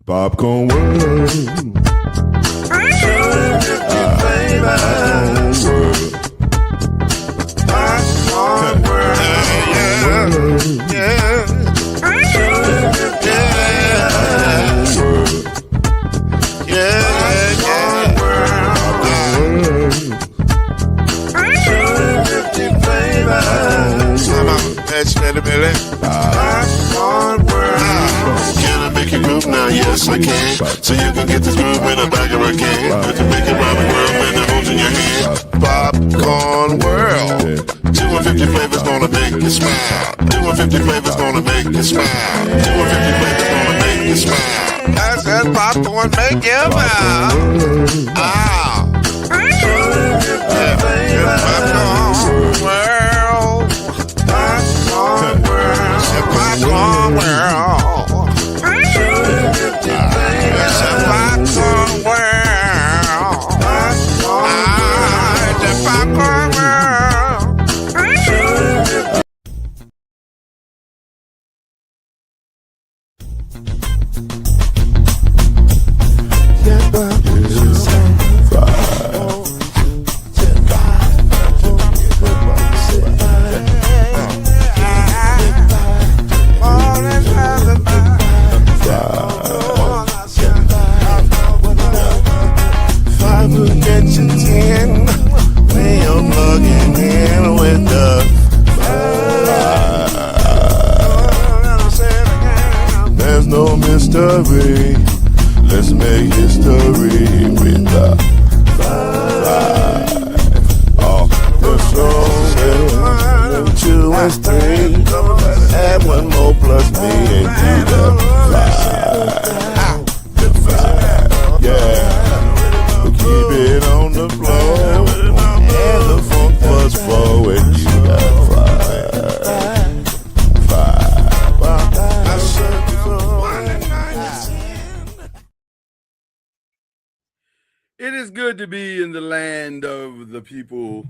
Popcorn World. Popcorn World. Yeah. Can I make you groove now? Yes, I can. So you can get this groove in the back of a can. You can make it round the world and the holes in your hand. Popcorn World. 250 flavors gonna make you smile. 250 flavors gonna make you smile. 250 flavors gonna make you smile. I said popcorn make you smile. Ah. Popcorn World. Popcorn World. Popcorn World. It's a popcorn world. It's a popcorn world. There's no mystery. Let's make history with the five. Oh, the show 2 and 3. Add 1 more plus me and do the 5. The 5. Yeah. We'll keep it on the floor. And the funk was forward. You got 5. It is good to be in the land of the people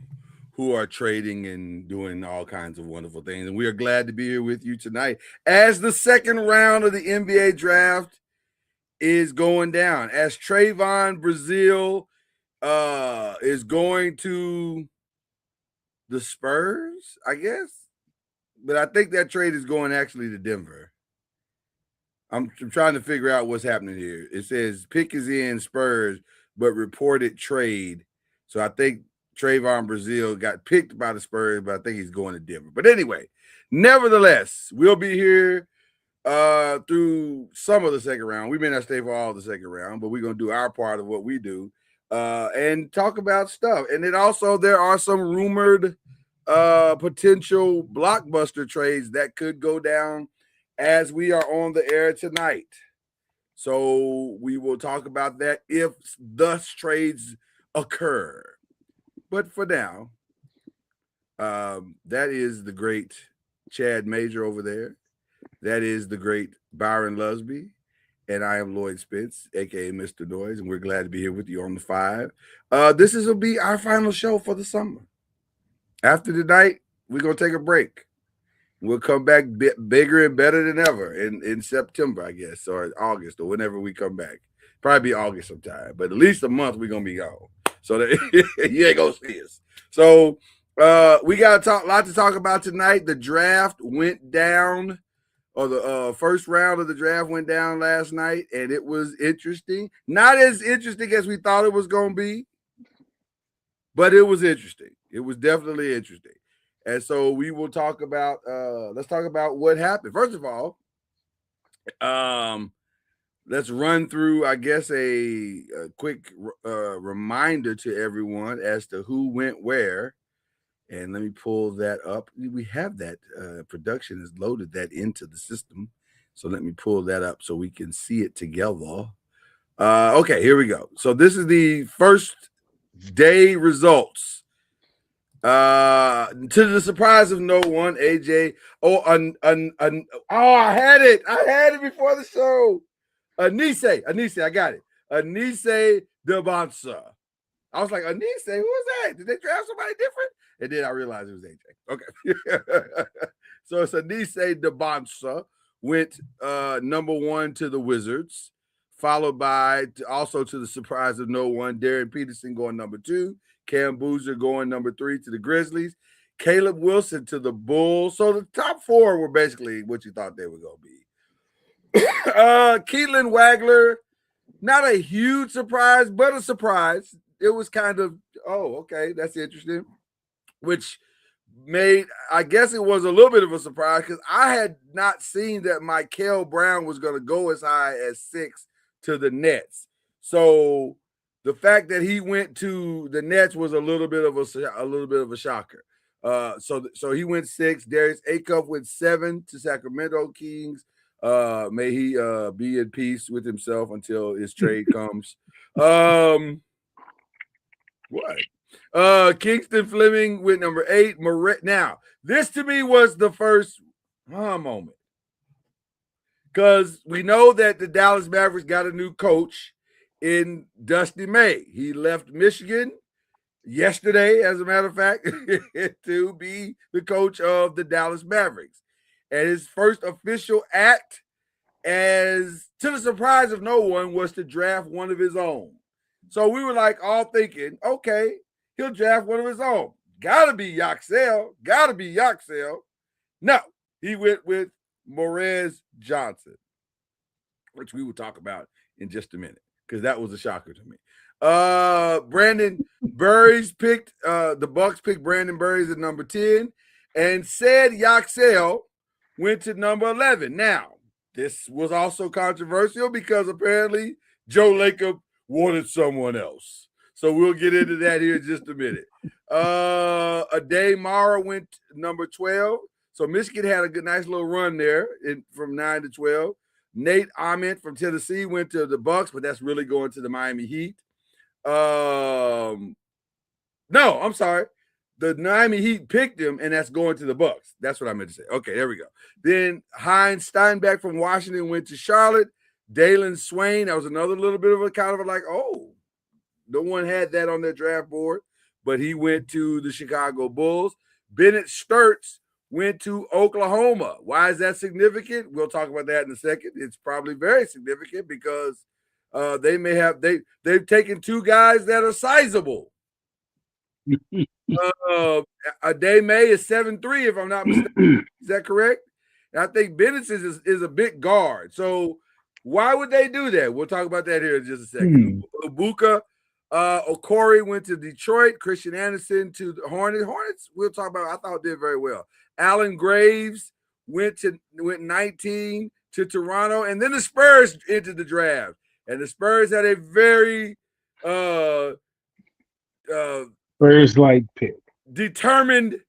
who are trading and doing all kinds of wonderful things. And we are glad to be here with you tonight as the second round of the NBA draft is going down, as Trayvon Brazile is going to the Spurs, I guess. But I think that trade is going actually to Denver. I'm trying to figure out what's happening here. It says pick is in Spurs, but reported trade. So I think Trayvon Brazile got picked by the Spurs, but I think he's going to Denver. But anyway, nevertheless, we'll be here through some of the second round. We may not stay for all of the second round, but we're going to do our part of what we do and talk about stuff. And then also there are some rumored potential blockbuster trades that could go down as we are on the air tonight. So we will talk about that if thus trades occur. But for now, that is the great Chad Major over there. That is the great Byron Lusby. And I am Lloyd Spence, a.k.a. Mr. Noise. And we're glad to be here with you on the 5. This will be our final show for the summer. After tonight, we're going to take a break. We'll come back bigger and better than ever in September, I guess, or August, or whenever we come back. Probably be August sometime, but at least a month we're going to be gone. So that you ain't going to see us. So we got a lot to talk about tonight. The draft went down, or the first round of the draft went down last night, and it was interesting. Not as interesting as we thought it was going to be, but it was interesting. It was definitely interesting. And so we will talk about, let's talk about what happened. First of all, let's run through, I guess, a quick reminder to everyone as to who went where. And let me pull that up. We have that. Production has loaded that into the system. So let me pull that up so we can see it together. Okay, here we go. So this is the first day results. To the surprise of no one, AJ. I had it before the show. Anise, I got it. Anise Debansa. I was like, Anise, who was that? Did they draft somebody different? And then I realized it was AJ. Okay. So it's Anise Debansa went number 1 to the Wizards, followed by, also to the surprise of no one, Darren Peterson going number 2, Cam Boozer going number 3 to the Grizzlies, Caleb Wilson to the Bulls. So the top 4 were basically what you thought they were going to be. Keelan Wagler, not a huge surprise, but a surprise. It was kind of, oh, okay, that's interesting, which made, I guess it was a little bit of a surprise because I had not seen that Michael Brown was going to go as high as 6 to the Nets. So the fact that he went to the Nets was a little bit of a shocker. So he went 6. Darius Acuff went 7 to Sacramento Kings. May he be in peace with himself until his trade comes. What? Kingston Fleming with number 8. Now, this to me was the first moment. Because we know that the Dallas Mavericks got a new coach in Dusty May. He left Michigan yesterday, as a matter of fact, to be the coach of the Dallas Mavericks. And his first official act, as to the surprise of no one, was to draft one of his own. So we were like all thinking, okay, he'll draft one of his own. Gotta be Yaxel. No, he went with Morez Johnson, which we will talk about in just a minute, because that was a shocker to me. Brandon Burries picked, the Bucks picked Brandon Burries at number 10, and said Yaxel went to number 11. Now, this was also controversial because apparently Joe Lacob wanted someone else. So we'll get into that here in just a minute. Ade Mara went number 12. So Michigan had a nice little run there from 9 to 12. Nate Ament from Tennessee went to the Bucks, but that's really going to the Miami Heat. No, I'm sorry. The Miami Heat picked him, and that's going to the Bucks. That's what I meant to say. Okay, there we go. Then Heinz Steinbeck from Washington went to Charlotte. Dalen Swain, that was another little bit of a kind of a like, oh, no one had that on their draft board, but he went to the Chicago Bulls. Bennett Sturts went to Oklahoma. Why is that significant? We'll talk about that in a second. It's probably very significant because they've taken 2 guys that are sizable. Ade May is 7'3", if I'm not mistaken. Is that correct? And I think Bennett is a big guard. So why would they do that? We'll talk about that here in just a second. Ibuka Okori went to Detroit. Christian Anderson to the Hornets. Hornets, we'll talk about, I thought did very well. Alan Graves went 19 to Toronto. And then the Spurs entered the draft. And the Spurs had a very Spurs-like pick. Determined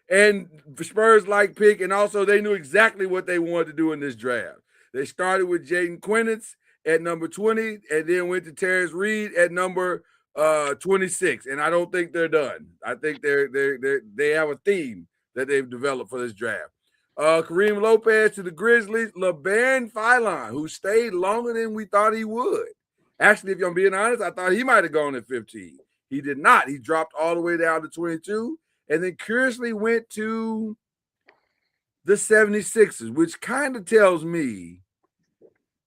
and Spurs-like pick. And also they knew exactly what they wanted to do in this draft. They started with Jaden Quinitz at number 20 and then went to Terrence Reed at number 26. And I don't think they're done. I think they have a theme that they've developed for this draft. Kareem Lopez to the Grizzlies. LeBaron Philon, who stayed longer than we thought he would. Actually, if I'm being honest, I thought he might have gone at 15. He did not. He dropped all the way down to 22 and then curiously went to the 76ers, which kind of tells me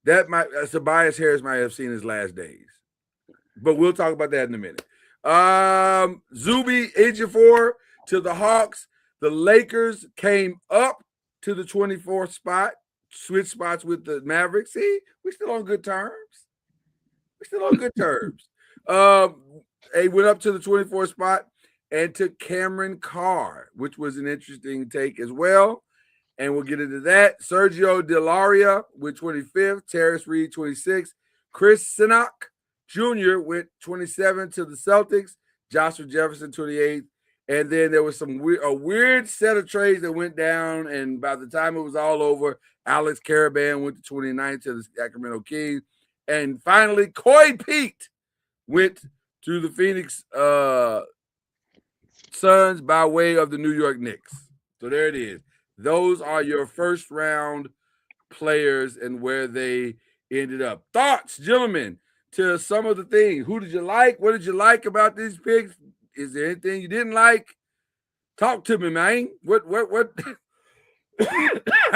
that Tobias Harris might have seen his last days. But we'll talk about that in a minute. Zuby Ejiofor to the Hawks. The Lakers came up to the 24th spot, switch spots with the Mavericks. See, we're still on good terms. They went up to the 24th spot and took Cameron Carr, which was an interesting take as well. And we'll get into that. Sergio Delaria with 25th, Terrence Reed 26th, Chris Sinnock Jr. went 27 to the Celtics, Joshua Jefferson 28th. And then there was a weird set of trades that went down. And by the time it was all over, Alex Caravan went to 29 to the Sacramento Kings. And finally, Coy Pete went to the Phoenix Suns by way of the New York Knicks. So there it is. Those are your first round players and where they ended up. Thoughts, gentlemen, to some of the things. Who did you like? What did you like about these picks? Is there anything you didn't like? Talk to me, man. What how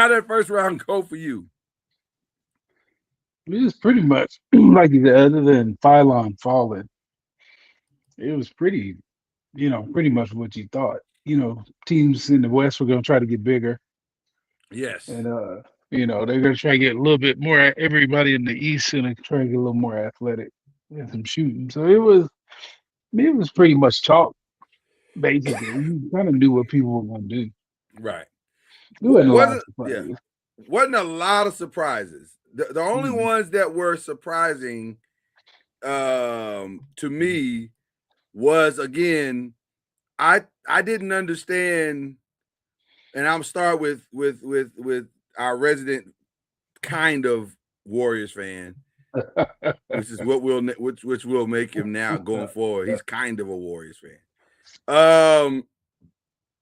did that first round go for you? It was pretty much like you said, other than Phylon falling, it was pretty, pretty much what you thought. Teams in the West were going to try to get bigger, Yes. and they're going to try to get a little bit more. Everybody in the East going to try to get a little more athletic and some shooting. So it was pretty much chalk. Basically, you kind of knew what people were going to do. Right. There wasn't a lot of Wasn't yeah. surprises. Wasn't a lot of surprises. The only Mhm. ones that were surprising to me was, again, I didn't understand, and I'm start with our resident kind of Warriors fan, which is what which will make him now going forward. He's kind of a Warriors fan.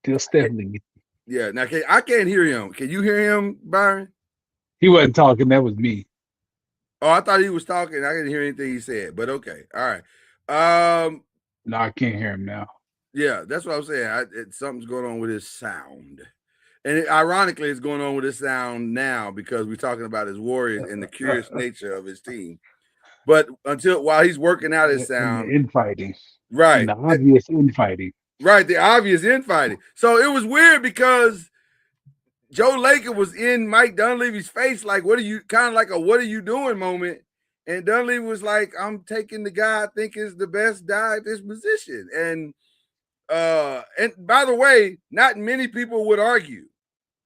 Just definitely, Yeah. Now I can't hear him. Can you hear him, Byron? he wasn't talking. That was me. Oh, I thought he was talking. I didn't hear anything he said, but okay. All right. No, I can't hear him now. Yeah, that's what I'm saying. Something's going on with his sound. And ironically, it's going on with his sound now because we're talking about his Warriors and the curious nature of his team. But while he's working out his And the sound, infighting, right, and the obvious infighting. right, the obvious infighting. So it was weird because Joe Laker was in Mike Dunleavy's face, like, what are you doing moment? And Dunleavy was like, I'm taking the guy I think is the best guy at this position. And by the way, not many people would argue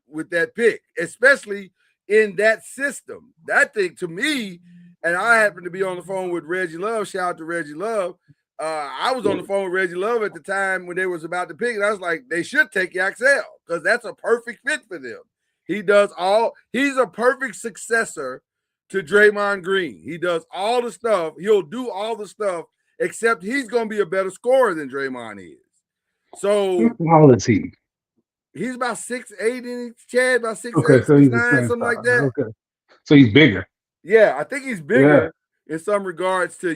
with that pick, especially in that system. That thing to me, and I happened to be on the phone with Reggie Love. Shout out to Reggie Love. I was on the phone with Reggie Love at the time when they was about to pick, and I was like, they should take Yaxel because that's a perfect fit for them. He's a perfect successor to Draymond Green. He does all the stuff. He'll do all the stuff, except he's going to be a better scorer than Draymond is. So How is he? he's about 6'8", in Chad, about 6'8", Okay, so he's the 6'9", same something like size. that. Okay, so he's bigger. Yeah, I think he's bigger in some regards to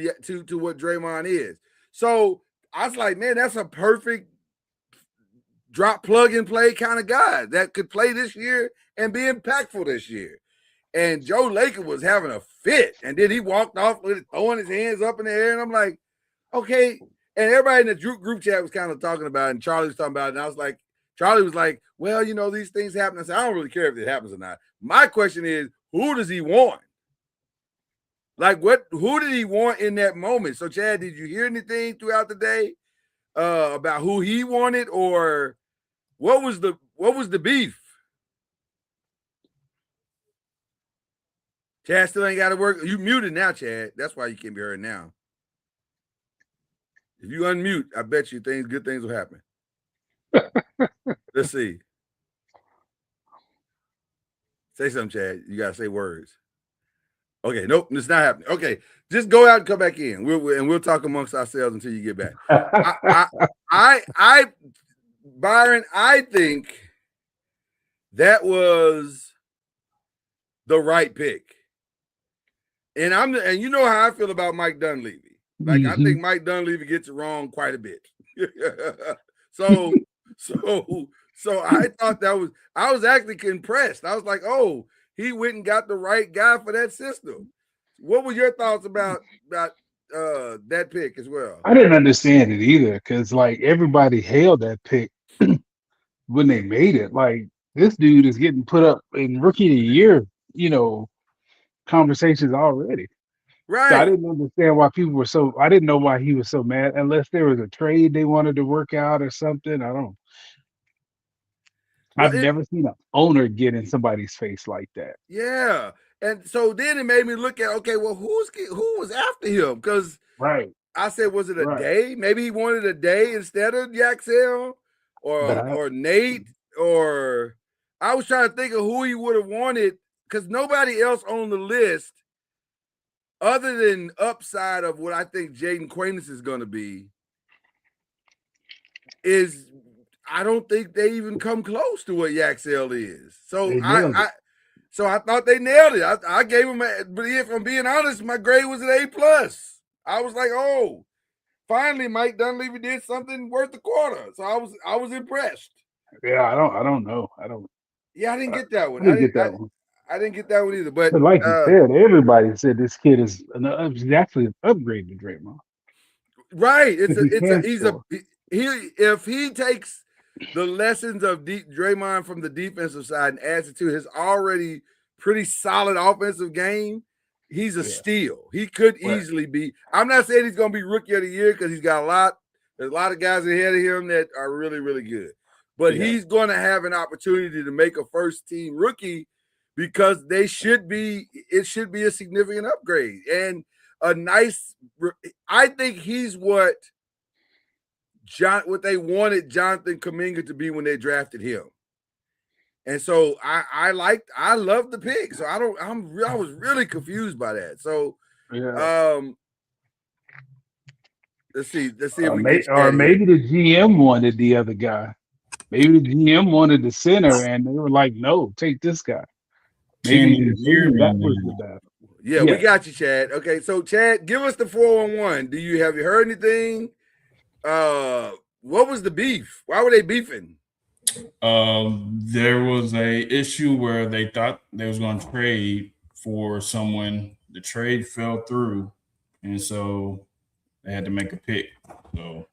what Draymond is. So I was like, man, that's a perfect drop, plug and play kind of guy that could play this year and be impactful this year. And Joe Laker was having a fit, and then he walked off with it, throwing his hands up in the air, and I'm like, okay. And everybody in the group chat was kind of talking about it, and Charlie was talking about it, and I was like, Charlie was like, well, these things happen. I said, I don't really care if it happens or not. My question is, who does he want? Like, who did he want in that moment? So, Chad, did you hear anything throughout the day about who he wanted, or what was the beef? Chad still ain't got to work. You muted now, Chad. That's why you can't be heard now. If you unmute, I bet you good things will happen. Let's see. Say something, Chad. You got to say words. Okay, nope, it's not happening. Okay, just go out and come back in. We'll talk amongst ourselves until you get back. Byron, I think that was the right pick. And you know how I feel about Mike Dunleavy. Like, I think Mike Dunleavy gets it wrong quite a bit. So I thought I was actually impressed. I was like, oh, he went and got the right guy for that system. What were your thoughts about that pick as well? I didn't understand it either because like everybody hailed that pick when they made it. Like this dude is getting put up in rookie of the year, conversations already. Right. So I didn't understand why people were so. I didn't know why he was so mad unless there was a trade they wanted to work out or something. I don't. I've never seen an owner get in somebody's face like that. Yeah. And so then it made me look at, okay, well, who was after him? Because I said, was it a day? Maybe he wanted a day instead of Yaxel or Nate, or I was trying to think of who he would have wanted because nobody else on the list, other than upside of what I think Jaden Quainus is going to be, I don't think they even come close to what Yaxel is. So I thought they nailed it. I gave him, but if I'm being honest, my grade was an A+. I was like, oh, finally Mike Dunleavy did something worth the quarter. So I was impressed. Yeah, I don't know. Yeah, I didn't get that one. I didn't get that one. I didn't get that one either. But But like you said, everybody said this kid is actually an upgrade to Draymond right, because he can he's a score. he if he takes the lessons of Draymond from the defensive side and adds it to his already pretty solid offensive game, he's a Yeah, steal. He could right. easily be. I'm not saying he's going to be rookie of the year because he's got a lot. There's a lot of guys ahead of him that are really, really good. But Yeah. he's going to have an opportunity to make a first team rookie because they should be. It should be a significant upgrade and a nice. I think he's what they wanted Jonathan Kuminga to be when they drafted him. And so I love the pick. So I was really confused by that. So Yeah. let's see if we get Or that here. maybe the GM wanted the other guy. Maybe the GM wanted the center, and they were like, "No, take this guy." Can Maybe you hear that me was now? the battle. Yeah, we got you, Chad. Okay, so Chad, give us the 411. Have you heard anything? What was the beef? Why were they beefing? There was a issue where they thought they was going to trade for someone. The trade fell through, and so they had to make a pick. So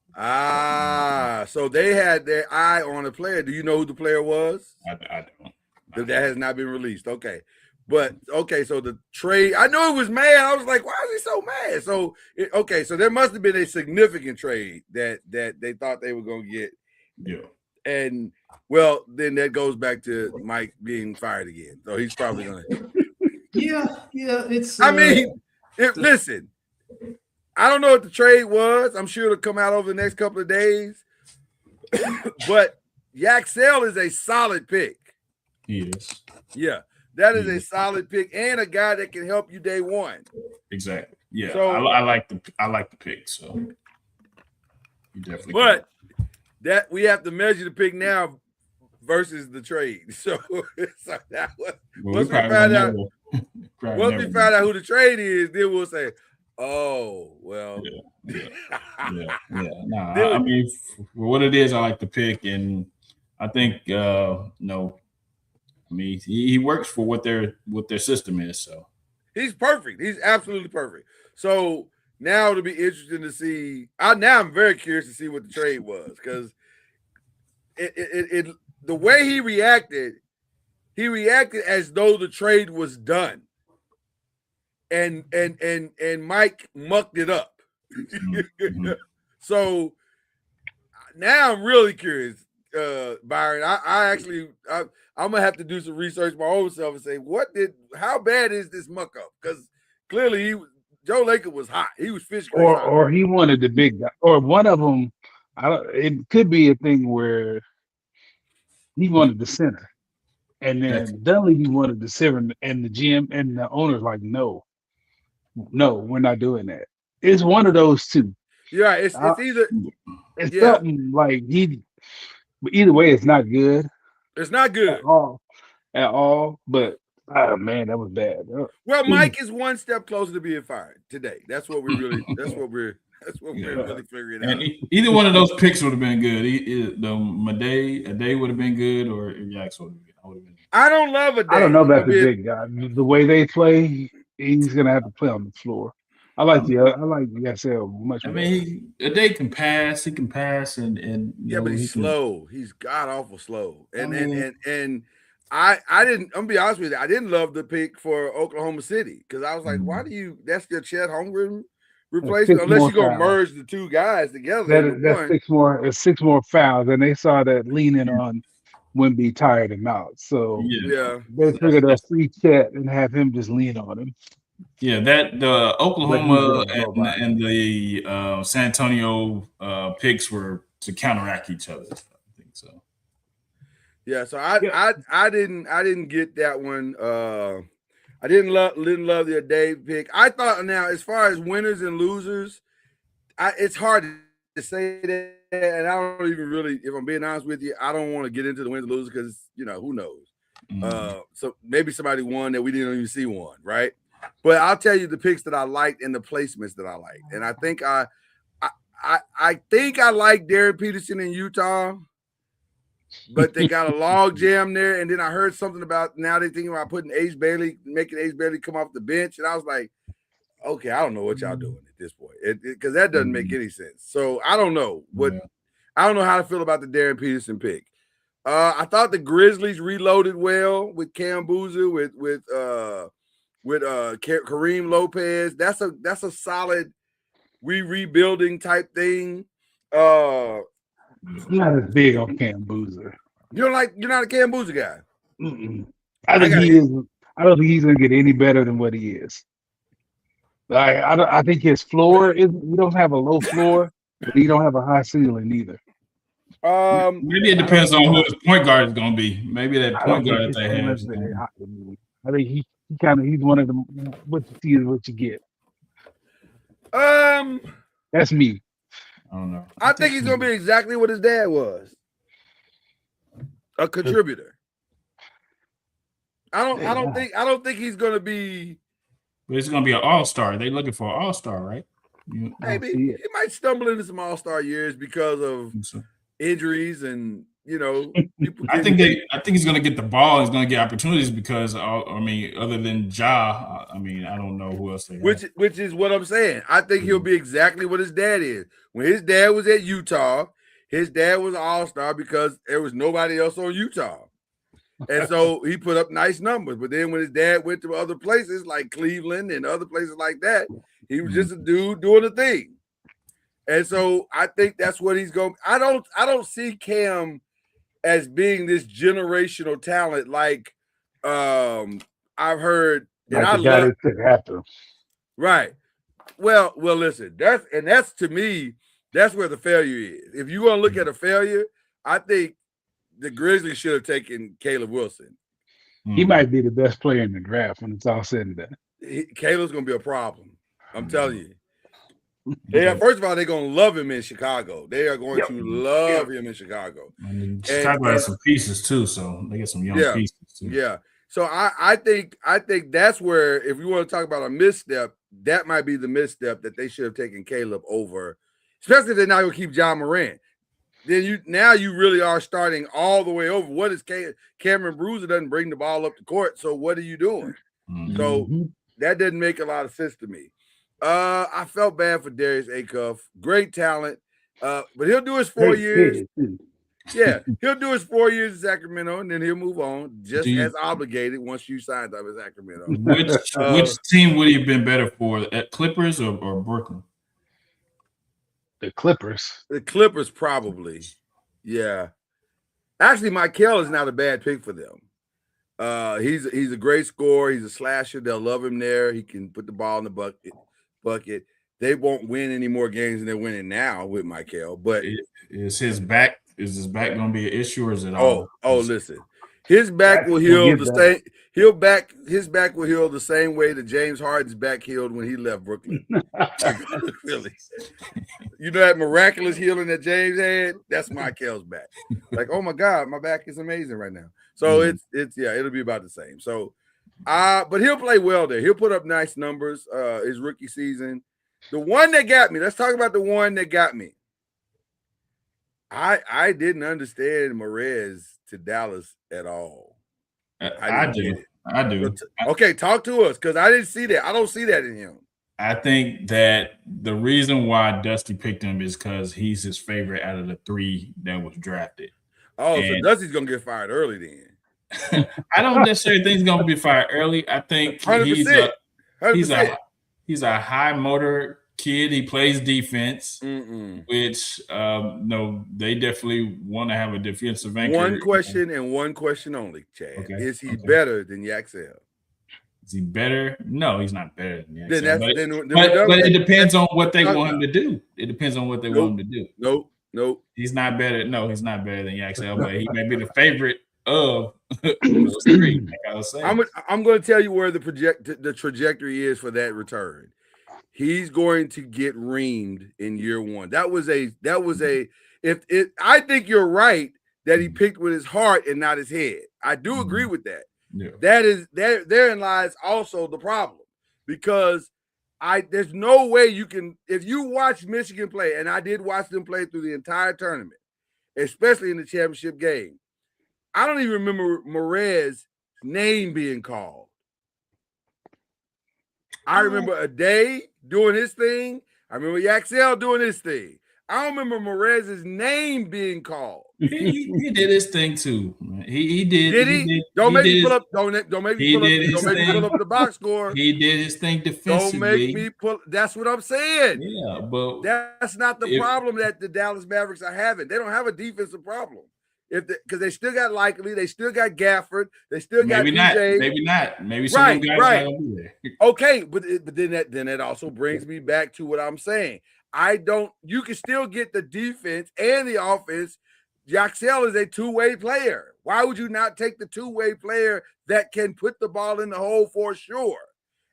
so they had their eye on a player. Do you know who the player was? I don't. That has not been released. Okay. But okay, so the trade, I know it was mad. I was like, why is he so mad? So okay, so there must have been a significant trade that they thought they were gonna get. Yeah. And well, then that goes back to Mike being fired again. So he's probably gonna Yeah, it's I mean, listen, I don't know what the trade was. I'm sure it'll come out over the next couple of days. But Yaxel is a solid pick. He is. Yeah. That is a solid pick and a guy that can help you day one. Exactly. Yeah. So, I like the pick. So you definitely. But that we have to measure the pick now versus the trade. So that was, once we find out who the trade is, then we'll say, oh well. Yeah. I mean, for what it is, I like the pick, and I think I mean, he works for what their system is. So he's perfect. He's absolutely perfect. So now it'll be interesting to see. I'm very curious to see what the trade was because the way he reacted as though the trade was done, and Mike mucked it up. Mm-hmm. So now I'm really curious, Byron. I'm gonna have to do some research my own self and say how bad is this muck up? Because clearly Joe Laker was hot. He was fish grease hot. Or he wanted the big guy. Or one of them. It could be a thing where he wanted the center, and then Dunleavy wanted the center, and the GM and the owner's like, no, we're not doing that. It's one of those two. Yeah, it's either something like either way, it's not good. It's not good at all. But man, that was bad. Well, Mike is one step closer to being fired today. That's what we're really figuring out. And either one of those picks would have been good. A day would have been good, or Yax would have been. I don't love a day. I don't know about the big guy. The way they play, he's gonna have to play on the floor. I like Yaxel much. I mean, a day can pass. He can pass, and but he's slow. He's god awful slow. And I didn't. I'm gonna be honest with you. I didn't love the pick for Oklahoma City because I was like, why do you? That's your Chet Holmgren replacement, unless you're gonna merge the two guys together. That's six more fouls, and they saw that leaning on Wemby tired him out. So they figured a free Chet and have him just lean on him. Yeah, that the Oklahoma and the San Antonio picks were to counteract each other. I think so. Yeah, so I didn't get that one. I didn't love the Dave pick. I thought now as far as winners and losers, it's hard to say that, and I don't even really, if I'm being honest with you, I don't want to get into the winners and losers because who knows. Mm-hmm. So maybe somebody won that we didn't even see won, right? But I'll tell you the picks that I liked and the placements that I liked. And I think I think I like Derek Peterson in Utah. but they got a log jam there. And then I heard something about now they thinking about putting making Ace Bailey come off the bench. And I was like, okay, I don't know what y'all doing at this point because that doesn't make any sense. So I don't know I don't know how to feel about the Darren Peterson pick. I thought the Grizzlies reloaded well with Cam Boozer, with Kareem Lopez. That's a solid rebuilding type thing. I'm not as big on Cam Boozer. You're not a Cam Boozer guy. I don't think he's gonna get any better than what he is. I think his floor is. We don't have a low floor, but he don't have a high ceiling either. Maybe it depends on who his point guard is going to be. Maybe that point guard that they have. I think he's one of them. What you see is what you get. That's me. I don't know. I think he's going to be exactly what his dad was, a contributor. I don't think he's going to be. But it's going to be an all-star. They're looking for an all-star, right? Maybe he might stumble into some all-star years because of injuries and I think he's going to get the ball. He's going to get opportunities because other than Ja, I don't know who else they have. Which is what I'm saying. I think he'll be exactly what his dad is. When his dad was at Utah, his dad was an all-star because there was nobody else on Utah. And so he put up nice numbers. But then when his dad went to other places like Cleveland and other places like that, he was just a dude doing a thing. And so I think that's what he's going. I don't see Cam as being this generational talent like I've heard. And I love after. Right. Well, listen, that's to me, that's where the failure is. If you want to look at a failure, I think the Grizzlies should have taken Caleb Wilson. He might be the best player in the draft when it's all said and done. Caleb's going to be a problem. I'm telling you. First of all, they're going to love him in Chicago. They are going to love him in Chicago. And Chicago has some pieces too, so they get some young pieces too. Yeah. So I think that's where, if you want to talk about a misstep, that might be the misstep that they should have taken Caleb over, especially if they're not going to keep John Morant. Then you really are starting all the way over. What is Cameron Bruiser doesn't bring the ball up the court? So what are you doing? So that doesn't make a lot of sense to me. I felt bad for Darius Acuff. Great talent, but he'll do his 4 years. Yeah, he'll do his 4 years in Sacramento, and then he'll move on, just as obligated once you signed up in Sacramento. Which team would he have been better for, at Clippers or Brooklyn? The Clippers. The Clippers, probably. Yeah. Actually, Michael is not a bad pick for them. He's a great scorer. He's a slasher. They'll love him there. He can put the ball in the bucket. They won't win any more games than they're winning now with Michael. But is his back going to be an issue, or is it all? Oh, listen. His back will heal the same. His back will heal the same way that James Harden's back healed when he left Brooklyn. Really, you know that miraculous healing that James had. That's Michael's back. Like, oh my God, my back is amazing right now. So it'll be about the same. So, but he'll play well there. He'll put up nice numbers. His rookie season. The one that got me. Let's talk about the one that got me. I didn't understand Morez to Dallas at all. I do. Okay, talk to us, because I didn't see that. I don't see that in him. I think that the reason why Dusty picked him is because he's his favorite out of the three that was drafted. Oh, so Dusty's going to get fired early then. I don't necessarily think he's going to be fired early. I think 100%. He's a high motor kid. He plays defense, which they definitely want to have a defensive anchor. One question and one question only, Chad. Okay. Is he better than Yaxel? Is he better? No, he's not better than Yaxel. But it depends on what they want him to do. It depends on what they want him to do. Nope. He's not better. No, he's not better than Yaxel, but he may be the favorite of those three. Like I was saying. I'm going to tell you where the trajectory is for that return. He's going to get reamed in year one. I think you're right that he picked with his heart and not his head. I do agree with that. Yeah. Therein lies also the problem, because there's no way you can, if you watch Michigan play, and I did watch them play through the entire tournament, especially in the championship game. I don't even remember Morez's name being called. I remember a day doing his thing. I remember Yaxel doing his thing. I don't remember Morez's name being called. He did his thing too. He did. Did he? Don't make me pull up. Don't make me pull up the box score. He did his thing defensively. Don't make me pull. That's what I'm saying. Yeah, but that's not the problem that the Dallas Mavericks are having. They don't have a defensive problem. Because they still got Likely, they still got Gafford, they still got DJ. Maybe not. Maybe some guys right. not be there. Okay, but then that also brings me back to what I'm saying. You can still get the defense and the offense. Yaxel is a two-way player. Why would you not take the two-way player that can put the ball in the hole for sure,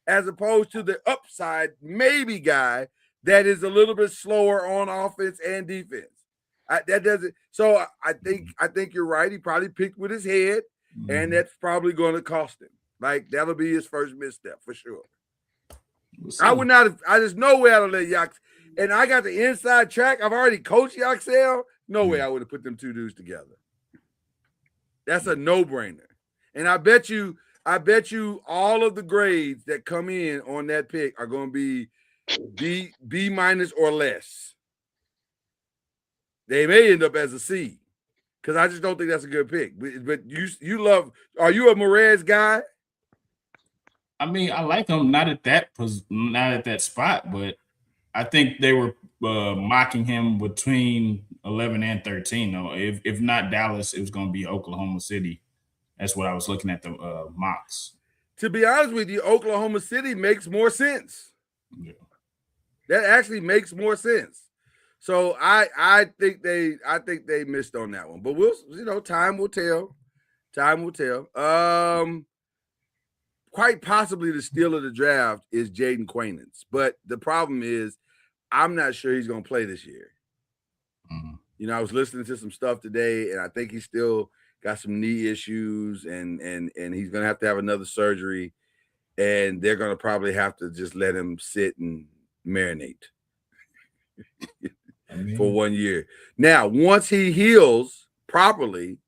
as opposed to the upside maybe guy that is a little bit slower on offense and defense? That doesn't. So I think you're right. He probably picked with his head, and that's probably going to cost him. Like that'll be his first misstep for sure. I would not have. There's no way I'd have let Yax. And I got the inside track. I've already coached Yaxel. No way I would have put them two dudes together. That's a no-brainer. And I bet you all of the grades that come in on that pick are going to be B minus or less. They may end up as a C, because I just don't think that's a good pick. But you love. Are you a Morez guy? I mean, I like him not at that spot, but I think they were mocking him between 11 and 13. Though, if not Dallas, it was going to be Oklahoma City. That's what I was looking at the mocks. To be honest with you, Oklahoma City makes more sense. Yeah. That actually makes more sense. So I think they missed on that one, but time will tell. Time will tell. Quite possibly the steal of the draft is Jaden Quainance, but the problem is I'm not sure he's going to play this year. Mm-hmm. I was listening to some stuff today, and I think he's still got some knee issues, and he's going to have another surgery, and they're going to probably have to just let him sit and marinate. For 1 year. Now, once he heals properly,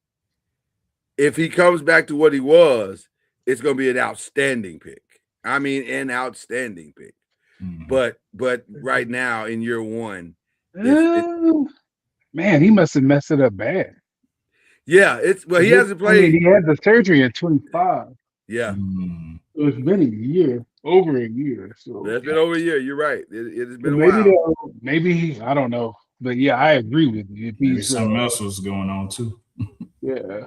if he comes back to what he was, it's going to be an outstanding pick. I mean, an outstanding pick. Mm-hmm. But right now in year one, man, he must have messed it up bad. Yeah, he hasn't played. He had the surgery at 25. Yeah. So it's been a year. Over a year. So it's been over a year. You're right. It has been a while. Maybe I don't know. But yeah, I agree with you. If maybe something else was going on too. Yeah.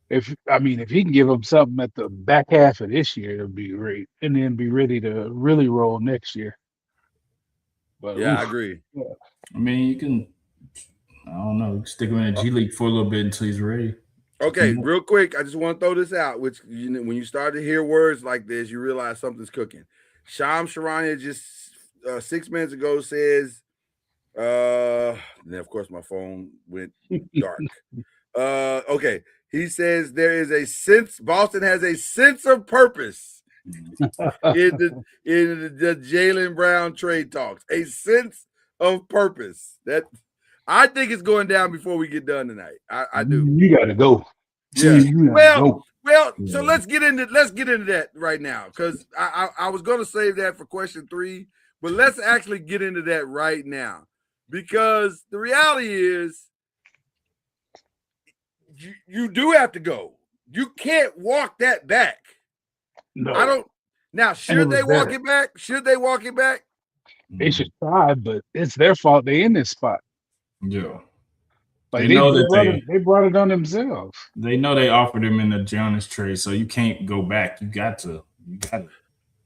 If he can give him something at the back half of this year, it'll be great. And then be ready to really roll next year. But yeah, I agree. Yeah. I mean, you can stick him in the G League for a little bit until he's ready. Okay, real quick, I just want to throw this out, which when you start to hear words like this, you realize something's cooking. Shams Charania just 6 minutes ago says, and then of course my phone went dark. Okay, he says there is a sense, Boston has a sense of purpose in the Jaylen Brown trade talks. A sense of purpose. That I think it's going down before we get done tonight. I do. You got to go. Yeah. Well. So let's get into that right now, because I was going to save that for question 3, but let's actually get into that right now, because the reality is you do have to go. You can't walk that back. No, I don't. Now, should they walk it back? Should they walk it back? They should try, but it's their fault. They in this spot. Yeah. Like they brought it on themselves. They know they offered him in the Giannis trade, so you can't go back. You got to.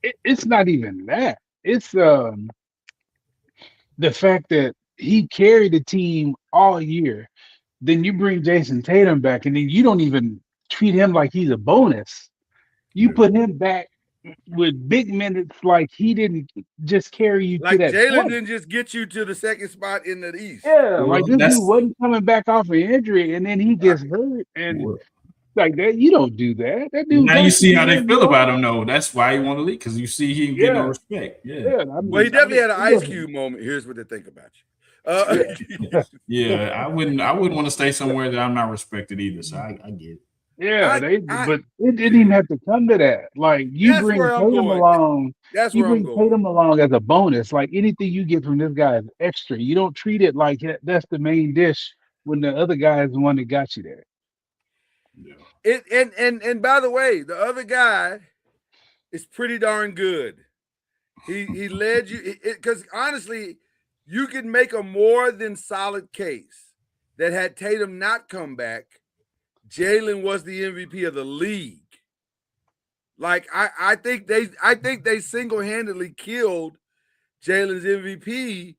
It's not even that. It's the fact that he carried the team all year. Then you bring Jason Tatum back, and then you don't even treat him like he's a bonus. You put him back with big minutes, like he didn't just carry you like to that Jalen point. didn't just get you to the second spot in the East. Yeah, like this dude wasn't coming back off an injury, and then he gets hurt, and like that. You don't do that. That dude. Now you see how they feel about him, though. That's why he want to leave, because you see he get no respect. Yeah. Well, he definitely had an Ice Cube moment. Here's what they think about you. Yeah, I wouldn't want to stay somewhere that I'm not respected either. So I get it. Yeah, I but it didn't even have to come to that. Like you that's bring where I'm Tatum going. along, That's you where I'm bring going. Tatum along as a bonus. Like anything you get from this guy is extra. You don't treat it like that's the main dish when the other guy is the one that got you there. Yeah. And by the way, the other guy is pretty darn good. He led you because honestly, you could make a more than solid case that had Tatum not come back, Jalen was the MVP of the league. Like I think they single-handedly killed Jalen's MVP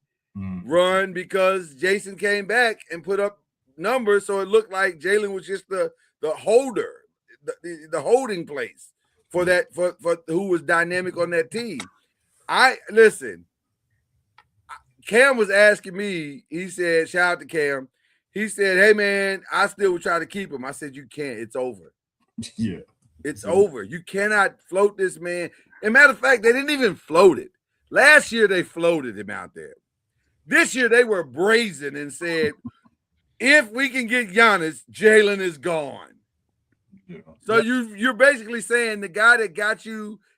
run because Jason came back and put up numbers, so it looked like Jalen was just the holder, the holding place for that for who was dynamic on that team. Listen. Cam was asking me. He said, "Shout out to Cam." He said, "Hey man, I still would try to keep him." I said, "You can't. It's over. Yeah, it's over. You cannot float this man." And matter of fact, they didn't even float it. Last year they floated him out there. This year they were brazen and said, "If we can get Giannis, Jalen is gone." Yeah. So you're basically saying the guy that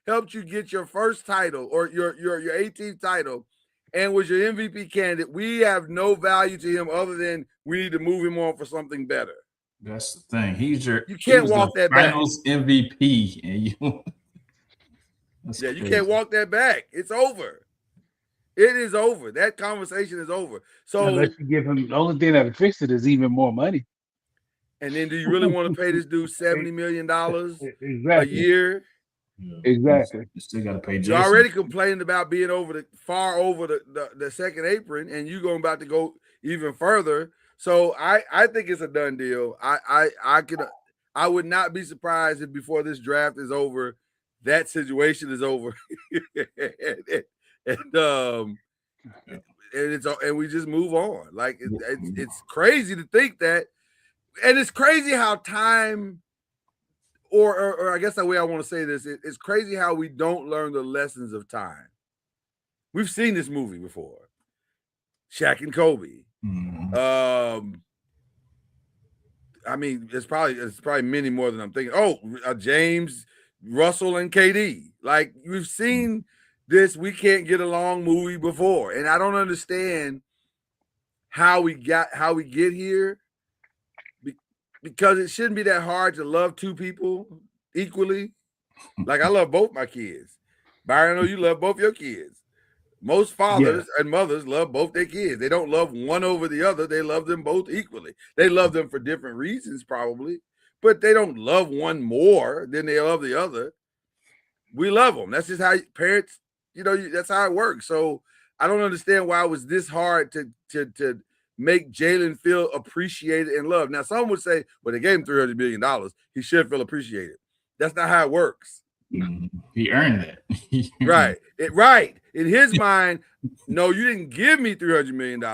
helped you get your first title or your 18th title and was your MVP candidate, we have no value to him other than we need to move him on for something better. That's the thing. You can't walk that back. Finals MVP, and you. You can't walk that back. It's over. It is over. That conversation is over. So unless you give him, the only thing that would fix it is even more money. And then, do you really want to pay this dude $70 million exactly. a year? Yeah. Exactly. You still got to pay. You already complained about being far over the second apron, and you're going about to go even further. So I think it's a done deal. I would not be surprised if before this draft is over, that situation is over, and we just move on. Like it's crazy to think that, and it's crazy how time. Or I guess the way I want to say this, it's crazy how we don't learn the lessons of time. We've seen this movie before. Shaq and Kobe. Mm-hmm. I mean, it's probably many more than I'm thinking. Oh, James, Russell, and KD. Like we've seen this "we can't get along" movie before, and I don't understand how we get here. Because it shouldn't be that hard to love two people equally. Like I love both my kids. Byron, I know you love both your kids. Most fathers and mothers love both their kids. They don't love one over the other. They love them both equally. They love them for different reasons probably, but they don't love one more than they love the other. We love them. That's just how parents, that's how it works. So I don't understand why it was this hard to make Jalen feel appreciated and loved. Now, some would say, well, they gave him $300 million. He should feel appreciated. That's not how it works. He earned that. Right. Right. In his mind, no, you didn't give me $300 million.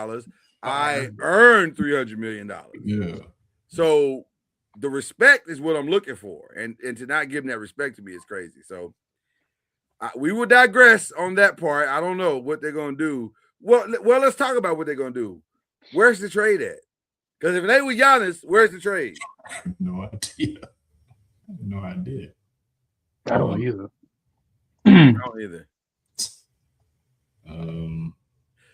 I earned $300 million. Yeah. So the respect is what I'm looking for. And to not give him that respect to me is crazy. So we will digress on that part. I don't know what they're going to do. Well, let's talk about what they're going to do. Where's the trade at? Because if it ain't with Giannis, where's the trade? No idea. No idea. I don't either. I don't either.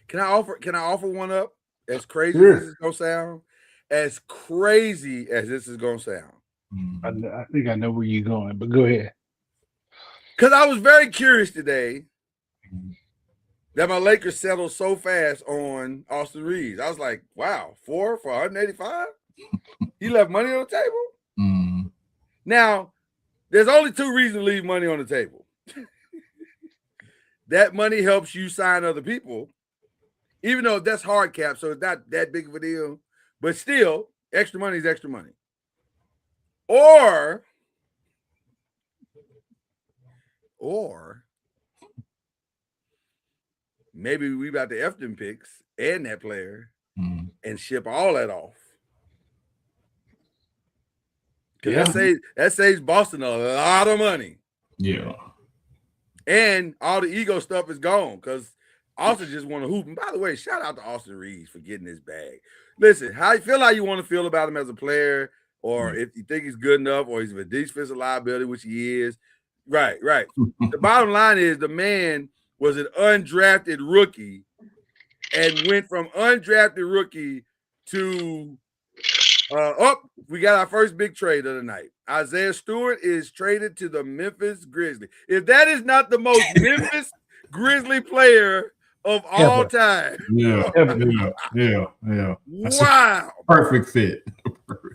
Can I offer one up? As crazy as this is gonna sound, as crazy as this is gonna sound. I think I know where you're going, but go ahead. Because I was very curious today that my Lakers settled so fast on Austin Reeves. I was like, wow, 4 for 185? He left money on the table? Now, there's only two reasons to leave money on the table. That money helps you sign other people, even though that's hard cap, so it's not that big of a deal. But still, extra money is extra money. Or maybe we about to F them picks and that player and ship all that off. Because that saves Boston a lot of money. Yeah. And all the ego stuff is gone because Austin just want to hoop. And by the way, shout out to Austin Reeves for getting his bag. Listen, how you want to feel about him as a player, or if you think he's good enough, or he's a defensive liability, which he is. Right. The bottom line is the man was an undrafted rookie and went from undrafted rookie to we got our first big trade of the night. Isaiah Stewart is traded to the Memphis Grizzlies. If that is not the most Memphis Grizzly player of all time. Yeah. Wow. Perfect fit.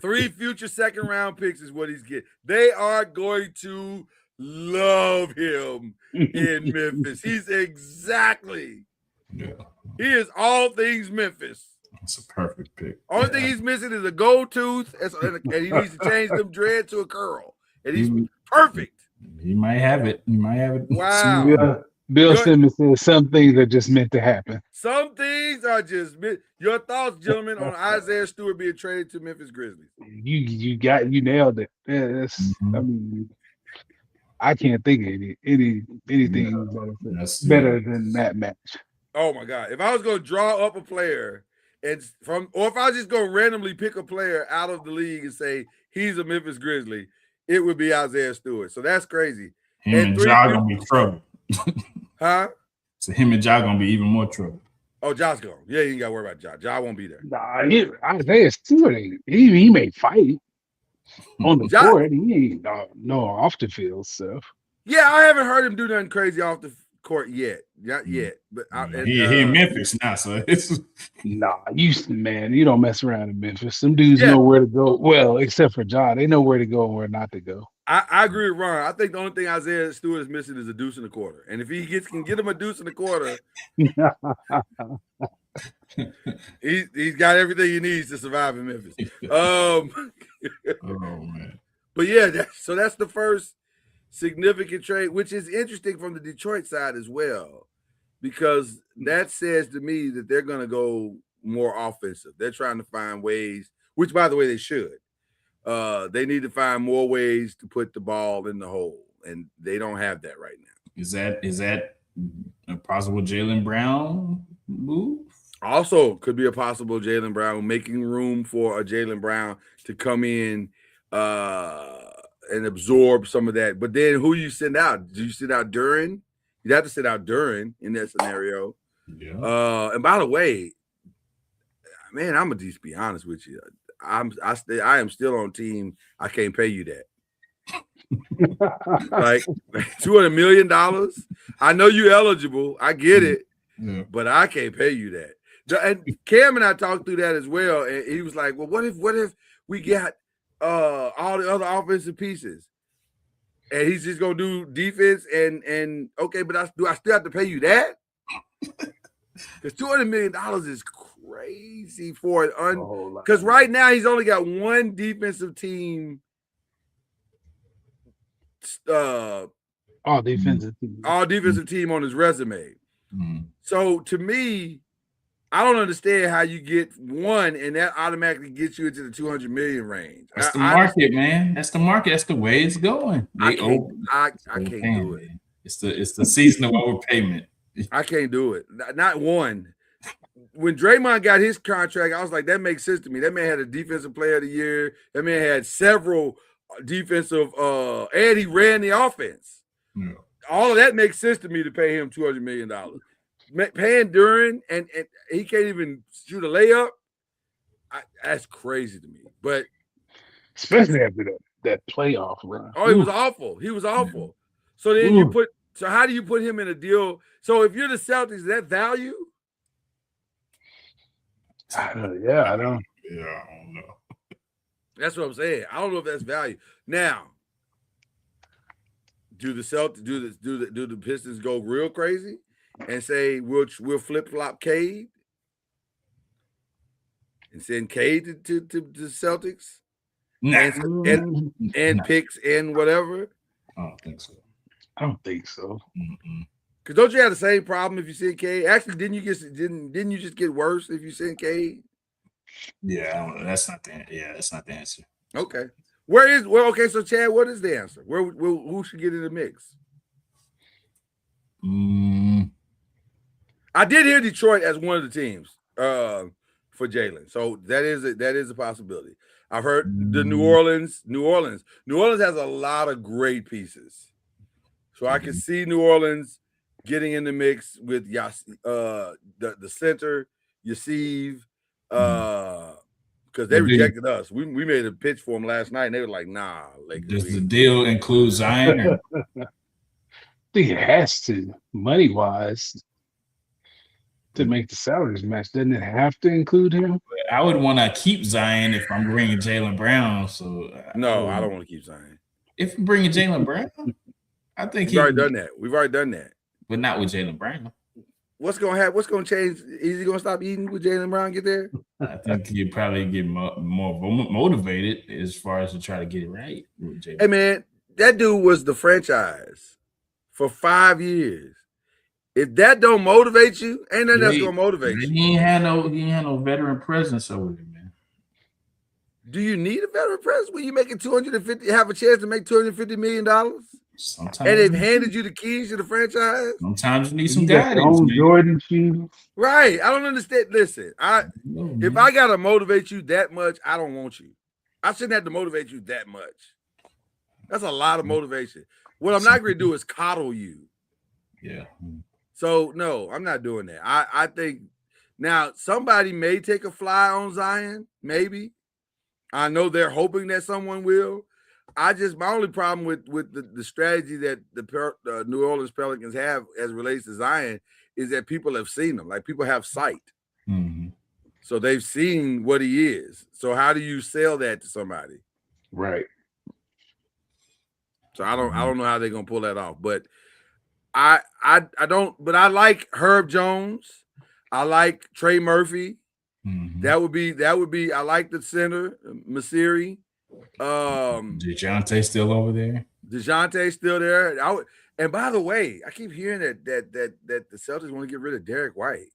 3 future second-round picks is what he's getting. They are going to love him in Memphis. He's exactly. Yeah. He is all things Memphis. It's a perfect pick. Only thing he's missing is a gold tooth, and he needs to change them dread to a curl. And he's perfect. He might have it. Wow. Bill Simmons said some things are just meant to happen. Some things are just your thoughts, gentlemen, on Isaiah Stewart being traded to Memphis Grizzlies. You nailed it. Yeah, I mean, I can't think of anything better than that match. Oh my God! If I was going to draw up a player or if I was just going to randomly pick a player out of the league and say he's a Memphis Grizzly, it would be Isaiah Stewart. So that's crazy. Him and Ja gonna be trouble. Huh? So him and Ja gonna be even more trouble. Oh, Ja's gone. Yeah, you ain't got to worry about Ja. Ja won't be there. Nah, Isaiah Stewart he may fight on the court. He ain't no off the field stuff. Yeah, I haven't heard him do nothing crazy off the court yet. Not yet. But he in Memphis now, so it's you don't mess around in Memphis. Some dudes know where to go. Well, except for John, they know where to go and where not to go. I agree with Ron. I think the only thing Isaiah Stewart is missing is a deuce and a quarter. And if he can get him a deuce and a quarter, he's got everything he needs to survive in Memphis. Oh man. But yeah, so that's the first significant trade, which is interesting from the Detroit side as well, because that says to me that they're going to go more offensive. They're trying to find ways, which by the way they should. They need to find more ways to put the ball in the hole, and they don't have that right now. Is that a possible Jaylen Brown move? Also, could be a possible Jaylen Brown, making room for a Jaylen Brown to come in and absorb some of that. But then who you send out? Do you send out Duren? You'd have to send out Duren in that scenario. Yeah. And by the way, man, I'm gonna just be honest with you. I am still on team. I can't pay you that. Like $200 million. I know you're eligible. I get it, but I can't pay you that. And Cam and I talked through that as well. And he was like, "Well, what if we got all the other offensive pieces, and he's just gonna do defense and okay, but do I still have to pay you that? Because $200 million is crazy for it. Because right now he's only got one defensive team. All defensive team on his resume. So to me, I don't understand how you get one and that automatically gets you into the 200 million range. That's the market, man. That's the market. That's the way it's going. I can't do it. It's the season of overpayment. I can't do it. Not one. When Draymond got his contract, I was like, that makes sense to me. That man had a defensive player of the year. That man had several defensive and he ran the offense. Yeah. All of that makes sense to me to pay him $200 million. Paying Duren and he can't even shoot a layup. That's crazy to me. But especially after that playoff run. Oh, he was awful. He was awful. So then how do you put him in a deal? So if you're the Celtics, is that value? I don't know. That's what I'm saying. I don't know if that's value. Now, do the Celtics do the Pistons go real crazy and say we'll flip-flop Cade and send Cade to the Celtics? And picks and whatever? I don't think so. Because don't you have the same problem if you send Cade? Actually, didn't you just get worse if you send Cade? Yeah, that's not the answer. Okay. So Chad, what is the answer? Who should get in the mix? I did hear Detroit as one of the teams for Jalen, so that is a possibility. I've heard the New Orleans has a lot of great pieces, so I can see New Orleans getting in the mix with the center Yasiv, because they rejected us. We made a pitch for them last night, and they were like, "Nah." Does the deal include Zion? Or? I think it has to, money wise, to make the salaries match. Doesn't it have to include him? I would want to keep Zion if I'm bringing Jaylen Brown. So no, I don't want to keep Zion. If I'm bringing Jaylen Brown, I think We've already done that, but not with Jaylen Brown. What's going to happen? What's going to change? Is he going to stop eating with Jaylen Brown get there? I think he'd probably get more motivated as far as to try to get it right. Hey man, that dude was the franchise for 5 years. If that don't motivate you, ain't nothing that's gonna motivate you. He ain't had no veteran presence over there, man. Do you need a veteran presence when you making 250? Have a chance to make $250 million? Sometimes, and they've handed you the keys to the franchise. Sometimes you need some guidance. Jordan shoes. Right. I don't understand. Listen, if I gotta motivate you that much, I don't want you. I shouldn't have to motivate you that much. That's a lot of motivation. What I'm not gonna do is coddle you. Yeah. So no, I'm not doing that. I think now somebody may take a fly on Zion, maybe. I know they're hoping that someone will. My only problem with the strategy that the New Orleans Pelicans have as it relates to Zion is that people have seen him. Like people have sight. Mm-hmm. So they've seen what he is. So how do you sell that to somebody? Right. So I don't know how they're gonna pull that off. But I like Herb Jones. I like Trey Murphy. Mm-hmm. That would be I like the center, Masiri. DeJounte still over there. DeJounte still there. And by the way, I keep hearing that the Celtics want to get rid of Derek White.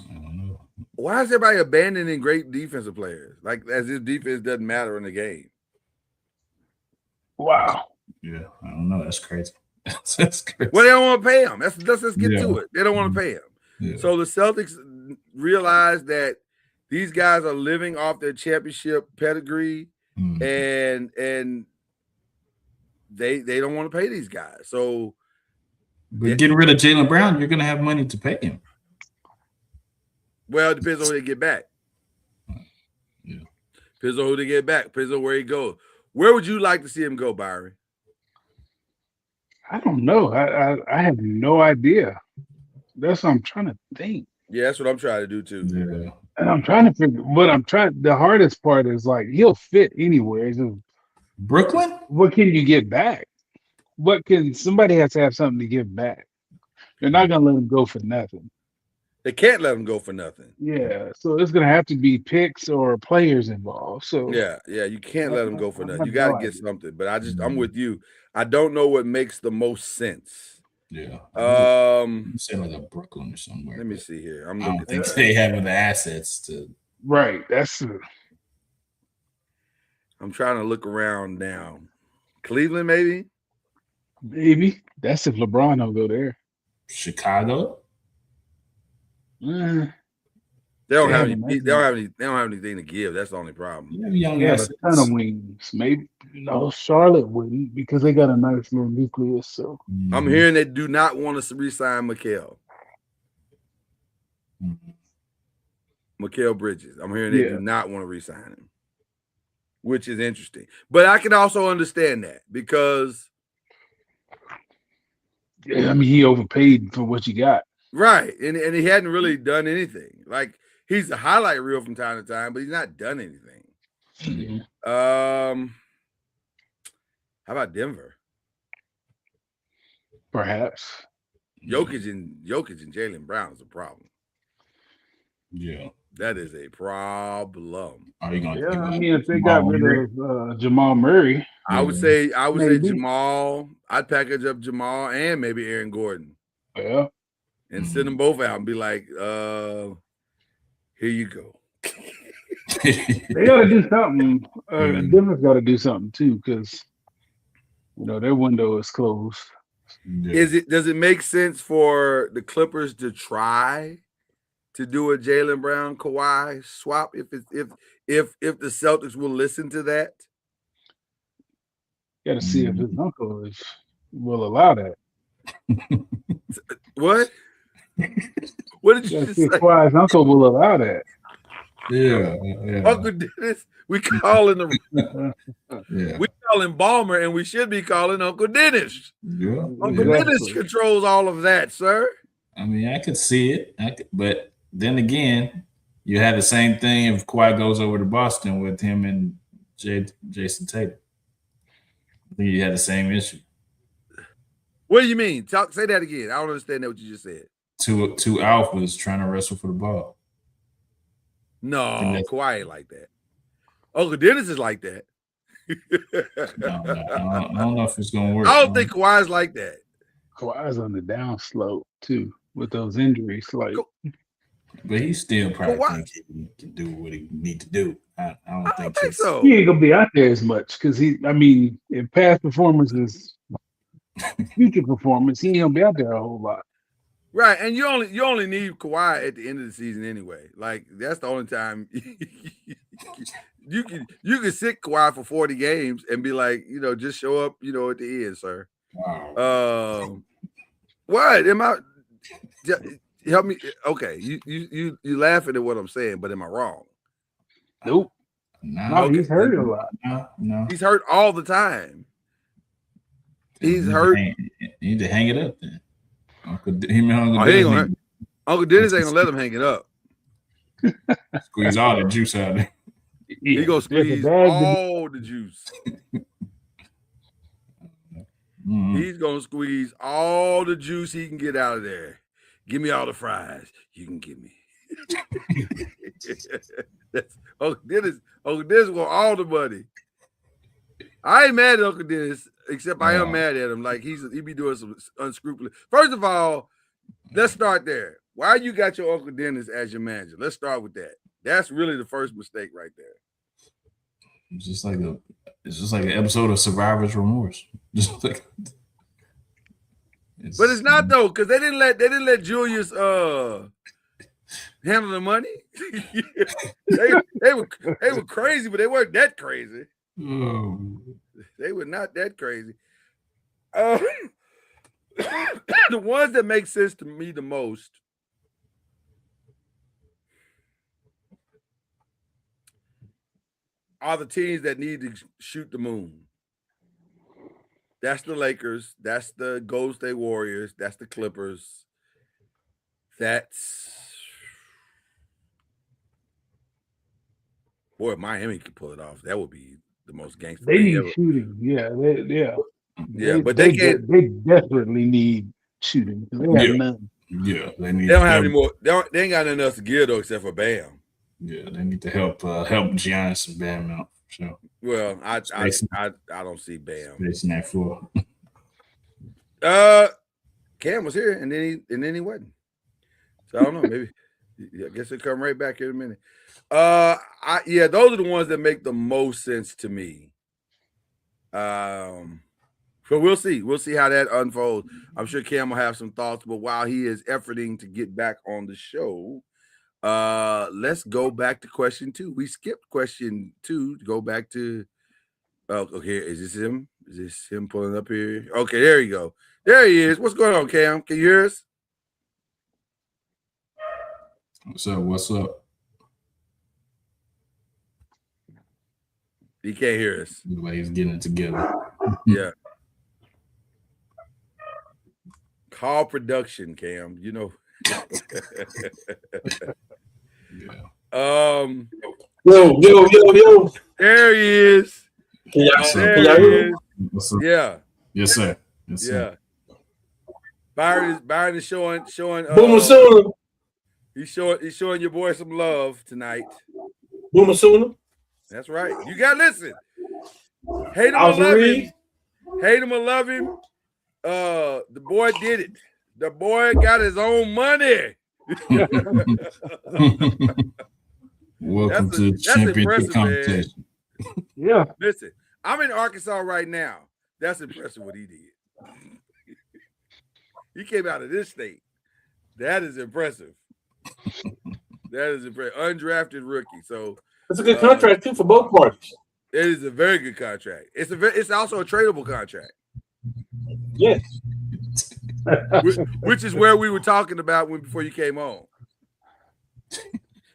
I don't know. Why is everybody abandoning great defensive players? Like as if defense doesn't matter in the game. Wow. Yeah, I don't know. That's crazy. That's crazy. Well, they don't want to pay him. Let's get to it. They don't want to pay him. Yeah. So the Celtics realize that these guys are living off their championship pedigree, and they don't want to pay these guys. So, but getting rid of Jaylen Brown, you're going to have money to pay him. Well, it depends on who they get back. Yeah, depends on who they get back. Depends on where he goes. Where would you like to see him go, Byron? I don't know. I have no idea. That's what I'm trying to think. Yeah, that's what I'm trying to do too. Yeah. And I'm trying to figure the hardest part is like he'll fit anywhere. So Brooklyn? What can you get back? Somebody has to have something to give back. You're not gonna let him go for nothing. They can't let him go for nothing. Yeah. So it's gonna have to be picks or players involved. So yeah, you can't let him go for nothing. You gotta get something. But I'm with you. I don't know what makes the most sense. Yeah. Say like a Brooklyn or somewhere. Let me see here. I don't think they have the assets to. Right. I'm trying to look around now. Cleveland, maybe. Maybe that's if LeBron don't go there. Chicago. They don't have any. They don't have anything to give. That's the only problem. Yeah, a ton of wings. Maybe Charlotte wouldn't because they got a nice little nucleus. So I'm hearing they do not want to re-sign Mikal. Mikal Bridges. I'm hearing they do not want to re-sign him, which is interesting. But I can also understand that because he overpaid for what you got. Right, and he hadn't really done anything. Like he's a highlight reel from time to time, but he's not done anything. Mm-hmm. How about Denver? Perhaps. Jokic and Jaylen Brown is a problem. Yeah, that is a problem. Are you going? Yeah, I mean, if they got rid of Jamal Murray, I would say Jamal. I'd package up Jamal and maybe Aaron Gordon. Yeah. And send them both out and be like, here you go. They got to do something. Denver's got to do something too, because their window is closed. Yeah. Does it make sense for the Clippers to try to do a Jaylen Brown Kawhi swap if the Celtics will listen to that? Got to see if his uncle will allow that. What? What did Got you to just see if say? Kawhi's uncle will allow that. Yeah. Uncle Dennis, we calling him Yeah. we calling Balmer, and we should be calling Uncle Dennis. Yeah. Uncle Yeah. Dennis controls all of that, sir. I mean, I could see it. But then again, you had the same thing if Kawhi goes over to Boston with him and Jason Tatum. I think you had the same issue. What do you mean? Say that again. I don't understand what you just said. Two alphas trying to wrestle for the ball. No, Kawhi ain't like that. Uncle Dennis is like that. No, I don't know if it's gonna work. I don't think Kawhi's like that. Kawhi's on the down slope too with those injuries. Like, but he still probably Kawhi, think he can do what he need to do. I don't think so. He ain't gonna be out there as much because in past performances, future performance, he ain't gonna be out there a whole lot. Right, and you only need Kawhi at the end of the season anyway. Like that's the only time you can sit Kawhi for 40 games and be like, just show up, at the end, sir. Wow. What am I? Help me. Okay, you laughing at what I'm saying, but am I wrong? Nope. No, he's hurt a lot. No, he's hurt all the time. He's hurt. You need to hang it up then. Uncle Dennis ain't gonna let him hang it up. Squeeze all the juice out of there. He gonna squeeze all the juice. He's gonna squeeze all the juice he can get out of there. Give me all the fries you can give me. Uncle Dennis want all the money. I ain't mad at Uncle Dennis, except I am mad at him. Like he be doing some unscrupulous. First of all, let's start there. Why you got your Uncle Dennis as your manager? Let's start with that. That's really the first mistake right there. It's just like an episode of Survivor's Remorse. But it's not though, because they didn't let Julius handle the money. they were crazy, but they weren't that crazy. They were not that crazy. The ones that make sense to me the most are the teams that need to shoot the moon. That's the Lakers. That's the Golden State Warriors. That's the Clippers. Boy, if Miami could pull it off, that would be the most gangster. They need shooting. Yeah, but they can't. They desperately need shooting. They have none. Yeah, they need. They don't have any more. They ain't got nothing else to give though, except for Bam. Yeah, they need to help Giannis and Bam out. So. Well, I don't see Bam. Spacing that floor. Cam was here and then he wasn't. So I don't know. Maybe I guess he'll come right back here in a minute. Those are the ones that make the most sense to me. So we'll see. We'll see how that unfolds. I'm sure Cam will have some thoughts, but while he is efforting to get back on the show, let's go back to question 2. We skipped question 2 to go back to okay. Is this him? Is this him pulling up here? Okay, there you go. There he is. What's going on, Cam? Can you hear us? What's up? He can't hear us. Like he's getting it together. Yeah. Call production, Cam. Yeah. Yo. There he is. Can y'all hear me? Yeah. Yes, sir. Yes, sir. Yeah. Byron is showing Boomer Sooner. He's showing your boy some love tonight. Boomer Sooner. That's right. You gotta listen. Hate him or love him. Hate him or love him. The boy did it. The boy got his own money. Welcome to the championship competition. Yeah. Listen, I'm in Arkansas right now. That's impressive what he did. He came out of this state. That is impressive. That is impressive. Undrafted rookie. So it's a good contract too for both parties. it is a very good contract. It's also a tradable contract. Yes. Which is where we were talking about before you came on.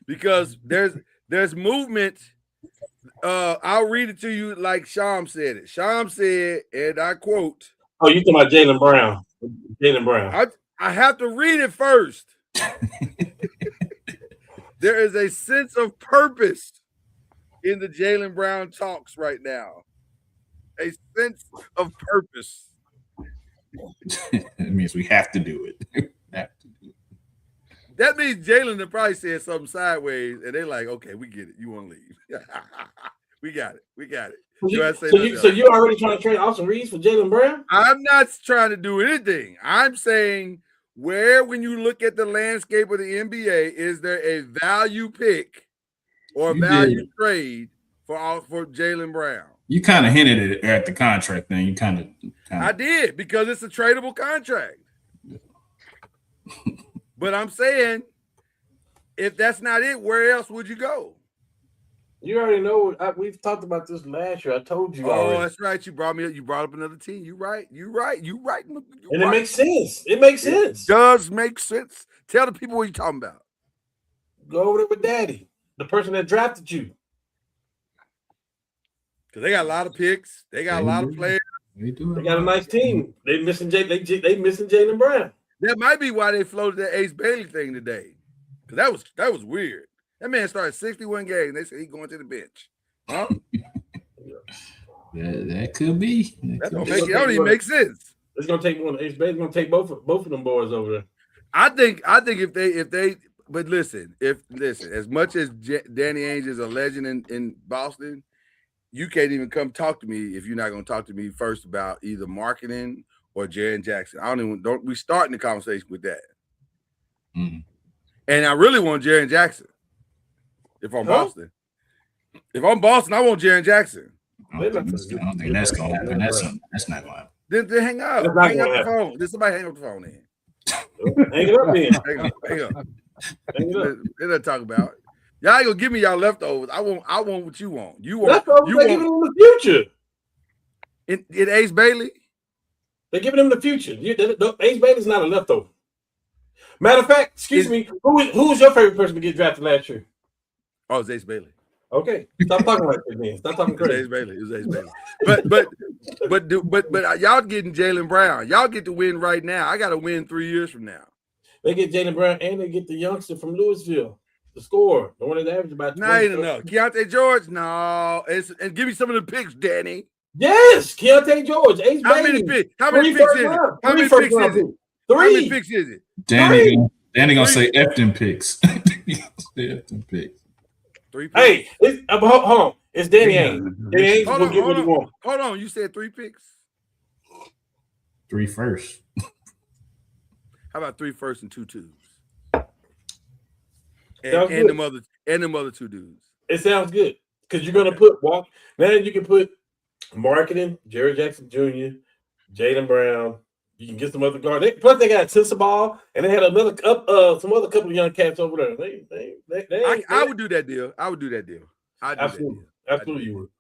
Because there's movement. I'll read it to you like Sham said it. Sham said, and I quote. Oh, you talking about Jaylen Brown. Jaylen Brown. I have to read it first. There is a sense of purpose in the Jaylen Brown talks right now. A sense of purpose. It means we have to do it. That means Jalen probably said something sideways, and they're like, "Okay, we get it. You want to leave? We got it. We got it." So you're already trying to trade Austin Reeves for Jaylen Brown? I'm not trying to do anything. I'm saying when you look at the landscape of the NBA, is there a value pick or a value trade for Jaylen Brown? You kind of hinted it at the contract thing. You kind of. I did, because it's a tradable contract. But I'm saying, if that's not it, where else would you go? You already know. We've talked about this last year. I told you. Oh, that's right. You brought up another team. You're right. And it makes sense. It does make sense. Tell the people what you're talking about. Go over there with Daddy, the person that drafted you. Because they got a lot of picks. They got a lot of players. They got a nice team. They missing Jaylen Brown. That might be why they floated that Ace Bailey thing today. Because that was weird. That man started 61 games. They said he's going to the bench. Huh? that could be. That don't even make sense. It's gonna take one. Ace Bailey's gonna take both of them boys over there. I think if they but listen, as much as Danny Ainge is a legend in Boston, you can't even come talk to me if you're not going to talk to me first about either marketing or Jaren Jackson. We starting the conversation with that. Mm-hmm. And I really want Jaren Jackson. If I'm Boston. If I'm Boston, I want Jaren Jackson. I don't think that's going to happen. That's not going to happen. Then hang up. Hang up the phone. Did somebody hang up the phone then? Hang it up then. Hang up. They're not talking about it. Y'all ain't gonna give me y'all leftovers. I want what you want. You want leftovers. They're giving him the future. In Ace Bailey, they're giving him the future. Ace Bailey's not a leftover. Matter of fact, excuse me, who was your favorite person to get drafted last year? Oh, it's Ace Bailey. Okay, stop talking like that, man. Stop talking crazy. It was Ace Bailey. But y'all getting Jaylen Brown. Y'all get to win right now. I got to win 3 years from now. They get Jaylen Brown and they get the youngster from Louisville. The score, the one that averaged about. No, Keontae George, no. And give me some of the picks, Danny. Yes, Keontae George. Ace How many picks? How many picks is it? How many picks is it? How many picks is it? Danny gonna say Efton picks. Efton picks. 3 picks. Hey, hold on. It's Danny Ainge. Danny Ainge will get what he wants. Hold on. You said 3 picks. 3 firsts. How about 3 firsts and 2 twos? And them other 2 dudes. It sounds good because you're gonna put now you can put marketing, Jerry Jackson Jr., Jaylen Brown. You can get some other guards. Plus they got Ball, and they had some other couple of young cats over there. I would do that deal. Absolutely, you would.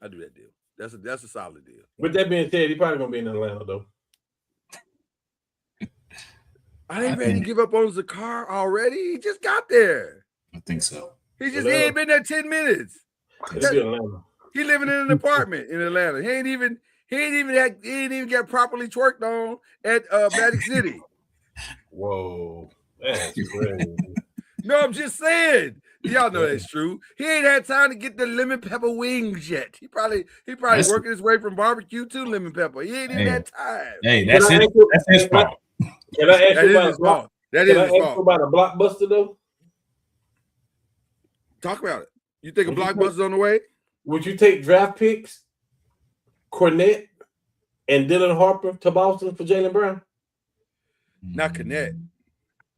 I do that deal. That's a solid deal. With that being said, he's probably gonna be in Atlanta though. I ain't ready to give up on Zakar already. He just got there. I think so. He ain't been there 10 minutes. He living in an apartment in Atlanta. He ain't even got properly twerked on at Atlantic City. Whoa, that's crazy. No, I'm just saying. Y'all know that's true. He ain't had time to get the lemon pepper wings yet. He probably working his way from barbecue to lemon pepper. He ain't even had time. Hey, that's his fault. Can I ask you about a blockbuster though? Talk about it. You think a blockbuster's on the way? Would you take draft picks, Cornette, and Dylan Harper to Boston for Jaylen Brown? Not Cornette.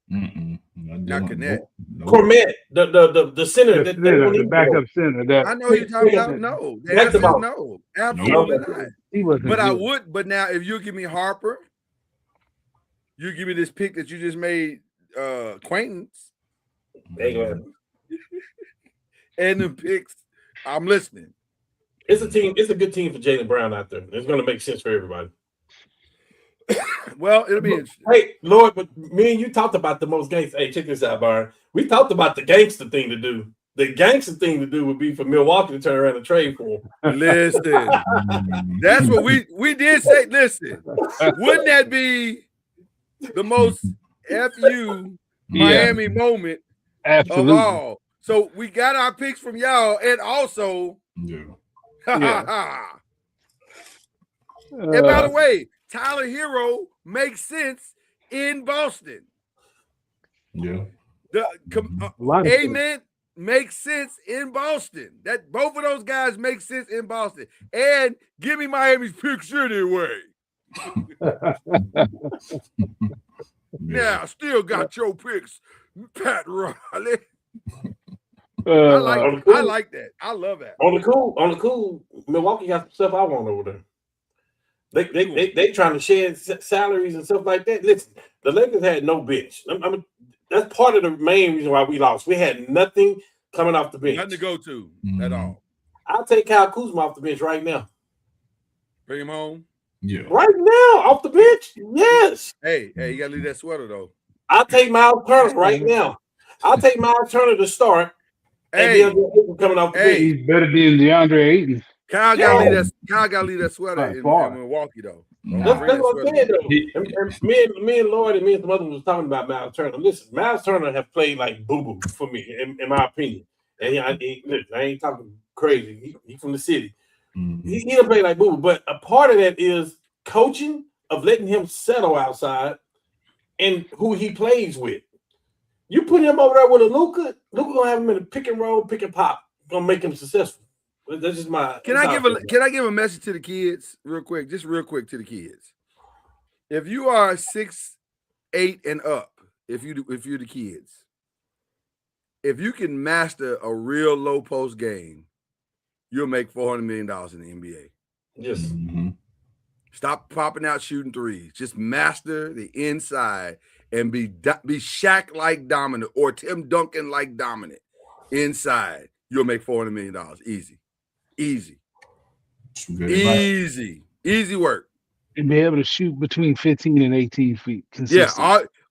Not Cornette. Cornette, the center, the backup center. I know you're talking about. No, the answer is no, absolutely not. But I would. But now, if you give me Harper you give me this pick that you just made acquaintance Ain't gonna happen. and the picks, I'm listening. It's a team. It's a good team for Jaylen Brown out there. It's going to make sense for everybody. Well, it'll be interesting. Hey, Lord, but me and you talked about the most gangster. Hey, check this out, Byron. We talked about the gangster thing to do. The gangster thing to do would be for Milwaukee to turn around and trade for him. Listen, that's what we did say. Listen, wouldn't that be the most FU Miami moment Absolutely. of all? So we got our picks from y'all, and also, Yeah. And by the way, Tyler Hero makes sense in Boston. Yeah. Amen makes sense in Boston. That both of those guys make sense in Boston. And give me Miami's picks anyway. Now, still got your picks, Pat Riley. I like that. I love that. On the cool, Milwaukee got some stuff I want over there. They trying to shed salaries and stuff like that. Listen, the Lakers had no bench. That's part of the main reason why we lost. We had nothing coming off the bench. Nothing to go to at all. I'll take Kyle Kuzma off the bench right now. Bring him home. Yeah. Right now, off the bench? Yes. Hey, you gotta leave that sweater though. I'll take Miles Turner right now. I'll take Miles Turner to start. Hey, coming off the bench. He's better than DeAndre Ayton. Kyle gotta leave that sweater in Milwaukee though. That's what I'm saying though. And me and Lloyd and me and some others was talking about Miles Turner. Listen, Miles Turner have played like boo-boo for me, in my opinion. And I ain't talking crazy. He from the city. Mm-hmm. He don't play like boo-boo. But a part of that is coaching, of letting him settle outside and who he plays with. You put him over there with a Luka gonna have him in a pick and roll, pick and pop. Gonna make him successful. That's just my. Can I give a message to the kids real quick? Just real quick to the kids. If you are 6'8" and up, if you're the kids, if you can master a real low post game, you'll make $400 million in the NBA. Yes. Mm-hmm. Stop popping out shooting threes. Just master the inside and be Shaq like dominant or Tim Duncan like dominant inside. You'll make $400 million. Easy work. And be able to shoot between 15 and 18 feet. Yeah,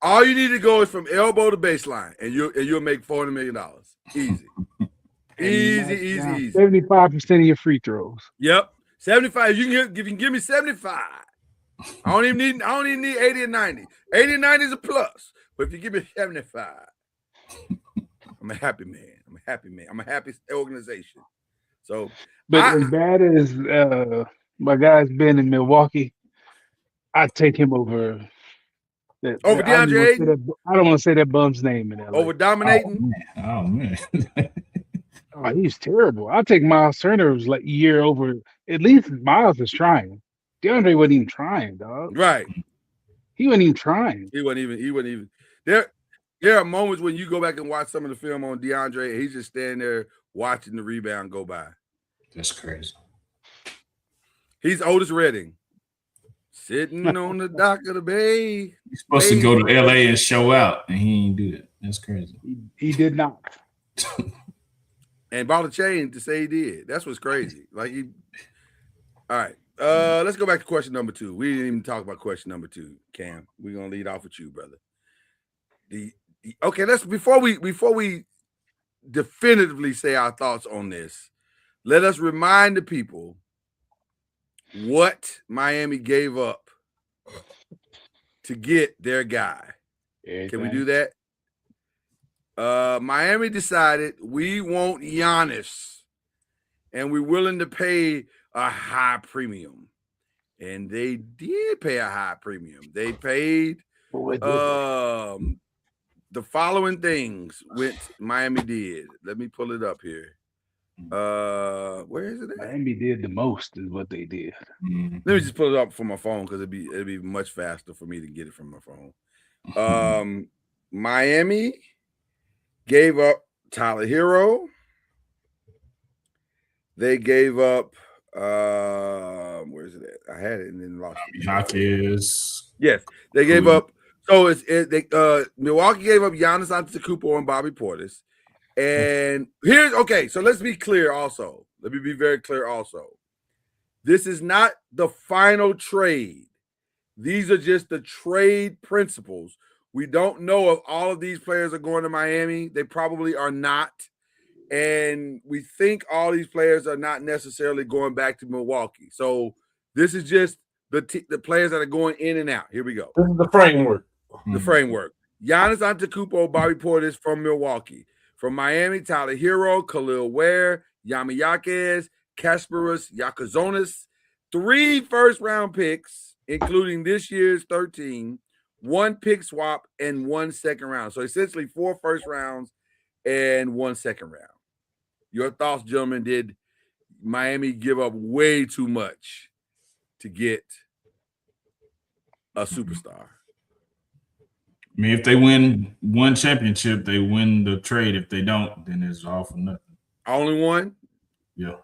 all you need to go is from elbow to baseline, and you'll make $400 million. Easy. 75% of your free throws. Yep, 75. If you can give me 75, I don't even need 80 and 90. 80 and 90 is a plus, but if you give me 75, I'm a happy man. I'm a happy organization. So, but as bad as my guy's been in Milwaukee, I'd take him over DeAndre Ayton. I don't want to say that bum's name in LA. Over dominating. Oh man. Oh, he's terrible. I'll take Miles Turner's like year over. At least Miles is trying. DeAndre wasn't even trying, dog. Right. He wasn't even trying. He wasn't even. There are moments when you go back and watch some of the film on DeAndre, and he's just standing there watching the rebound go by. That's crazy. He's Otis Redding, sitting on the dock of the bay. He's supposed to go to LA and show out, and he ain't do it. That's crazy. He did not. And bought a chain to say he did. That's what's crazy. All right. Let's go back to question number 2. We didn't even talk about question number 2, Cam. We're gonna lead off with you, brother. Let's before we definitively say our thoughts on this, let us remind the people what Miami gave up to get their guy. Can we do that? Miami decided we want Giannis, and we're willing to pay a high premium. And they did pay a high premium. They paid the following things which Miami did. Let me pull it up here. Where is it at? Miami did the most is what they did. Let me just pull it up from my phone because it'd be much faster for me to get it from my phone. Miami gave up Tyler Hero. They gave up where is it at? I had it and then lost it. Hawkins. Yes, they gave up So Milwaukee gave up Giannis Antetokounmpo and Bobby Portis. And so let's be clear also. Let me be very clear also. This is not the final trade. These are just the trade principles. We don't know if all of these players are going to Miami. They probably are not. And we think all these players are not necessarily going back to Milwaukee. So this is just the players that are going in and out. Here we go. This is the framework. The framework. Giannis Antetokounmpo, Bobby Portis from Milwaukee. From Miami, Tyler Hero, Khalil Ware, Yami Yaquez, Kasparas Yakazonis. 3 first-round picks, including this year's 13, 1 pick swap, and 1 second round. So essentially 4 first rounds and 1 second round. Your thoughts, gentlemen? Did Miami give up way too much to get a superstar? I mean, if they win one championship, they win the trade. If they don't, then it's all for nothing. Only one? Yeah.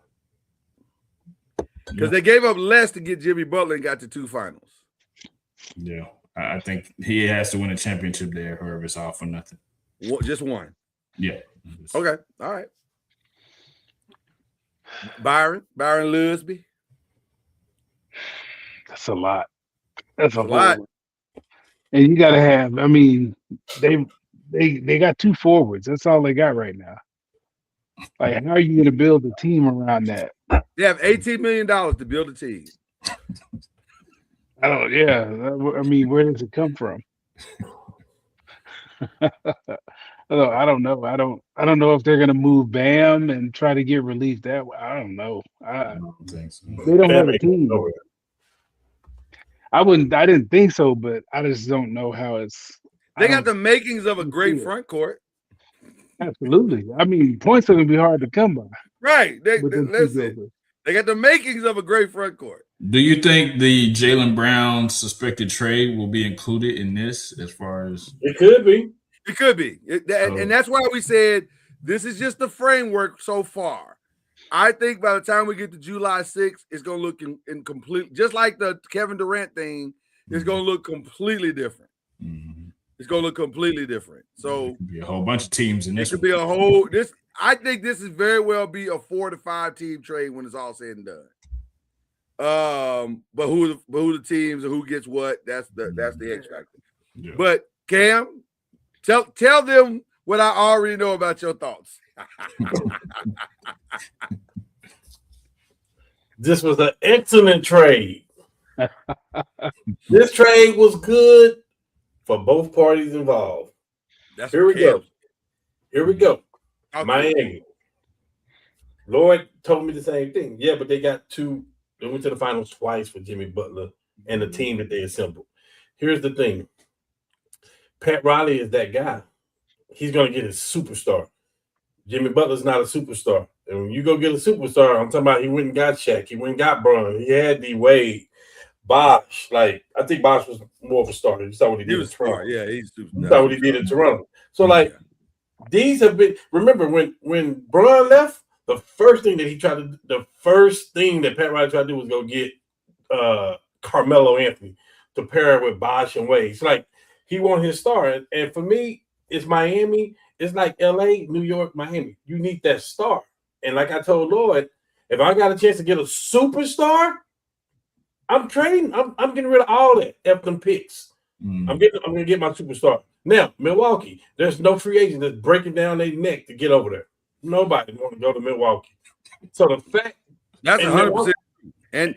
Because they gave up less to get Jimmy Butler and got to 2 finals. Yeah. I think he has to win a championship there, or it's all for nothing. Just one? Yeah. Okay. All right. Byron Lusby. That's a lot. That's a lot. And you got to have. I mean, they got 2 forwards. That's all they got right now. Like, how are you going to build a team around that? They have $18 million to build a team. I mean, where does it come from? I don't know. I don't know if they're going to move Bam and try to get relief that way. I don't know. I don't think so. They don't have a team. I didn't think so, but I just don't know how it's. They got the makings of a great front court. Absolutely. I mean, points are going to be hard to come by. Right. They got the makings of a great front court. Do you think the Jaylen Brown suspected trade will be included in this as far as? It could be. It could be. And that's why we said this is just the framework so far. I think by the time we get to July 6th, it's going to look in complete, just like the Kevin Durant thing, it's going to look completely different. Mm-hmm. It's going to look completely different. So it could be a whole bunch of teams in this. It could be a whole I think this is very well be a 4 to 5 team trade when it's all said and done. But who the teams and who gets what? That's the X factor. Yeah. But Cam, tell them what I already know about your thoughts. This was an excellent trade. This trade was good for both parties involved. Here we go. Miami. Lloyd told me the same thing. Yeah, but they got 2. They went to the finals twice with Jimmy Butler and the team that they assembled. Here's the thing. Pat Riley is that guy. He's going to get his superstar. Jimmy Butler's not a superstar. And when you go get a superstar, I'm talking about he went and got Shaq. He went and got Bron. He had D Wade. Bosh. Like, I think Bosh was more of a starter. You saw what he did in Toronto. Yeah, he's super. You saw what he did in Toronto. So, these have been – remember, when Bron left, the first thing that Pat Riley tried to do was go get Carmelo Anthony to pair with Bosh and Wade. It's like he won his star. And for me, it's Miami. It's like LA, New York, Miami. You need that star. And like I told Lloyd, if I got a chance to get a superstar, I'm trading. I'm getting rid of all that F them picks. I'm going to get my superstar. Now, Milwaukee, there's no free agent that's breaking down their neck to get over there. Nobody want to go to Milwaukee. So the fact that's 100%. And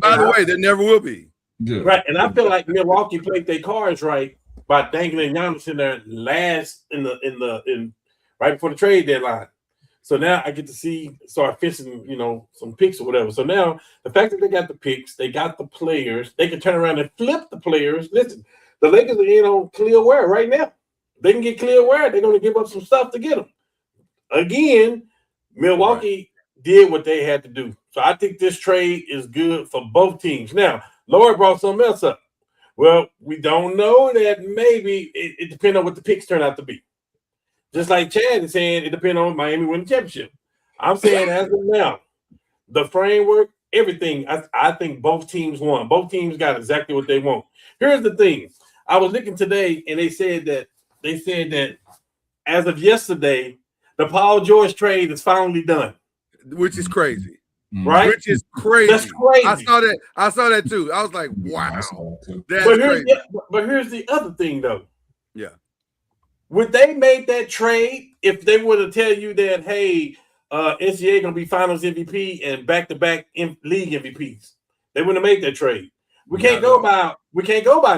by the way, there never will be. Yeah. Right. And I feel like Milwaukee played their cards right by dangling Giannis in there last in right before the trade deadline. So now I get to start fishing, some picks or whatever. So now the fact that they got the picks, they got the players, they can turn around and flip the players. Listen, the Lakers are in on Khalil Ware right now. They can get Khalil Ware. They're going to give up some stuff to get him. Again, Milwaukee did what they had to do. So I think this trade is good for both teams. Now, Laura brought something else up. Well, we don't know that. Maybe it depends on what the picks turn out to be. Just like Chad is saying, it depends on Miami winning the championship. I'm saying as of now, the framework, everything, I think both teams won. Both teams got exactly what they want. Here's the thing. I was looking today, and they said that as of yesterday, the Paul George trade is finally done. Which is crazy. Right? Which is crazy. That's crazy. I saw that too. I was like, wow. That's But crazy. here's the other thing, though. Yeah. Would they make that trade if they were to tell you that, hey, NCAA gonna be Finals MVP and back-to-back league MVPs? They wouldn't have made that trade. We can't go by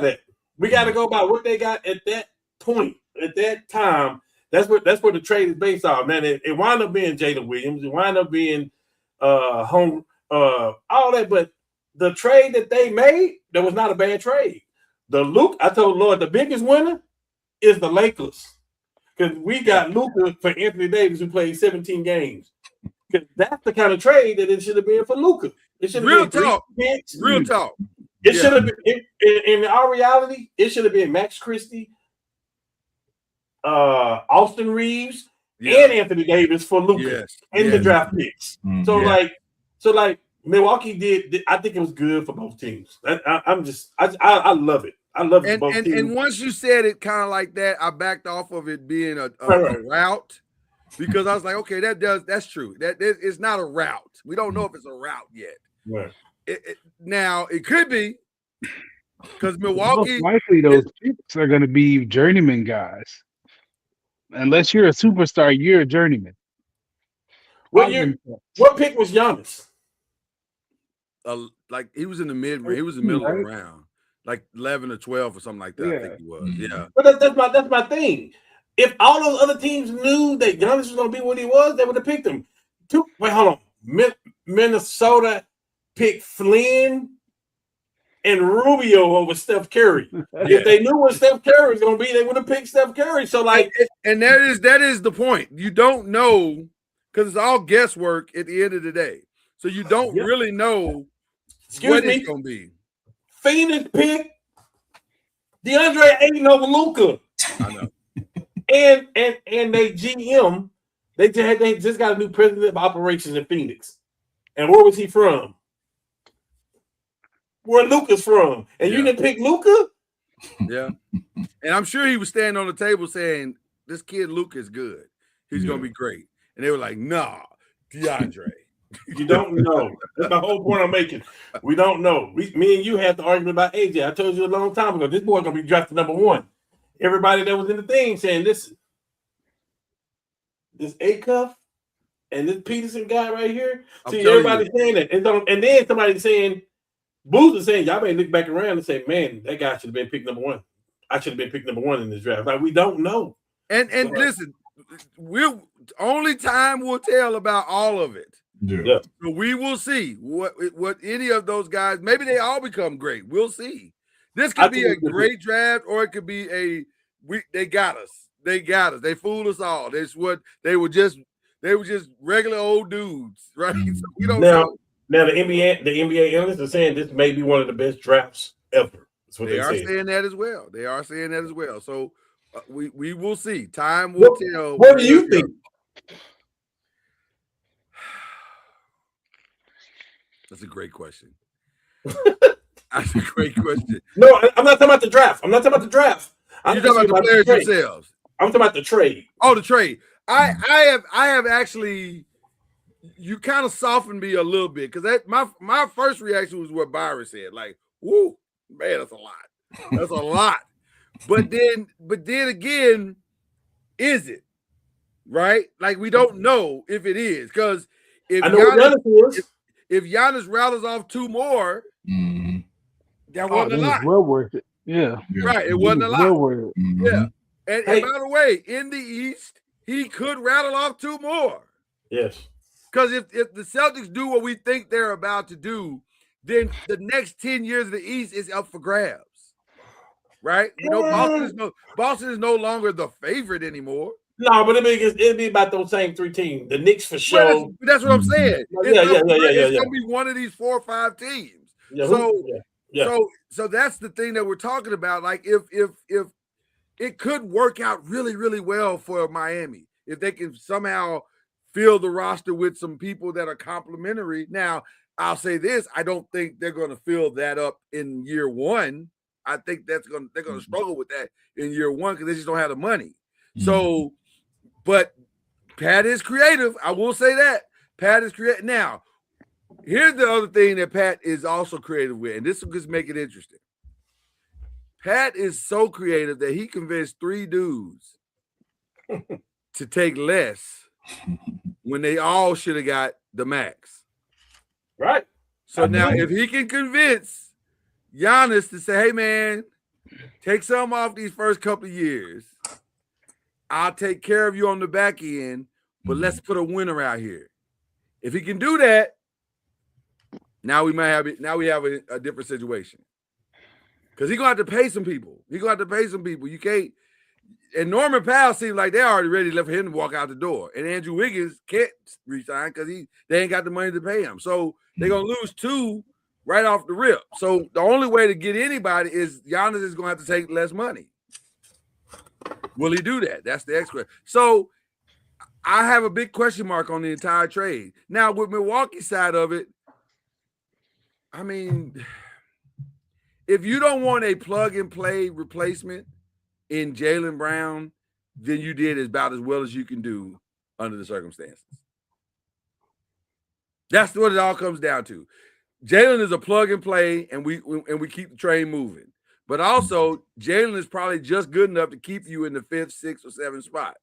that. We got to go by what they got at that point, at that time. That's what the trade is based off. Man, it wound up being Jalen Williams. It wound up being all that. But the trade that they made, that was not a bad trade. I told Lord, the biggest winner is the Lakers, because we got Luka for Anthony Davis, who played 17 games. Because that's the kind of trade that it should have been for Luka. It should have Real been talk. Real talk. It should have been in our reality. It should have been Max Christie, Austin Reeves, and Anthony Davis for Luka in the draft picks. So like Milwaukee did. I think it was good for both teams. I love it. I love it. Both teams. And once you said it kind of like that, I backed off of it being a route, because I was like, okay, that's true. That it's not a route. We don't know if it's a route yet. Right. Now it could be, because Milwaukee. Most likely, those picks are going to be journeyman guys. Unless you're a superstar, you're a journeyman. What pick was Giannis? Like he was in the mid. He was in the middle of the round, like 11 or 12 or something like that. I think he was. Yeah. But that's my thing. If all those other teams knew that Giannis was going to be what he was, they would have picked him. Wait, hold on. Minnesota picked Flynn and Rubio over Steph Curry. If they knew what Steph Curry was going to be, they would have picked Steph Curry. So and that is the point. You don't know, because it's all guesswork at the end of the day. So you don't really know what it's going to be. Phoenix picked DeAndre Ayton over Luka. I know. and they GM, they just got a new president of operations in Phoenix. And where was he from? Where Luka's from. And you didn't pick Luka? Yeah. And I'm sure he was standing on the table saying, this kid Luka is good. He's going to be great. And they were like, nah, DeAndre. You don't know. That's the whole point I'm making. We don't know. Me and you had the argument about AJ. I told you a long time ago, this boy going to be drafted number 1. Everybody that was in the thing saying, listen, this A-Cuff and this Peterson guy right here. See, everybody saying that. And then somebody saying, Boozer saying, y'all may look back around and say, man, that guy should have been picked number 1. I should have been picked number 1 in this draft. Like, we don't know. And listen, only time will tell about all of it. Yeah. So we will see what any of those guys, maybe they all become great. We'll see. This could be a great draft, or it could be they got us. They got us. They fooled us all. That's what they were just regular old dudes, right? So we don't know. Now the NBA analysts are saying this may be one of the best drafts ever. That's what they are saying that as well. So we will see. Time will tell. What do you think? That's a great question. That's a great question. No, I'm not talking about the draft. I'm talking about the players themselves. I'm talking about the trade. Oh, the trade. I have actually. You kind of softened me a little bit, because my first reaction was what Byron said. Like, whoo, man, that's a lot. That's a lot. But then again, is it right? Like, we don't know if it is, because if Giannis rattles off 2 more, that wasn't a lot. Well worth it. Yeah. Right. It wasn't a lot. Well worth it. Yeah. And by the way, in the East, he could rattle off 2 more. Yes. Because if the Celtics do what we think they're about to do, then the next 10 years of the East is up for grabs. Right? You know, Boston is no longer the favorite anymore. No, but it'd be about those same 3 teams. The Knicks for sure. Well, that's what I'm saying. It's going to be one of these 4 or 5 teams. So that's the thing that we're talking about. Like, if it could work out really, really well for Miami, if they can somehow fill the roster with some people that are complimentary. Now, I'll say this: I don't think they're going to fill that up in year 1. I think they're gonna struggle with that in year one because they just don't have the money. So, but Pat is creative. I will say that Pat is creative. Now, here's the other thing that Pat is also creative with, and this will just make it interesting. Pat is so creative that he convinced 3 dudes to take less when they all should have got the max. Right. So now, if he can convince Giannis to say, "Hey, man, take some off these first couple of years. I'll take care of you on the back end, but let's put a winner out here." If he can do that, now we might have it. Now we have a different situation because he's gonna have to pay some people. You can't. And Norman Powell seems like they're already ready for him to walk out the door. And Andrew Wiggins can't resign because they ain't got the money to pay him. So they're gonna lose 2 right off the rip. So the only way to get anybody is Giannis is gonna have to take less money. Will he do that? That's the X question. So I have a big question mark on the entire trade. Now, with Milwaukee's side of it, I mean, if you don't want a plug-and-play replacement in Jaylen Brown, then you did about as well as you can do under the circumstances. That's what it all comes down to. Jaylen is a plug-and-play, and we keep the train moving. But also, Jaylen is probably just good enough to keep you in the 5th, 6th, or 7th spot,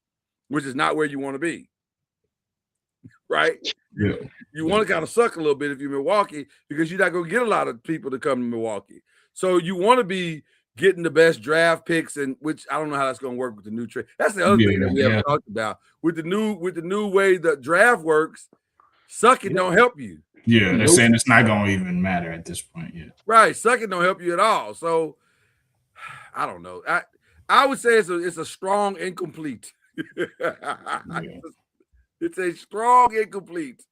which is not where you want to be. Right? Yeah. You want to kind of suck a little bit if you're Milwaukee because you're not going to get a lot of people to come to Milwaukee. So you want to be getting the best draft picks, and which I don't know how that's going to work with the new trade. That's the other thing that we haven't talked about. With the new way the draft works, sucking don't help you. Yeah, they're saying it's not going to even matter at this point. Yeah. Right. Sucking don't help you at all. So I don't know. I would say it's a strong incomplete. It's a strong incomplete.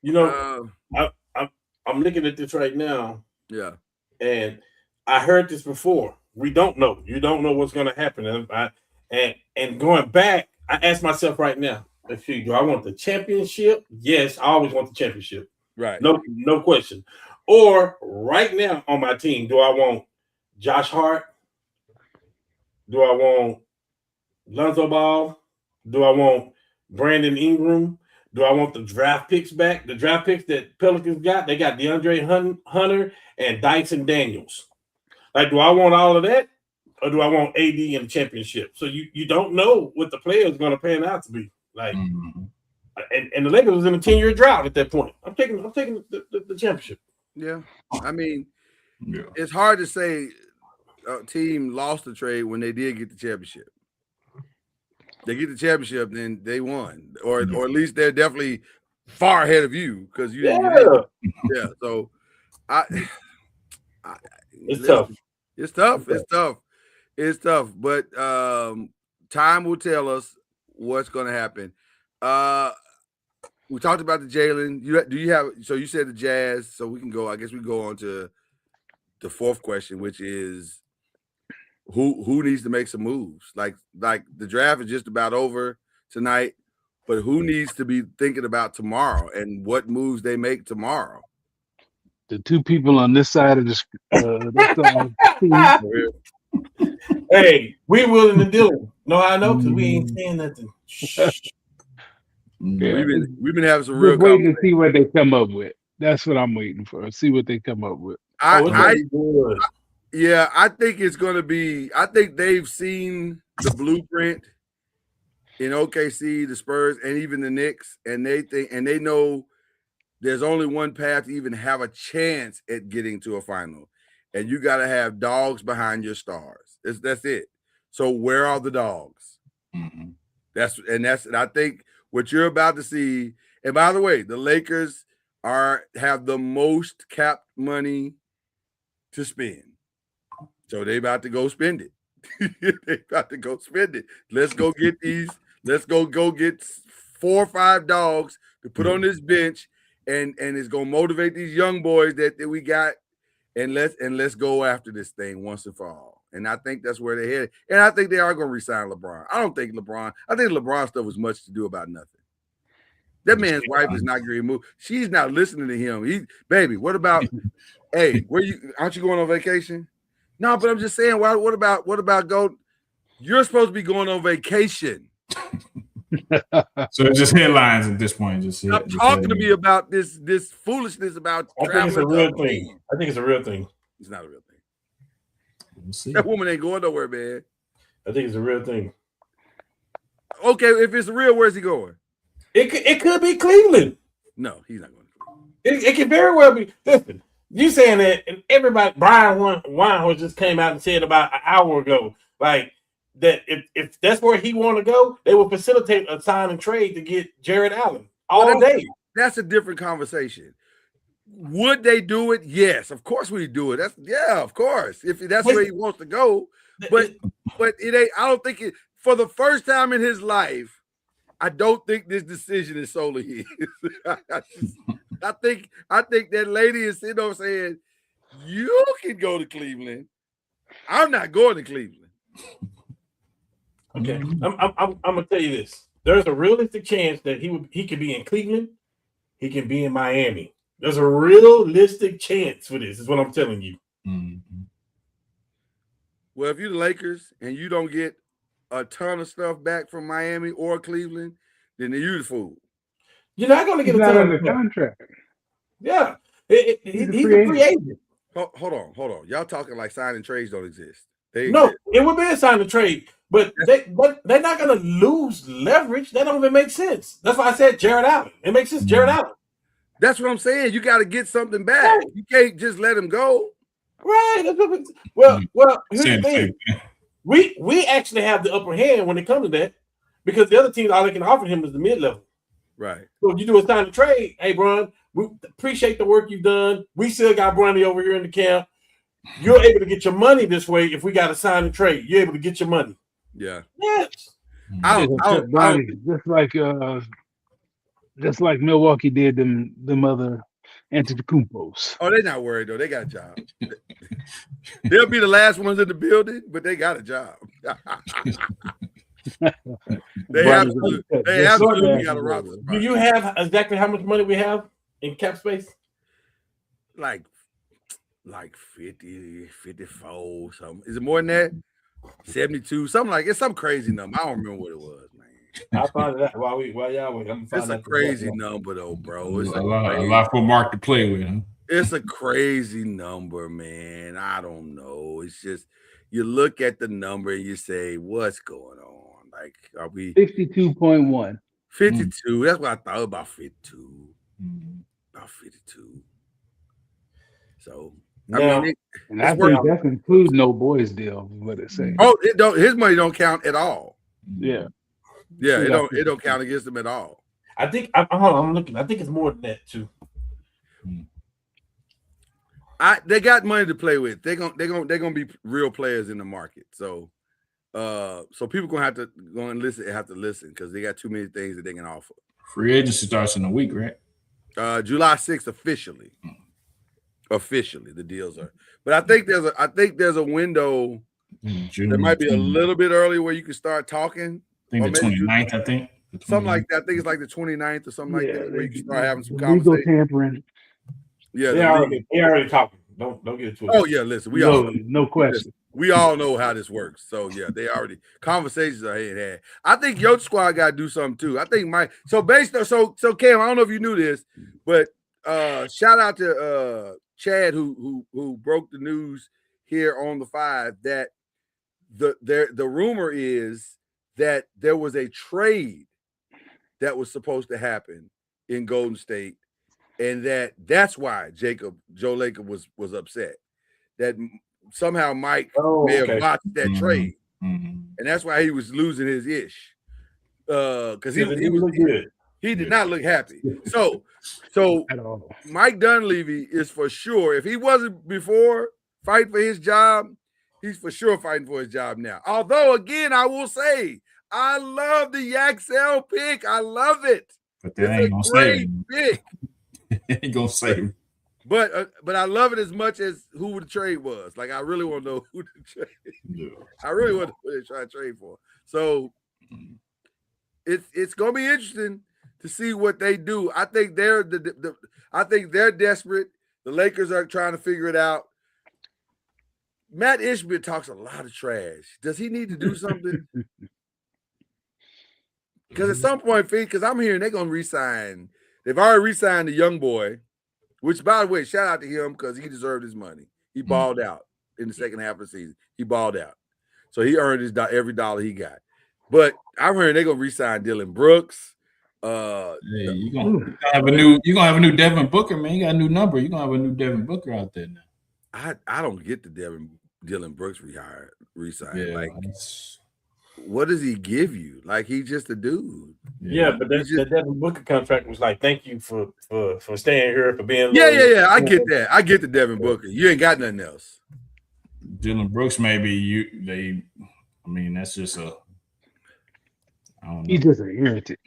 You know, I'm looking at this right now. Yeah. And I heard this before. We don't know. You don't know what's going to happen. And going back, I ask myself right now, let's see, do I want the championship? Yes, I always want the championship. Right. No question. Or right now on my team, do I want Josh Hart? Do I want Lonzo Ball? Do I want Brandon Ingram? Do I want the draft picks back? The draft picks that Pelicans got, they got DeAndre Hunter and Dyson Daniels. Like, do I want all of that? Or do I want AD in the championship? So you don't know what the player is going to pan out to be. Like, and the Lakers was in a 10-year drought at that point. I'm taking the championship. Yeah. I mean, it's hard to say a team lost the trade when they did get the championship. They get the championship, then they won, or at least they're definitely far ahead of you because you didn't get it. Yeah. So, it's tough. It's tough. But time will tell us what's going to happen. We talked about the Jaylen. Do you have? So you said the Jazz. So we can go. I guess we go on to the 4th question, which is who needs to make some moves. Like the draft is just about over tonight, but who needs to be thinking about tomorrow and what moves they make tomorrow? The 2 people on this side of this Hey, we willing to do it. No, I know because we ain't saying nothing. Yeah. We've been having some real waiting to see what they come up with. That's what I'm waiting for. See what they come up with. Yeah, I think it's going to be. I think they've seen the blueprint in OKC, the Spurs, and even the Knicks, and they know there's only one path to even have a chance at getting to a final, and you got to have dogs behind your stars. That's it. So where are the dogs? And I think what you're about to see. And by the way, the Lakers have the most cap money to spend. So they about to go spend it. Let's go get these. Let's go get 4 or 5 dogs to put on this bench, and it's gonna motivate these young boys that we got, and let's go after this thing once and for all. And I think that's where they're headed. And I think they are gonna resign LeBron. I think LeBron stuff was much to do about nothing. That man's wife is not getting moved. She's not listening to him. Baby, what about? Hey, aren't you going on vacation? No, but I'm just saying. What about go? You're supposed to be going on vacation. So it's just headlines at this point. Stop talking to me about this foolishness about I think it's a traveling. real thing. I think it's a real thing. It's not a real thing. We'll see. That woman ain't going nowhere, man. I think it's a real thing. Okay, if it's real, where's he going? It could be Cleveland. No, he's not going to Cleveland. It can very well be. Listen, you saying that, and everybody, Brian Weinhorst just came out and said about an hour ago, like that if that's where he want to go, they will facilitate a sign and trade to get Jared Allen all day. That's a different conversation. Would they do it? Yes, of course we do it. Of course. If that's where he wants to go, but it ain't. I don't think it. For the first time in his life, I don't think this decision is solely his. I think that lady is sitting over saying, "You can go to Cleveland. I'm not going to Cleveland." Okay, I'm gonna tell you this. There's a realistic chance that he could be in Cleveland. He can be in Miami. There's a realistic chance for this. Is what I'm telling you. Mm-hmm. Well, if you're the Lakers and you don't get a ton of stuff back from Miami or Cleveland, then you're the fool. You're not going to get He's a not ton under of stuff. contract. Yeah, he's a free agent. Hold on. Y'all talking like signing trades don't exist. They No, exist. it would be a sign to trade, but they're not going to lose leverage. That don't even make sense. That's why I said Jared Allen. It makes sense, Jared Allen. That's what I'm saying. You got to get something back. Right. You can't just let him go. Right. Well. Here's the thing. We actually have the upper hand when it comes to that, because the other teams, all they can offer him is the mid level. Right. So if you do a sign to trade, hey, Bron, we appreciate the work you've done. We still got Bronny over here in the camp. You're able to get your money this way. If we got a sign and trade, you're able to get your money. Yeah. Yes. Just like Milwaukee did them other Antetokounmpos. Oh, they're not worried though. They got a job. They'll be the last ones in the building, but they got a job. They absolutely got a roster. Do you have exactly how much money we have in cap space? Like 50, 54, something. Is it more than that? 72, something like it's some crazy number. I don't remember what it was, man. I'll find it out while y'all wait. It's a crazy number though, bro. It's a lot for Mark to play with. Huh? It's a crazy number, man. I don't know. It's just you look at the number and you say, what's going on? Like, are we 52.1? 52. That's what I thought about 52. About 52. So I think that's include no boys deal, what it say. Oh, his money don't count at all. Yeah. Yeah, it don't count against him at all. I think I'm looking. I think it's more than that too. They got money to play with. They're gonna be real players in the market. So people gonna have to go and listen because they got too many things that they can offer. Free agency starts in a week, right? July 6th officially. Officially, the deals are. But I think there's a window that might be a little bit early where you can start talking. I think the 29th, I think. Something like that. I think it's like the 29th or something like that, where you can start having some conversation. Legal tampering. Yeah, they already talking. Don't get it twisted. Oh yeah, listen, no question. We all know how this works. So yeah, they already conversations are had. I think your squad got to do something too. I think so Cam, I don't know if you knew this, but shout out to Chad who broke the news here on the 5 that the rumor is that there was a trade that was supposed to happen in Golden State, and that's why Joe Lacob was upset that somehow Mike may have botched that trade, and that's why he was losing his ish because he did not look happy. So Mike Dunleavy is for sure, if he wasn't before fighting for his job, he's for sure fighting for his job now. Although, again, I will say, I love the Yaxel pick. I love it. But that ain't gonna save him. Pick. Ain't gonna save him. But I love it as much as who the trade was. Like, I really want to know who the trade. Yeah. I really want to know who they're trying to trade for. So it's gonna be interesting to see what they do. I think they're they're desperate. The Lakers are trying to figure it out. Matt Ishbia talks a lot of trash. Does he need to do something? Because at some point, because I'm hearing they're gonna resign. They've already re-signed the young boy, which, by the way, shout out to him because he deserved his money. He balled out in the second half of the season. He balled out, so he earned his every dollar he got. But I'm hearing they're gonna re-sign Dylan Brooks. Hey, you're gonna have a new Devin Booker, man. You got a new number. You're gonna have a new Devin Booker out there now. I don't get the Dylan Brooks re-sign. Yeah, like, what does he give you? Like, he's just a dude. Yeah, but the Devin Booker contract was like, thank you for staying here, for being. Yeah. I get that. I get the Devin Booker. You ain't got nothing else. Dylan Brooks, maybe I mean, that's just a. I don't know. He's just an irritant.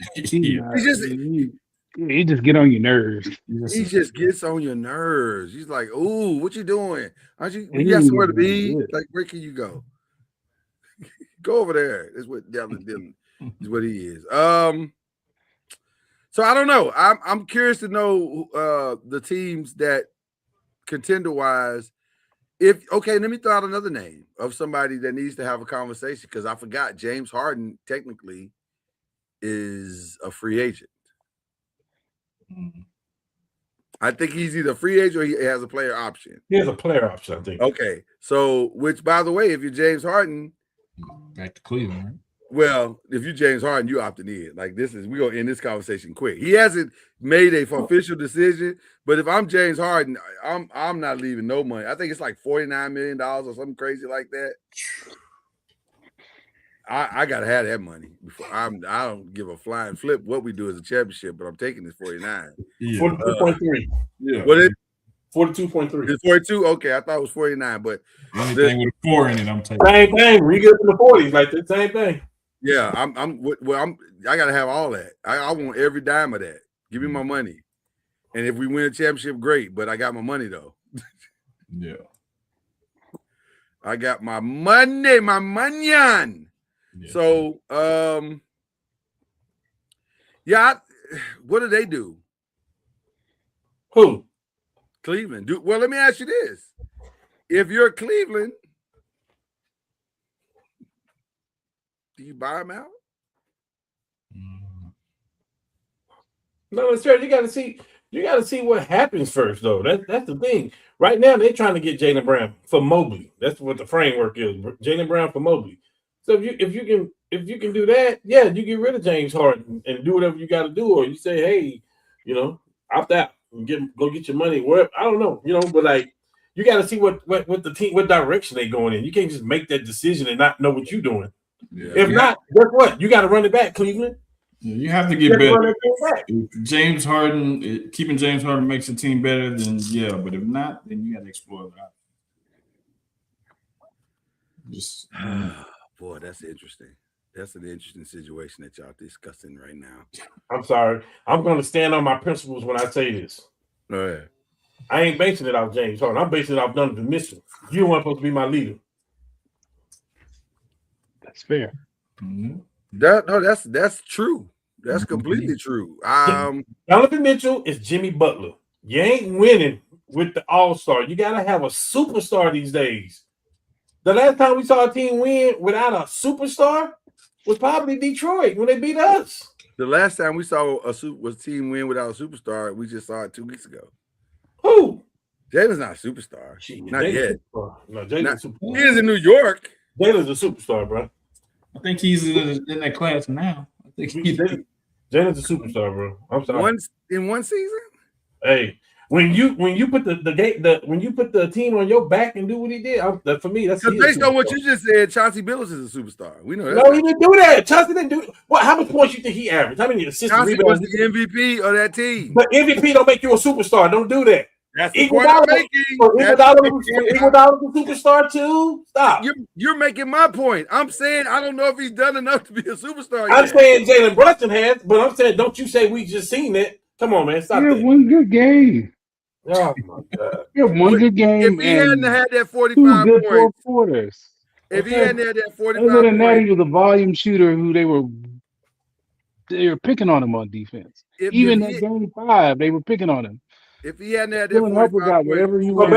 He just get on your nerves. He just gets on your nerves. He's like, "Ooh, what you doing? Aren't you? You got somewhere to be? Like, where can you go? Go over there." That's what Dylan is. What he is. So I don't know. I'm curious to know the teams that contender wise. Let me throw out another name of somebody that needs to have a conversation because I forgot James Harden technically is a free agent. I think he's either a free agent or he has a player option. He has a player option, I think. Okay. So, which, by the way, if you're James Harden, back to Cleveland, right? Well, if you're James Harden, you opting in. Like, we're going to end this conversation quick. He hasn't made a official decision, but if I'm James Harden, I'm not leaving no money. I think it's like $49 million or something crazy like that. I gotta have that money before I don't give a flying flip what we do as a championship, but I'm taking this 49. 42.3. Yeah. What is 42.3. It's 42? Okay, I thought it was 49, but anything with a 4 in it, I'm taking. Same thing. We get to the 40s, like the same thing. Yeah, I gotta have all that. I want every dime of that. Give me my money. And if we win a championship, great, but I got my money though. Yeah. I got my money, my money. Yeah. So, what do they do? Who? Cleveland. Well, let me ask you this. If you're Cleveland, do you buy them out? No, it's fair. You got to see what happens first, though. That's the thing. Right now, they're trying to get Jaylen Brown for Mobley. That's what the framework is. Jaylen Brown for Mobley. So if you can do that, yeah, you get rid of James Harden and do whatever you got to do, or you say, hey, opt out and go get your money. Where I don't know, but like you got to see what the team, what direction they going in. You can't just make that decision and not know what you're doing. Yeah. If not, guess what? You got to run it back, Cleveland. Yeah, you have to get better. James Harden, keeping James Harden makes the team better. Then yeah, but if not, then you got to explore that. Just. Boy, that's interesting. That's an interesting situation that y'all discussing right now. I'm sorry. I'm going to stand on my principles when I say this. All right. I ain't basing it off James Harden. I'm basing it off Donovan Mitchell. You weren't supposed to be my leader. That's fair. Mm-hmm. That's true. That's completely true. Donovan Mitchell is Jimmy Butler. You ain't winning with the All-Star. You got to have a superstar these days. The last time we saw a team win without a superstar was probably Detroit when they beat us. The last time we saw a team win without a superstar, we just saw it 2 weeks ago. Who? Jalen's not a superstar. Not yet. No, Jalen's he is in New York. Jalen's a superstar, bro. I think he's in that class now. I think Jalen's a superstar, bro. I'm sorry. In one season? Hey. When you put when you put the team on your back and do what he did, for me, that's based on what you just said. Chauncey Billups is a superstar. We know that. No, he didn't do that. Chauncey didn't do it. What? How much points you think he averaged? How many assists? Chauncey was the MVP of that team. But MVP don't make you a superstar. Don't do that. That's the point I'm making. Iguodala was a superstar too. Stop. You're making my point. I'm saying I don't know if he's done enough to be a superstar. I'm saying Jalen Brunson has, but I'm saying don't you say we just seen it. Come on, man. Stop that. One good game. Oh my God! Yeah, one good game. If he hadn't had that 45 points, quarters. If he hadn't had that 45 other than that, he was a volume shooter who they were picking on him on defense. Even in game 5, they were picking on him. If he hadn't had that Dylan Harper 45 got points, whatever you So want.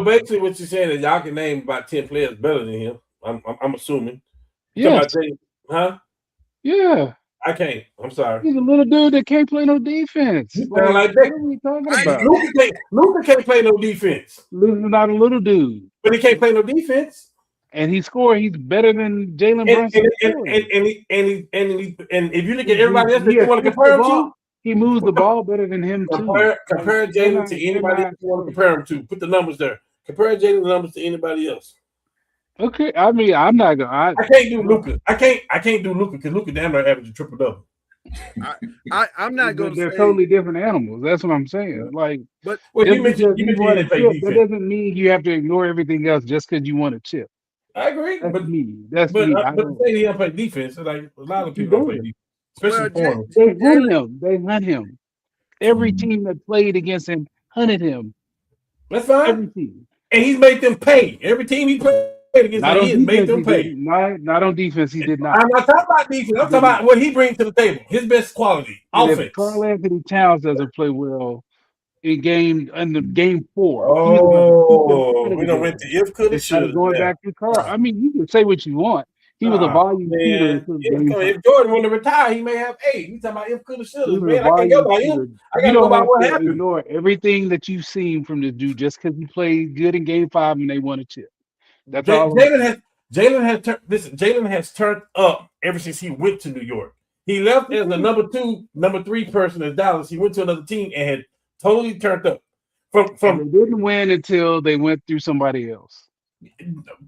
basically, what you're saying is y'all can name about 10 players better than him. I'm assuming. Yes. Huh? Yeah. I can't. I'm sorry. He's a little dude that can't play no defense. You sound like What are we talking about? Luka can't play no defense. Luka's not a little dude. But he can't play no defense. And he's scoring. He's better than Jalen Brunson. And if you look at everybody else that you want to compare him to, he moves the ball better than him too. Compare Jalen to anybody else you want to compare him to. Put the numbers there. Compare Jalen's numbers to anybody else. Okay, I mean, I'm not gonna. I can't do Luka. I can't do Luka because Luka damn near average a triple double. I'm not going to say they're totally different animals. That's what I'm saying. Like, but you mentioned he didn't play defense. That doesn't mean you have to ignore everything else just because you want a chip. I agree. That's but me. That's but, me. But to say he don't play defense, like a lot of people don't play defense, especially foreigners. They hunt him. They hunt him. Every team that played against him hunted him. That's fine. Every team. And he's made them pay. Every team he played against him, he made them pay. Not on defense, he did not. I'm not talking about defense. I'm talking about what he brings to the table. His best quality, offense. If Karl Anthony Towns doesn't play well in game 4. We don't went to if could should going back to Karl. I mean, you can say what you want. He was a volume shooter. If Jordan wanted to retire, he may have 8. You talking about if could have should have. Man, I can't go by him. I gotta go by what happened. Ignore everything that you've seen from the dude just because he played good in game 5 and they won a chip. That's all. Jalen has turned up ever since he went to New York. He left as the number 3 person in Dallas. He went to another team and had totally turned up. From they didn't win until they went through somebody else.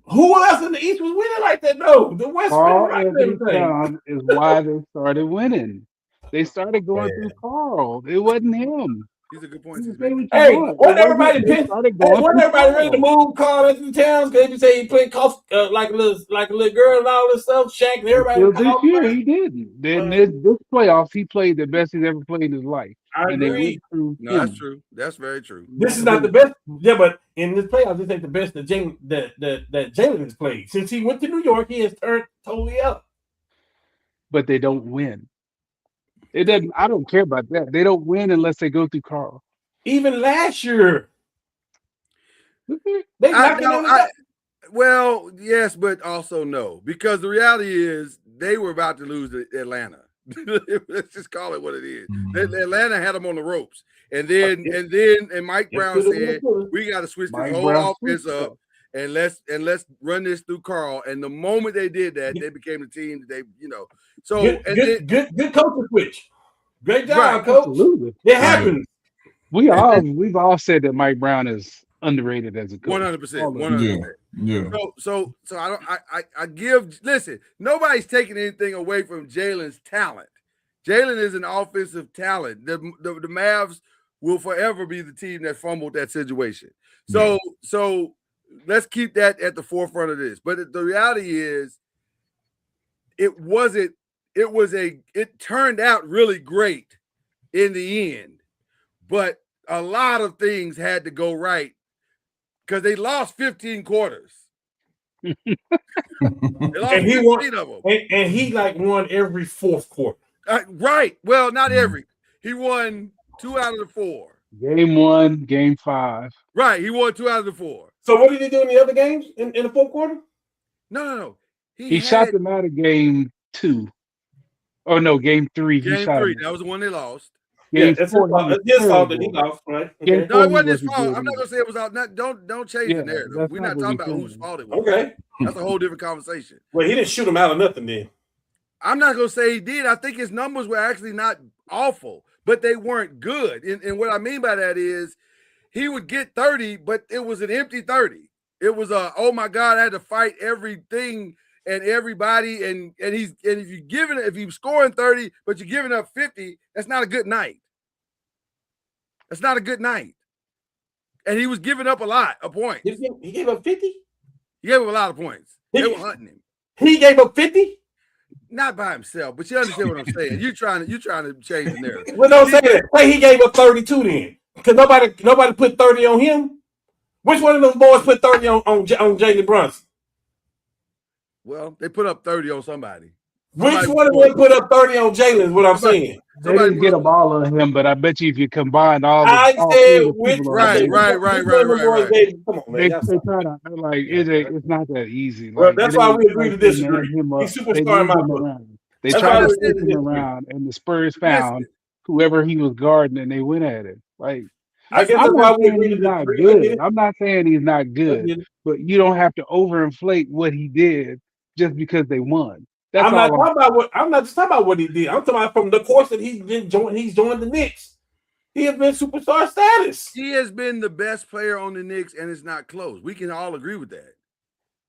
Who else in the East was winning like that? No, the West. Karl Anthony Towns is why they started winning. They started going through Karl. It wasn't him. He's a good point. Hey, wasn't everybody ready to move Karl Anthony Towns? Because they say he played like a little girl and all this stuff. Shaq and everybody. This year he didn't. Then this playoffs, he played the best he's ever played in his life. I agree. No, that's true. That's very true. This is not the best. Yeah, but in this playoffs, this ain't the best that Jalen has played. Since he went to New York, he has turned totally up. But they don't win. It doesn't. I don't care about that. They don't win unless they go through Karl. Even last year, well, yes, but also no, because the reality is they were about to lose to Atlanta. Let's just call it what it is. Atlanta had them on the ropes, and Mike Brown said, "We got to switch the whole offense up, and let's run this through Karl." And the moment they did that, they became the team that they, So good coaching switch. Great job, coach. Absolutely. It happens. We've all said that Mike Brown is underrated as a coach. 100%. Yeah. So I give. Listen, nobody's taking anything away from Jalen's talent. Jalen is an offensive talent. The Mavs will forever be the team that fumbled that situation. So let's keep that at the forefront of this. But the reality is, it turned out really great in the end, but a lot of things had to go right because they lost 15 quarters. They lost 15 of them. And he won every fourth quarter. Right. Well, not every. He won 2 out of the 4. Game 1, game 5. Right. He won 2 out of the 4. So what did he do in the other games in the fourth quarter? No. He shot them out of game 2. Oh no, game 3. Game 3. That was the one they lost. Game 4. It's his fault that he lost, right? Okay. No, it wasn't his fault. I'm not gonna say it was out. Don't change the narrative. We're not talking about whose fault it was. Okay. That's a whole different conversation. Well, he didn't shoot him out of nothing then. I'm not gonna say he did. I think his numbers were actually not awful, but they weren't good. And what I mean by that is he would get 30, but it was an empty 30. It was oh my God, I had to fight everything and everybody, and if you're scoring 30, but you're giving up 50, that's not a good night. That's not a good night. And he was giving up a lot of points. He gave up 50? He gave up a lot of points. They were hunting him. He gave up 50? Not by himself, but you understand what I'm saying. You're trying to change the narrative. Well, don't say that. Say he gave up 32 then. Because nobody put 30 on him. Which one of those boys put 30 on Jalen Brunson? Well, they put up 30 on somebody. Which one of them put up 30 on Jalen is what I'm saying. They didn't get a ball on him, but I bet you if you combine all I three said of the which people one. on Right. Come on, man. they try to like it's not that easy. Well, Like that's why we agree to they disagree. manned him up. He's They superstar in moved my him book. around. They That's tried why to we move agree to him disagree. around, and the Spurs found whoever he was guarding, and they went at him. Like I guess I'm that's why not we saying agree to he's not disagree. I get good. it. I'm not saying he's not I good, get it. but you don't have to overinflate what he did just because they won. That's I'm not all. talking about what I'm not just talking about what he did. I'm talking about from the course that he's joined the Knicks. He has been superstar status. He has been the best player on the Knicks, and it's not close. We can all agree with that.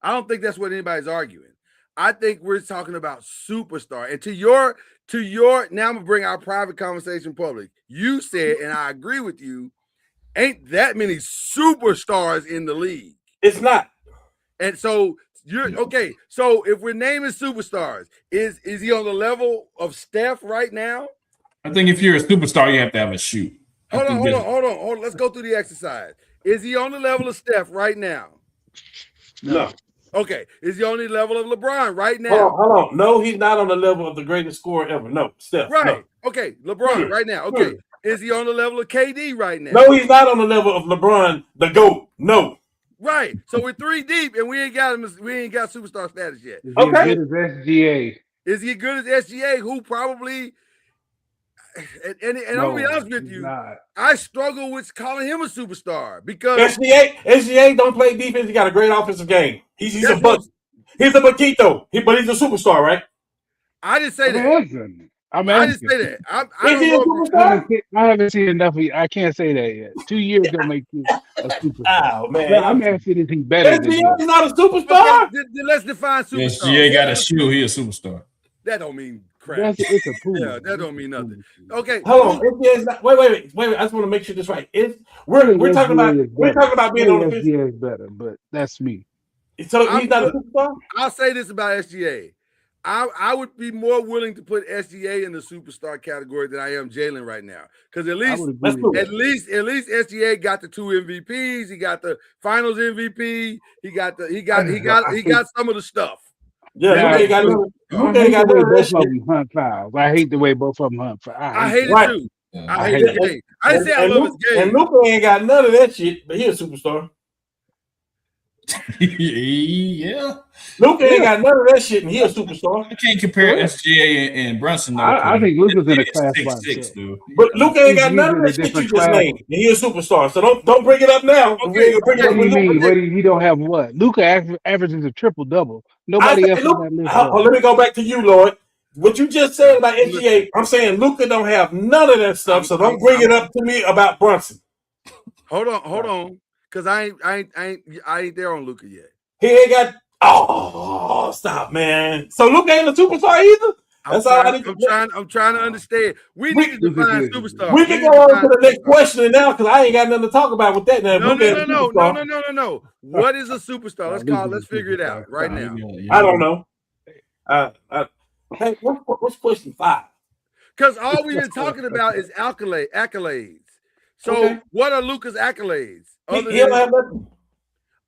I don't think that's what anybody's arguing. I think we're talking about superstar. And to your now I'm gonna bring our private conversation public. You said, and I agree with you, ain't that many superstars in the league. It's not. And so you're okay. So if we're naming superstars, is he on the level of Steph right now? I think if you're a superstar, you have to have a shoe. Hold on. Let's go through the exercise. Is he on the level of Steph right now? No. Okay. Is he on the level of LeBron right now? Hold on. No, he's not on the level of the greatest scorer ever. No, Steph. Right. No. Okay. LeBron right now. Okay. Is he on the level of KD right now? No, he's not on the level of LeBron, the GOAT. No. Right. So we're 3 deep and we ain't got superstar status yet. Is he as good as SGA? Is he good as SGA? Who probably and I'll be honest with you, I struggle with calling him a superstar because SGA don't play defense. He got a great offensive game. He's a Paquito, but he's a superstar, right? I didn't say that. I didn't say that. I haven't seen enough of you. I can't say that yet. 2 years don't make you a superstar. Oh man, I'm asking is he better than you? SGA is not a superstar. Okay, then let's define superstar. SGA got a shoe. He a superstar. That don't mean crap. It's a pool. Yeah, that don't mean nothing. Okay, hold on. SGA is not, wait. I just want to make sure this right. We're talking about being on the fence. SGA is better, but that's me. So he's not a superstar. I'll say this about SGA. I would be more willing to put SGA in the superstar category than I am Jalen right now, because at least SGA got the 2 MVPs. He got the Finals MVP. He got some of the stuff. Yeah, Luka got both of them hunt fouls. I hate the way both of them hunt fouls. I hate it too. I hate the game. I didn't say I love his game. And Luka ain't got none of that shit, but he's a superstar. Yeah. Luka ain't got none of that shit, and he's a superstar. I can't compare SGA and Brunson. Though, I think Luka's in a class by himself, dude. But Luka ain't got none of that shit you just named, and he's a superstar. So don't bring it up now. Okay. What do you mean? He don't have what? Luka averages a triple double. Nobody else on that list. Let me go back to you, Lord. What you just said about SGA, I'm saying Luka don't have none of that stuff. So don't bring it up to me about Brunson. Hold on. Because I ain't there on Luka yet. He ain't got. Oh, stop, man! So Luka ain't a superstar either. I'm trying to understand. We need to define superstar. We can go on to the next question now because I ain't got nothing to talk about with that. Now, no. What is a superstar? Let's figure it out right now. I don't know. Hey, what's question 5? Because all we've been talking about is accolades. So what are Luka's accolades?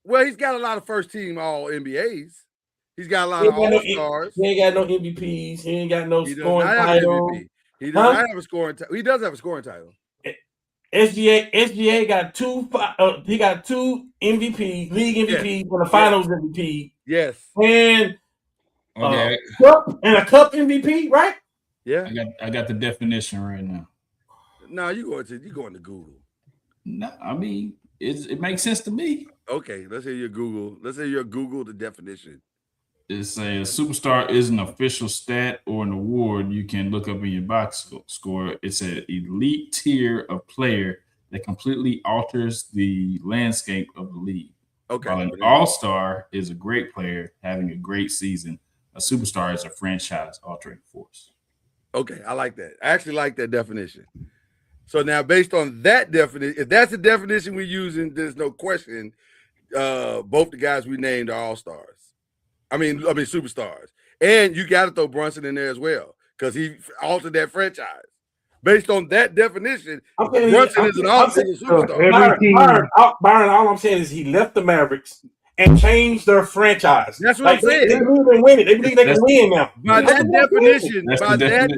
Well, he's got a lot of first team all NBAs. He's got a lot of all stars. He ain't got no MVPs. He ain't got no scoring title. He does not have a scoring title. He does have a scoring title. SGA got 2. He got 2 MVP, league MVP, and a Finals MVP. Yes, and a cup MVP, right? Yeah, I got the definition right now. No, you going to Google. No, I mean it makes sense to me. Okay, let's hear your Google. The definition. It's a superstar is an official stat or an award you can look up in your box score. It's an elite tier of player that completely alters the landscape of the league. Okay. While an all-star is a great player having a great season, a superstar is a franchise-altering force. Okay, I like that. I actually like that definition. So now, based on that definition, if that's the definition we're using, there's no question. Both the guys we named are all-stars. I mean superstars. And you got to throw Brunson in there as well because he altered that franchise. Based on that definition, Brunson is an all-star superstar. Byron, all I'm saying is he left the Mavericks and change their franchise. That's what I'm saying. They believe they win it. They believe they can win now. By that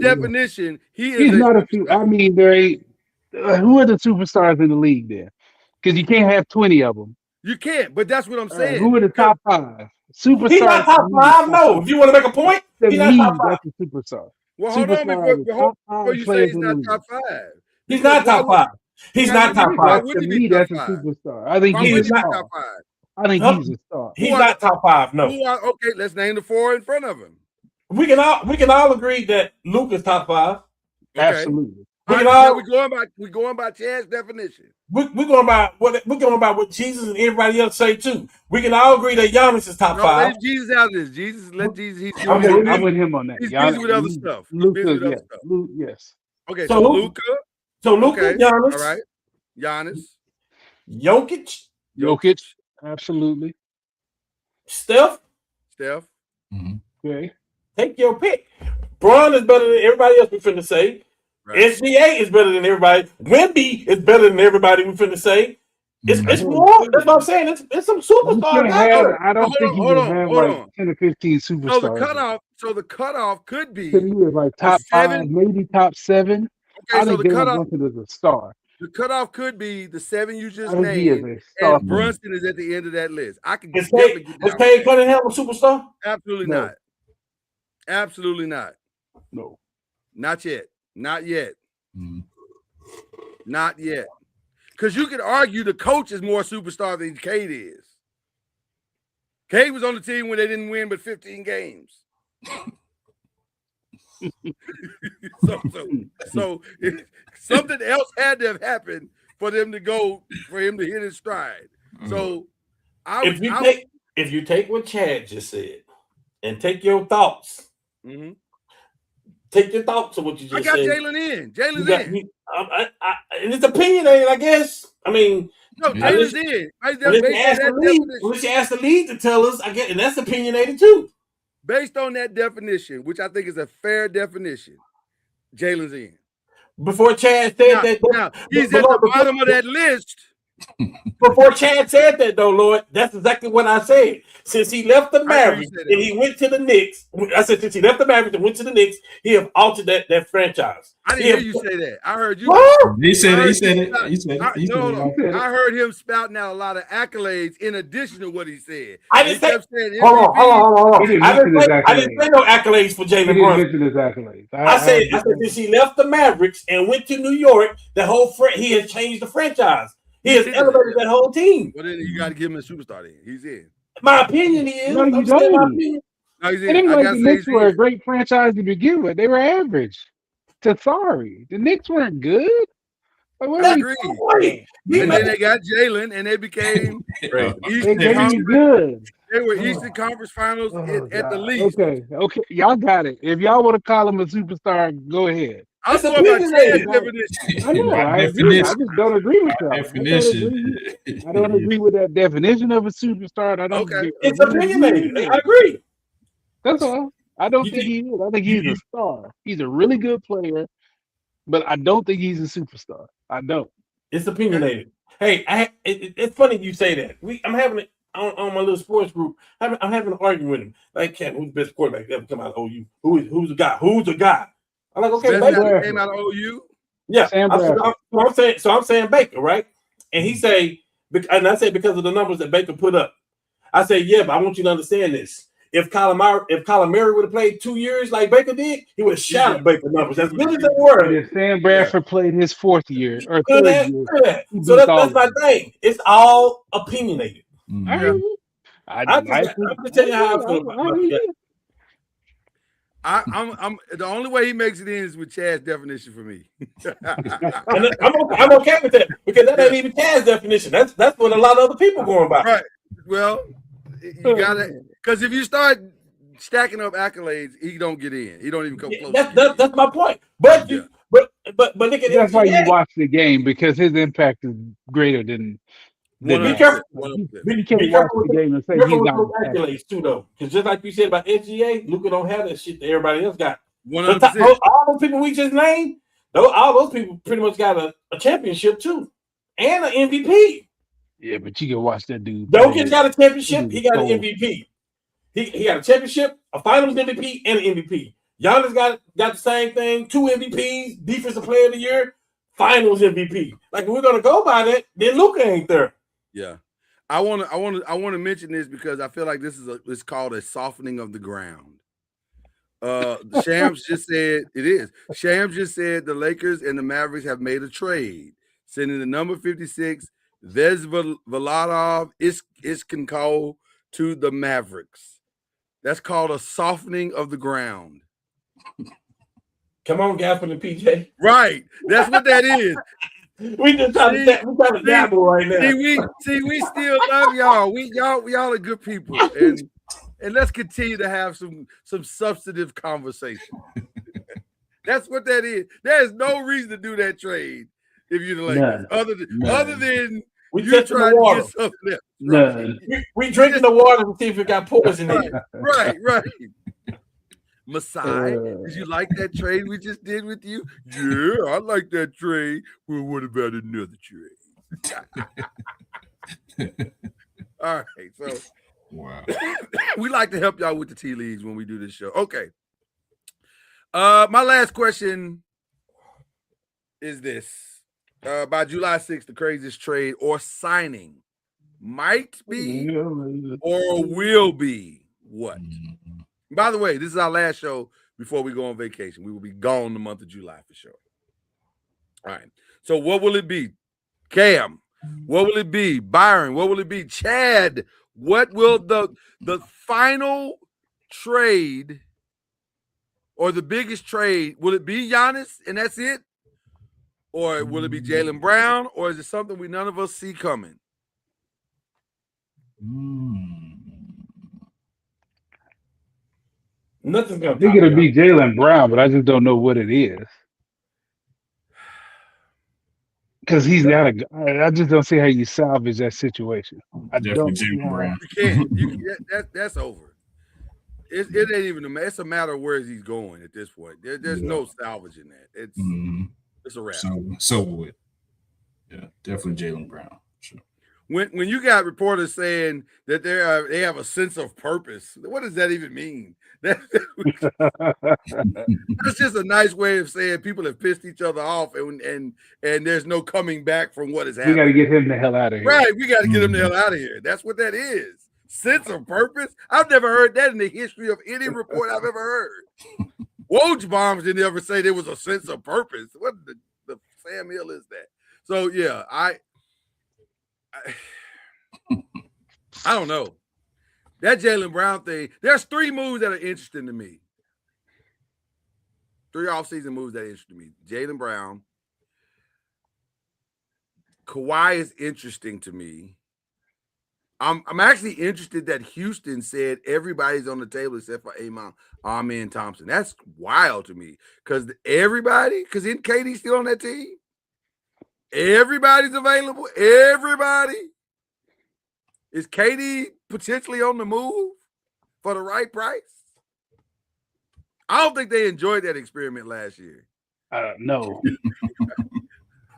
definition, he is. He's not a. I mean, there ain't. Who are the superstars in the league there? Because you can't have 20 of them. You can't, but that's what I'm saying. Who are the top 5 superstars? He's not top 5. No, if you want to make a point, he's not top 5. That's a superstar. Well, hold on before you say he's not top 5. He's not top 5. He's not top 5. To me, that's a superstar. I think he's a star. I think he's a star. He's not top 5. No. Okay, let's name the 4 in front of him. We can all agree that Luke is top 5. Okay. Absolutely. We're going by Chad's definition. We're going by what Jesus and everybody else say too. We can all agree that Giannis is top 5. Let Jesus out of this. Let Jesus. I'm with him on that. He's busy with other stuff. Luka, yes. Okay, so Luka. Okay. Giannis. All right. Giannis. Jokic. Absolutely. Steph. Mm-hmm. Okay. Take your pick. Braun is better than everybody else we finna say. Right. SGA is better than everybody. Wemby is better than everybody we finna say. It's more. That's what I'm saying. It's some superstars. I don't think you can have like 10 or 15 superstars. So the cutoff could be to me is like top 5, maybe top 7. Okay, I think the cutoff is a star. The cutoff could be the 7 you just named, and Brunson is at the end of that list. I can definitely get Is Cade Cunningham a superstar? Absolutely not. Absolutely not. No. Not yet. Not yet. Mm-hmm. Not yet. Because you could argue the coach is more superstar than Cade is. Cade was on the team when they didn't win but 15 games. so something else had to have happened for him to hit his stride. Mm-hmm. So if you take what Chad just said and take your thoughts, mm-hmm. Take your thoughts on what you just said. I got Jalen in. Jalen's in. And it's opinionated, I guess. I mean, no, Jalen's in. Unless you ask the league to tell us, I guess, and that's opinionated too. Based on that definition, which I think is a fair definition, Jalen's in. Before Chad said that, he's at the bottom of that list. Before Chad said that, though, Lord, that's exactly what I said. Since he left the Mavericks and he went to the Knicks, I said since he left the Mavericks and went to the Knicks, he have altered that franchise. I didn't hear you say that. I heard you. He said it. I heard him spouting out a lot of accolades in addition to what he said. I didn't say. Hold on. I didn't say no accolades for Jalen Brunson. I said since he left the Mavericks and went to New York, he has changed the franchise. He has elevated that whole team. Well, then you got to give him a superstar. Then he's in. My opinion is. No, you don't. The Knicks were a great franchise to begin with. They were average. Sorry, the Knicks weren't good. I agree. And then they got Jalen, and they became good. They were Eastern Conference Finals at the least. Okay, y'all got it. If y'all want to call him a superstar, go ahead. I'm talking about Chad's definition. I know. I agree. I just don't agree with that. I don't agree with that definition of a superstar. I don't. Okay, it's opinionated. I agree. That's all. I don't think he is. I think he's a star. He's a really good player, but I don't think he's a superstar. I don't. It's opinionated. Hey, it's funny you say that. I'm having it on my little sports group. I'm having an argument with him. Like, who's the best quarterback ever come out of OU? Who's the guy? Who's the guy? I'm like, okay, Baker came out of OU. Yeah, I'm saying Baker, right? And he say, and I say because of the numbers that Baker put up. I say, yeah, but I want you to understand this. If Kyler Murray would have played 2 years like Baker did, he would have shouted Baker numbers as good as they were. If Sam Bradford played his 4th year or 3rd year, so that's my thing. It's all opinionated. Mm-hmm. I'm just telling you how I feel about it. I'm the only way he makes it in is with Chad's definition for me. And I'm okay with that because that ain't even Chad's definition. That's what a lot of other people going by. Right. Well, you gotta because if you start stacking up accolades, he don't get in. He don't even come close. That's my point. But look at that's why you watch the game because his impact is greater than. Be careful. Be careful the game and say he's not accolades too, though, because just like you said about SGA, Luka don't have that shit that everybody else got. 100%. All those people we just named, all those people pretty much got a championship too, and an MVP. Yeah, but you can watch that dude. Jokic got a championship. He He got an cold. MVP. He got a championship, a Finals MVP, and an MVP. Giannis got the same thing. 2 MVPs, Defensive Player of the Year, Finals MVP. Like if we're gonna go by that, then Luka ain't there. Yeah. I want to mention this because I feel like it's called a softening of the ground. Shams just said it is. Shams just said the Lakers and the Mavericks have made a trade, sending the number 56 Vezveladov Iskinko to the Mavericks. That's called a softening of the ground. Come on, Gafford and PJ. Right. That's what that is. We just trying to dabble right now. We still love y'all. Y'all are good people. And let's continue to have some substantive conversation. That's what that is. There's no reason to do that trade if you're the Lakers. Other than we you trying to get something else. Right. We drinking the water to see if it got poison in it. Right. Masai, did you like that trade we just did with you? Yeah, I like that trade. Well, what about another trade? All right, so wow. We like to help y'all with the tea leaves when we do this show. Okay. My last question is this. By July 6th, the craziest trade or signing might be or will be what? By the way, this is our last show before we go on vacation. We will be gone the month of July for sure. All right. So what will it be? Cam, what will it be? Byron, what will it be? Chad, what will the final trade or the biggest trade, will it be Giannis and that's it? Or will it be Jaylen Brown? Or is it something none of us see coming? Nothing's gonna. I think it'll be Jaylen Brown, but I just don't know what it is. Because he's got I just don't see how you salvage that situation. I don't see how. You can't. That's over. It ain't even it's a matter of where he's going at this point. There's no salvaging that. It's a wrap. So with definitely Jaylen Brown. Sure. When you got reporters saying that they have a sense of purpose, what does that even mean? That's just a nice way of saying people have pissed each other off and there's no coming back from what has happened. We got to get him the hell out of here. Right, we got to get him the hell out of here. That's what that is. Sense of purpose. I've never heard that in the history of any report I've ever heard. Woj bombs didn't ever say there was a sense of purpose. What the Sam Hill is that? So yeah, I don't know. That Jaylen Brown thing, there's 3 moves that are interesting to me. 3 offseason moves that are interesting to me. Jaylen Brown. Kawhi is interesting to me. I'm actually interested that Houston said everybody's on the table except for Amen Thompson. That's wild to me. Because isn't KD still on that team? Everybody's available. Everybody. Is KD potentially on the move for the right price? I don't think they enjoyed that experiment last year. No.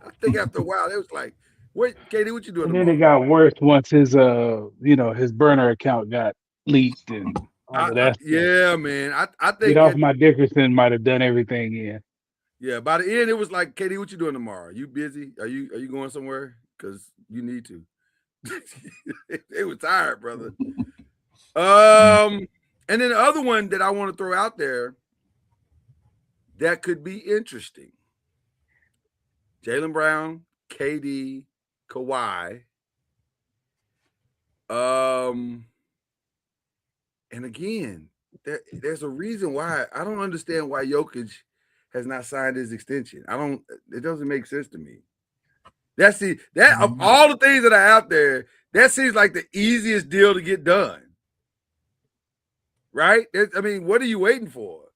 I think after a while, it was like, wait, KD, what you doing? And then it got worse once his his burner account got leaked and all of that. Yeah, man. I think Get off my Dickerson might have done everything in. Yeah, by the end, it was like, KD, what you doing tomorrow? You busy? Are you going somewhere? Because you need to. They were tired, brother. And then the other one that I want to throw out there that could be interesting. Jaylen Brown, KD, Kawhi. And again, there's a reason why I don't understand why Jokic has not signed his extension. It doesn't make sense to me. Of all the things that are out there, that seems like the easiest deal to get done. Right? What are you waiting for?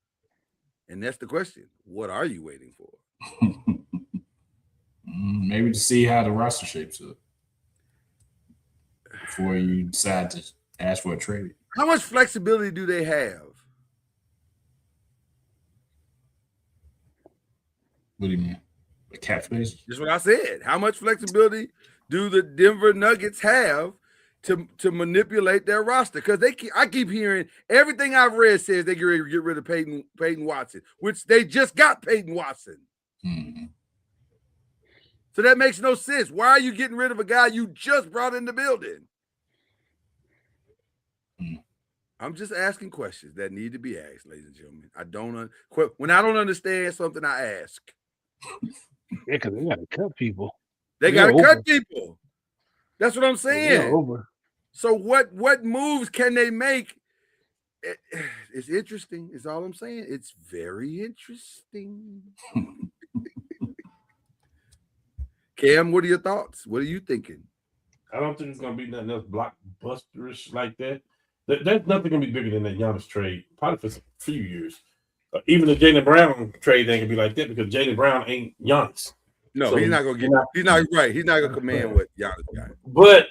And that's the question. What are you waiting for? Maybe to see how the roster shapes up before you decide to ask for a trade. How much flexibility do they have? What do you mean? The cap space? That's what I said. How much flexibility do the Denver Nuggets have to manipulate their roster? Because I keep hearing everything I've read says they get ready to get rid of Peyton Watson, which they just got Peyton Watson. Mm-hmm. So that makes no sense. Why are you getting rid of a guy you just brought in the building? I'm just asking questions that need to be asked, ladies and gentlemen. When I don't understand something, I ask. Yeah, because they got to cut people. They got to cut people. That's what I'm saying. They're over. So what moves can they make? It's interesting. Is all I'm saying. It's very interesting. Cam, what are your thoughts? What are you thinking? I don't think it's gonna be nothing else blockbusterish like that. There's nothing gonna be bigger than that Giannis trade, probably for a few years. Even the Jaylen Brown trade ain't gonna be like that because Jaylen Brown ain't Giannis. No, So he's not gonna get. He's not right. He's not gonna command what Giannis got. But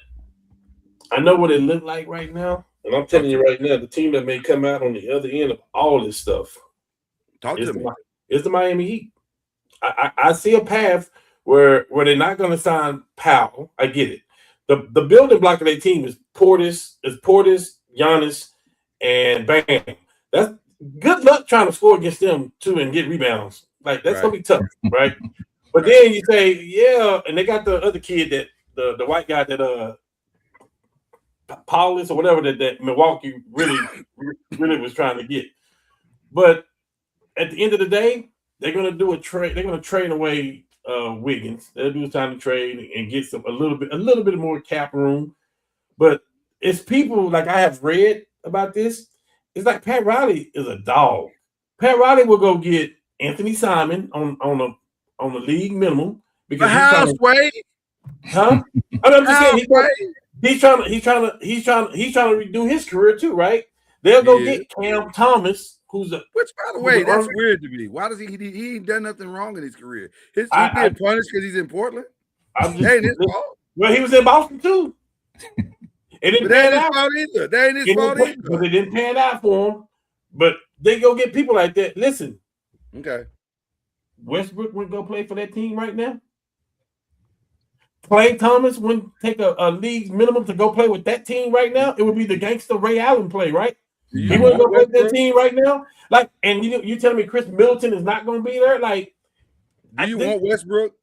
I know what it looked like right now, and I'm telling you right now, the team that may come out on the other end of all this stuff is the Miami Heat. I see a path where they're not going to sign Powell. I get it. The building block of their team is Portis, Giannis, and Bam. That's good luck trying to score against them too and get rebounds. Like that's gonna be tough, right? But then you say, yeah, and they got the other kid that the white guy that Paulus or whatever that Milwaukee really was trying to get. But at the end of the day, they're gonna do a trade. They're gonna trade away Wiggins. They'll do a time to trade and get a little bit more cap room. But it's people like I have read about this. It's like Pat Riley is a dog. Pat Riley will go get Anthony Simon on the league minimum because huh? I'm just saying he's trying to redo his career too, right? They'll go get Cam Thomas, which by the way, that's weird to me. Why does he ain't done nothing wrong in his career? He's being punished because he's in Portland. Ain't his fault. Well, he was in Boston too. It didn't pan out. That ain't his fault either. But it didn't pan out for him. But they go get people like that. Listen. Okay. Westbrook would go play for that team right now. Klay Thomas wouldn't take a league minimum to go play with that team right now. It would be the gangster Ray Allen play, right? He wouldn't go play with that team right now. Like, and you telling me Chris Middleton is not going to be there? Like, do you want Westbrook?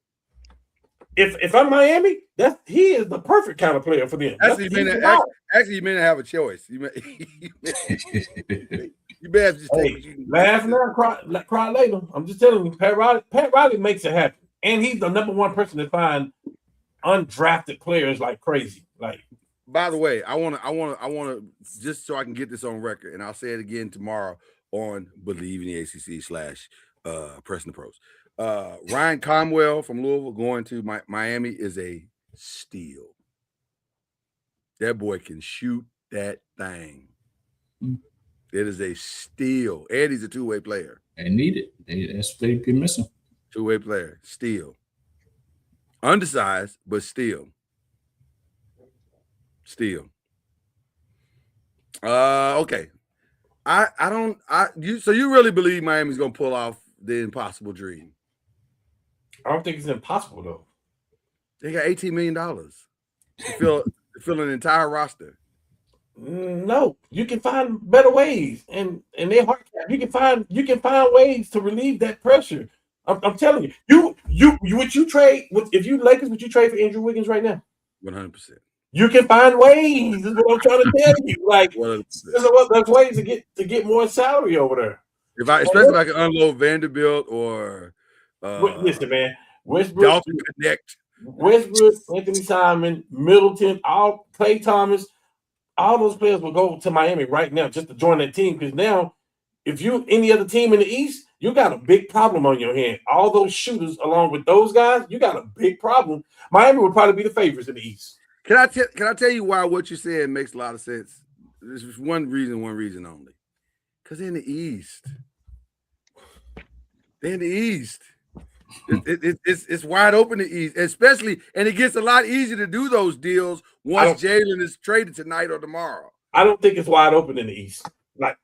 If I'm Miami, he is the perfect kind of player for them. Actually, you may not have a choice. You better just take laugh now, cry later. I'm just telling you, Pat Riley makes it happen, and he's the number one person to find undrafted players like crazy. Like, by the way, I want to just so I can get this on record, and I'll say it again tomorrow on Believe in the ACC / Pressing the Pros. Ryan Conwell from Louisville going to Miami is a steal. That boy can shoot that thing. It is a steal. And he's a two-way player. They need it. That's what they've been missing. Two-way player. Steal. Undersized, but still. Still. Okay. So you really believe Miami's gonna pull off the impossible dream? I don't think it's impossible though. They got $18 million to fill an entire roster. No, you can find better ways, and they're hard. You can find ways to relieve that pressure. I'm telling you, would you trade if you Lakers? Would you trade for Andrew Wiggins right now? 100%. You can find ways. This is what I'm trying to tell you. Like, 100%. There's ways to get more salary over there. Especially if I can unload Vanderbilt or listen, man, Westbrook, Dalton Connect, Westbrook, Anthony Simon, Middleton, all Klay Thomas, all those players will go to Miami right now just to join that team. Because now, if you any other team in the East, you got a big problem on your hand. All those shooters, along with those guys, you got a big problem. Miami would probably be the favorites in the East. Can I tell you why what you're saying makes a lot of sense? There's just one reason only. Because they're in the East. It's wide open in the East, especially, and it gets a lot easier to do those deals once Jalen is traded tonight or tomorrow. I don't think it's wide open in the East. Like,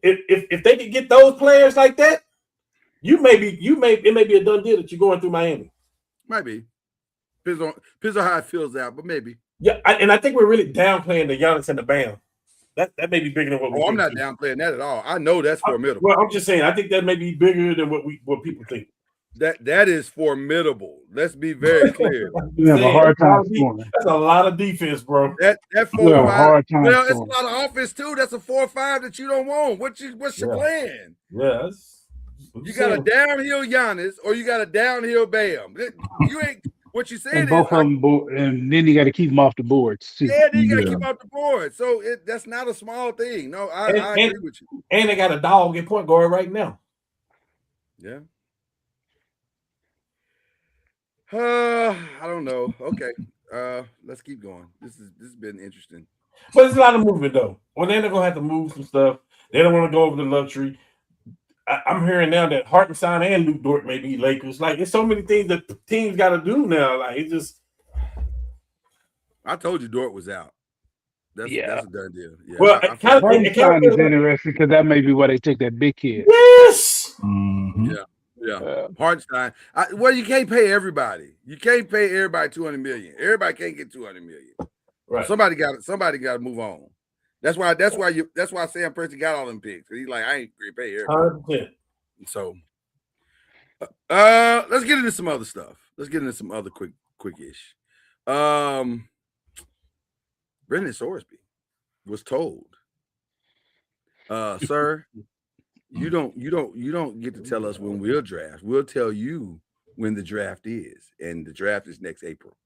if they could get those players like that, it may be a done deal that you're going through Miami. Might be. Depends on how it feels out, but maybe. Yeah, and I think we're really downplaying the Giannis and the Bam. That may be bigger than what we Oh, I'm think. not downplaying that at all. I know that's formidable. Well, I'm just saying, I think that may be bigger than what people think. That is formidable. Let's be very clear. You have a hard time scoring. That's a lot of defense, bro. That You have a 4-5. hard time Well, it's a scoring. lot of offense too. That's a 4-5 that you don't want. What's your plan? Yeah, You got a downhill Giannis or you got a downhill Bam. You ain't what you said And is both of them, and then you got to keep them off the boards too. yeah, then you got to keep off the board. So that's not a small thing. No, I agree with you. And they got a dog at point guard right now. Yeah. I don't know. Okay. Let's keep going. This has been interesting. But it's a lot of movement though. Well, then they're gonna have to move some stuff. They don't want to go over the luxury. I'm hearing now that Hartenstein and Luke Dort may be Lakers. Like, there's so many things that teams got to do now. Like, it's just. I told you Dort was out. That's a done deal. Yeah. Well, Hartenstein is interesting because that may be why they took that big kid. Yes. Mm-hmm. Yeah. Hartenstein. Well, you can't pay everybody. You can't pay everybody $200 million. Everybody can't get $200 million. Right. Somebody got to move on. That's why Sam Presti got all them picks. He's like, I ain't gonna pay everybody. 100%. So let's get into some other stuff. Let's get into some other quickish. Brendan Sorsby was told, sir, you don't get to tell us when we'll draft. We'll tell you when the draft is, and the draft is next April.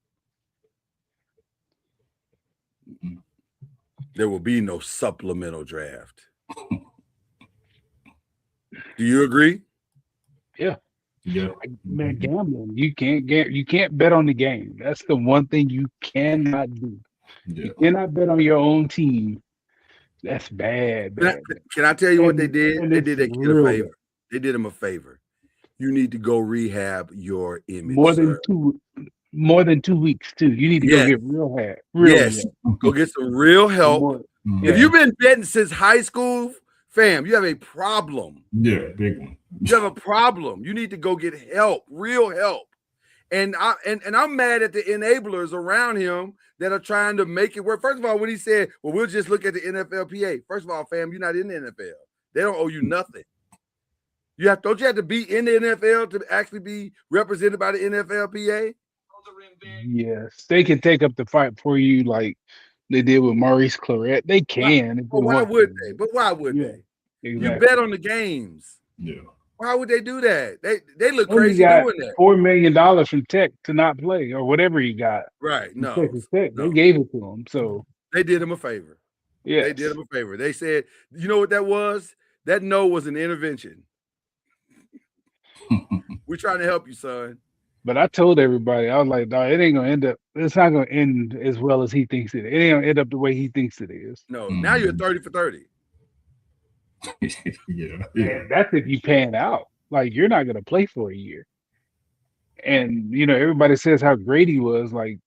There will be no supplemental draft. Do you agree? Yeah. Yeah. Man, gambling. You can't bet on the game. That's the one thing you cannot do. Yeah. You cannot bet on your own team. That's bad. Can I tell you what they did? They did that kid a favor. Bad. They did him a favor. You need to go rehab your image. More than 2 weeks too. You need to go get real help. Go get some real help. If you've been betting since high school, fam, you have a problem. Yeah, big one. You have a problem. You need to go get help, real help. And I'm mad at the enablers around him that are trying to make it work. First of all, when he said, "Well, we'll just look at the NFLPA." First of all, fam, you're not in the NFL. They don't owe you nothing. Don't you have to be in the NFL to actually be represented by the NFLPA? Yes, they can take up the fight for you like they did with Maurice Claret. They can. Why would they? But why would they? Exactly. You bet on the games. Yeah. Why would they do that? They look Well, crazy got doing that. $4 million from Tech to not play or whatever he got. Right. No. Tech. They gave it to him. So they did him a favor. Yeah. They did him a favor. They said, you know what that was? That no was an intervention. We're trying to help you, son. But I told everybody, I was like, dog, it ain't gonna end up. It's not gonna end as well as he thinks it. It ain't gonna end up the way he thinks it is. No, now you're 30 for 30. Yeah. And that's if you pan out. Like you're not gonna play for a year. And everybody says how great he was. Like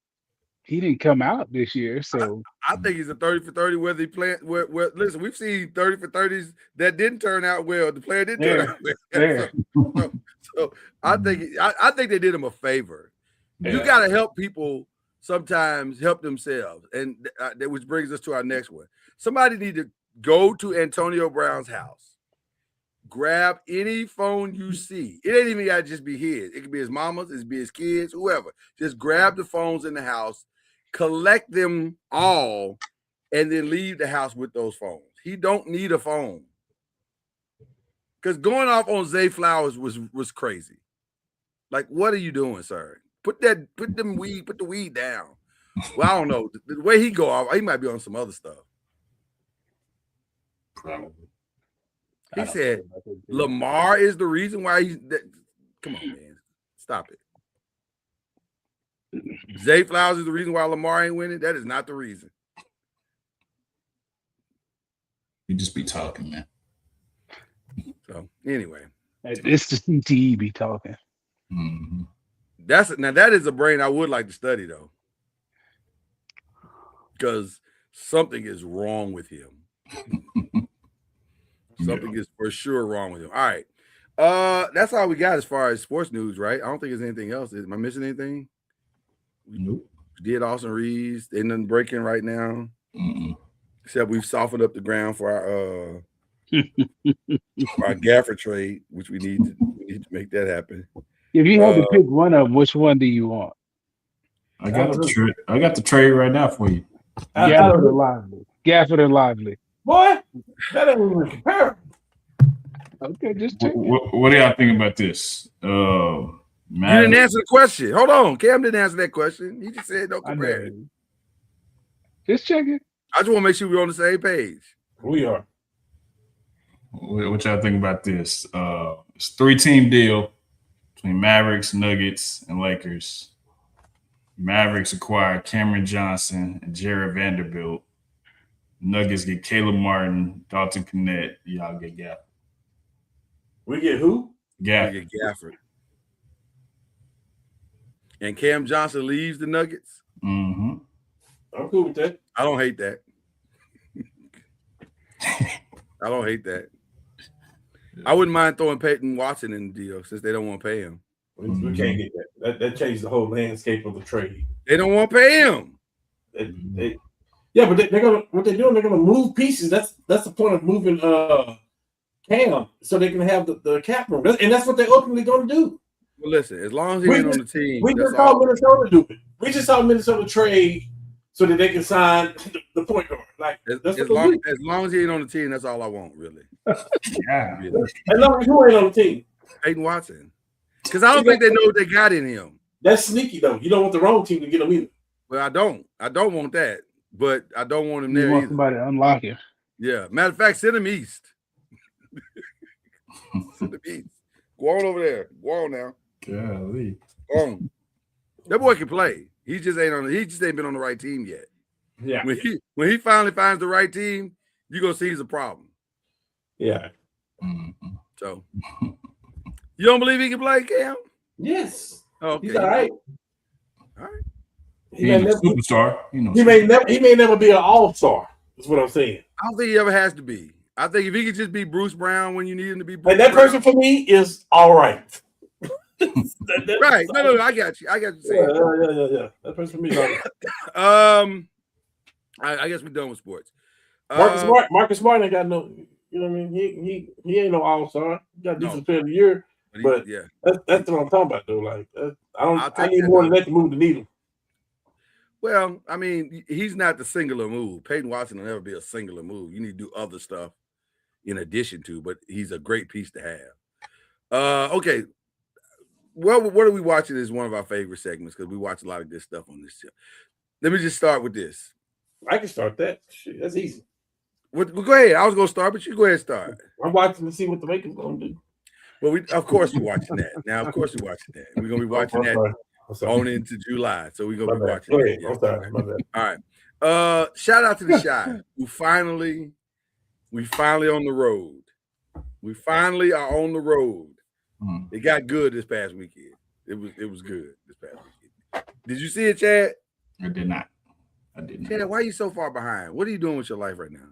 he didn't come out this year, so I think he's a 30 for 30. Whether he playing, listen, we've seen 30 for 30s that didn't turn out well. The player didn't turn out well. So I think they did him a favor. Yeah. You got to help people sometimes help themselves, and that which brings us to our next one. Somebody need to go to Antonio Brown's house, grab any phone you see. It ain't even got to just be his. It could be his mama's, it could be his kids, whoever. Just grab the phones in the house, collect them all, and then leave the house with those phones. He don't need a phone. Because going off on Zay Flowers was crazy. Like, what are you doing, sir? Put the weed down. Well, I don't know. The way he go off, he might be on some other stuff. Probably. He said Lamar is the reason why he's come on, man. Stop it. Zay Flowers is the reason why Lamar ain't winning. That is not the reason. You just be talking, man. So anyway, it's the CTE be talking. Mm-hmm. That is a brain I would like to study though, because something is wrong with him. Something is for sure wrong with him. All right, that's all we got as far as sports news, right? I don't think there's anything else. Am I missing anything? Nope. We did Austin Reeves. Ain't nothing breaking right now. Mm-mm. Except we've softened up the ground for our Gaffer trade, which we need to make that happen. If you had to pick one of them, which one do you want? I got the trade right now for you. Gafford or Lively? Gafford or Lively? Boy, that ain't even comparable. Okay, just check it. What do y'all think about this? You didn't answer the question. Hold on. Cam didn't answer that question. He just said don't compare it. Just check it. I just want to make sure we're on the same page. We are. What y'all think about this? It's a 3-team deal between Mavericks, Nuggets, and Lakers. Mavericks acquire Cameron Johnson and Jared Vanderbilt. Nuggets get Caleb Martin, Dalton Connect. Y'all get Gafford. We get who? Gafford. We get Gafford. And Cam Johnson leaves the Nuggets. Mm-hmm. I'm cool with that. I don't hate that. I don't hate that. I wouldn't mind throwing Peyton Watson in the deal since they don't want to pay him. We can't get that. That changed the whole landscape of the trade. They don't want to pay him. Yeah, but they're gonna what they're doing. They're gonna move pieces. That's the point of moving Cam so they can have the cap room, and that's what they're ultimately going to do. Well, listen, as long as he ain't on the team, we just saw Minnesota do it. We just saw Minnesota trade so that they can sign the point guard. Like as long as he ain't on the team, that's all I want, really. Yeah. Really. As long as who ain't on the team, Peyton Watson, because I don't think they know what they got in him. That's sneaky though. You don't want the wrong team to get him either. Well, I don't want that, but I don't want him You there want either. somebody to unlock him. Yeah, matter of fact, send him east. Send him east. Go on over there. Go on now. Golly. Go on. That boy can play. He just ain't been on the right team yet. Yeah. When he finally finds the right team, you're gonna see he's a problem. Yeah. Mm-hmm. So you don't believe he can play, Cam? Yes. Okay. He's all right. All right. He's a superstar. He may never be an all-star. That's what I'm saying. I don't think he ever has to be. I think if he could just be Bruce Brown when you need him to be Bruce And that Brown. person for me is all right. Right. No, I got you. I got you saying. Yeah. That person for me is all right. I guess we're done with sports. Marcus Smart ain't got no, you know what I mean? He ain't no all-star. He got defensive player of the year. But yeah, that's what I'm talking about though. Like I need more than that to move the needle. Well, I mean, he's not the singular move. Peyton Watson will never be a singular move. You need to do other stuff in addition to, but he's a great piece to have. Okay. Well, what are we watching is one of our favorite segments because we watch a lot of good stuff on this show. Let me just start with this. I can start that. Shit, that's easy. Well, go ahead. I was going to start, but you go ahead and start. I'm watching to see what the Lakers going to do. Well, of course we're watching that. Now, of course we're watching that. We're going to be watching that on into July. So we're going to be watching that. Yeah. I'm sorry. My bad. All right. Shout out to the Shy, who finally on the road. We finally are on the road. It got good this past weekend. It was good this past weekend. Did you see it, Chad? I did not. Chad, why are you so far behind? What are you doing with your life right now?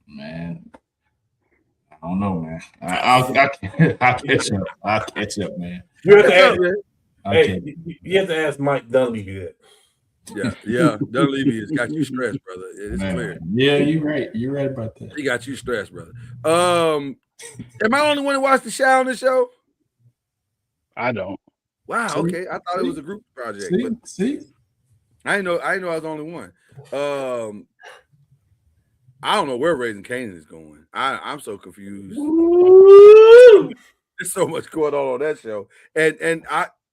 Man, I don't know, man. I'll catch up. I'll catch up, man. You have to ask, you have to ask Mike Dunleavy that. Yeah. Dunleavy has got you stressed, brother. It's clear. Yeah, you're right. You're right about that. He got you stressed, brother. Am I the only one to watch the Shy on this show? I don't. Wow. Okay. I thought it was a group project. See? I didn't know I was the only one. I don't know where Raising Canaan is going. I'm so confused. There's so much going on that show. And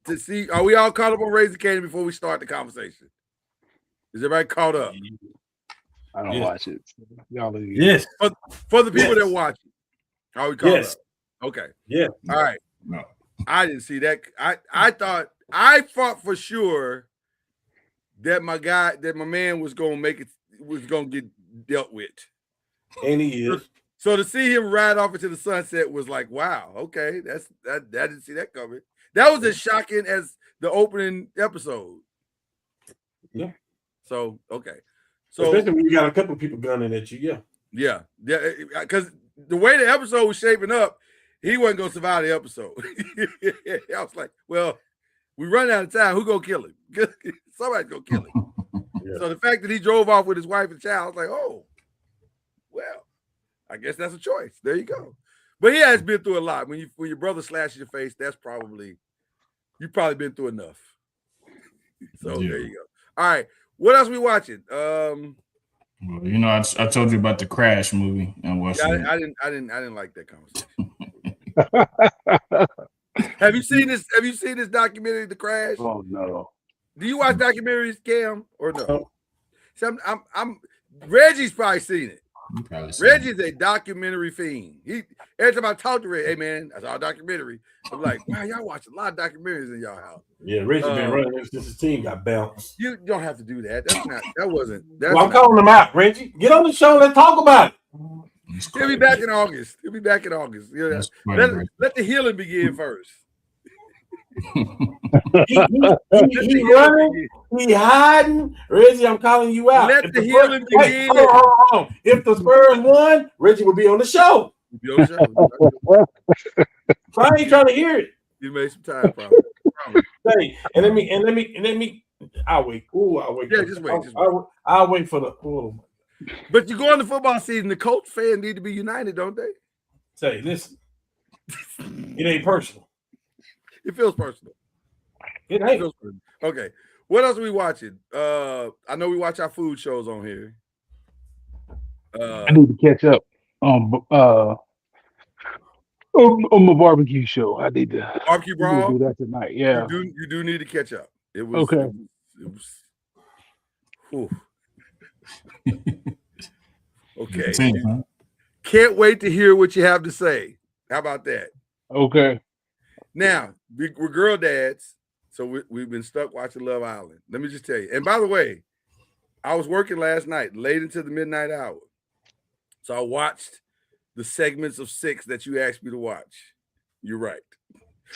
to see, are we all caught up on Raising Canaan before we start the conversation? Is everybody caught up? I don't watch it. Y'all yes. For the people that watch it, are we caught up? Okay. Yeah. All right. No. I didn't see that. I thought for sure that my man was gonna make it, was gonna get dealt with. And he is. So to see him ride off into the sunset was like, wow, okay, I didn't see that coming. That was as shocking as the opening episode. Yeah. So okay. So especially when you got a couple of people gunning at you, yeah, because the way the episode was shaping up, he wasn't gonna survive the episode. I was like, well, We run out of time. Who gonna kill him? Somebody's gonna kill him. Yeah. So the fact that he drove off with his wife and child, I was like, oh, well, I guess that's a choice. There you go. But he has been through a lot. When your brother slashes your face, that's probably you've probably been through enough. So there you go. All right. What else we watching? Well, you know, I told you about the Crash movie and watching. Yeah, I didn't like that conversation. Have you seen this? Have you seen this documentary, The Crash? Oh no. Do you watch documentaries, Cam, or no? So I'm Reggie's probably seen it. Reggie's a documentary fiend. Every time I talk to Reggie, hey man, that's our documentary. I'm like, wow, y'all watch a lot of documentaries in y'all house. Yeah, Reggie been running since his team got bounced. You don't have to do that. That wasn't. Well, I'm calling him out, Reggie. Get on the show. Let's talk about it. He'll be back in August. Yeah, let the healing begin first. he running, he hiding. Reggie, I'm calling you out. Let the healing begin. Hold on. If the Spurs won, Reggie would be on the show. So I ain't trying to hear it. You made some time, probably. Hey, and let me. I'll wait. Ooh, I'll wait. Yeah, just wait. I'll wait for the. Oh. But you go in the football season. The Colts fans need to be united, don't they? Say, listen. It ain't personal. It feels personal. It ain't. Okay. What else are we watching? I know we watch our food shows on here. I need to catch up on my barbecue show. I need to Barbecue Brawl. Do that tonight. Yeah. You do need to catch up. It was okay. Okay. Can't wait to hear what you have to say. How about that? Okay. Now, we're girl dads, so we've been stuck watching Love Island. Let me just tell you. And by the way, I was working last night, late into the midnight hour. So I watched the segments of 6 that you asked me to watch. You're right.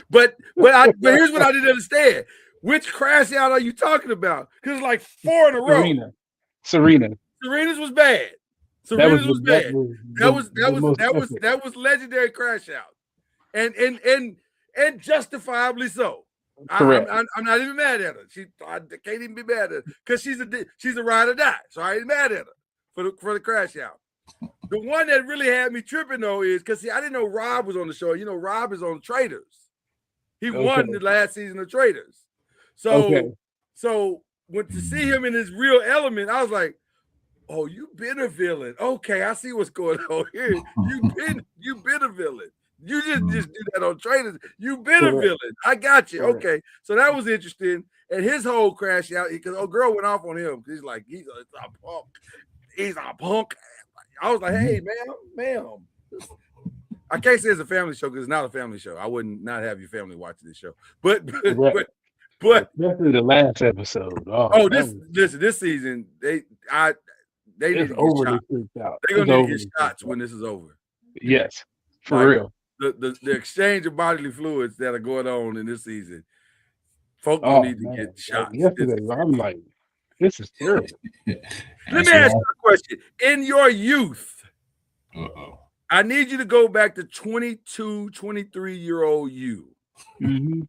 But here's what I didn't understand. Which crash out are you talking about? Because it's like 4 in a row. Serena's was bad. Serena's was bad. That was legendary crash out. And justifiably so. I'm not even mad at her. I can't even be mad at her because she's a ride or die. So I ain't mad at her for the crash out. The one that really had me tripping though is because I didn't know Rob was on the show. You know, Rob is on Traders. He won the last season of Traders. So when to see him in his real element, I was like, oh, you've been a villain. Okay, I see what's going on here. You've been a villain. You just do that on Traders. You've been a villain. I got you. Okay. So that was interesting. And his whole crash out, because girl went off on him. He's like, he's a punk. He's a punk. I was like, hey, ma'am. I can't say it's a family show because it's not a family show. I wouldn't not have your family watching this show. But especially the last episode. This season, they need to get shots. They're gonna need to get shots when this is over. Yes, for real. The exchange of bodily fluids that are going on in this season, folk don't need to get shots. Yesterday, I'm like, this is terrible. Let me ask you a question. In your youth, I need you to go back to 22, 23-year-old you. Mm-hmm.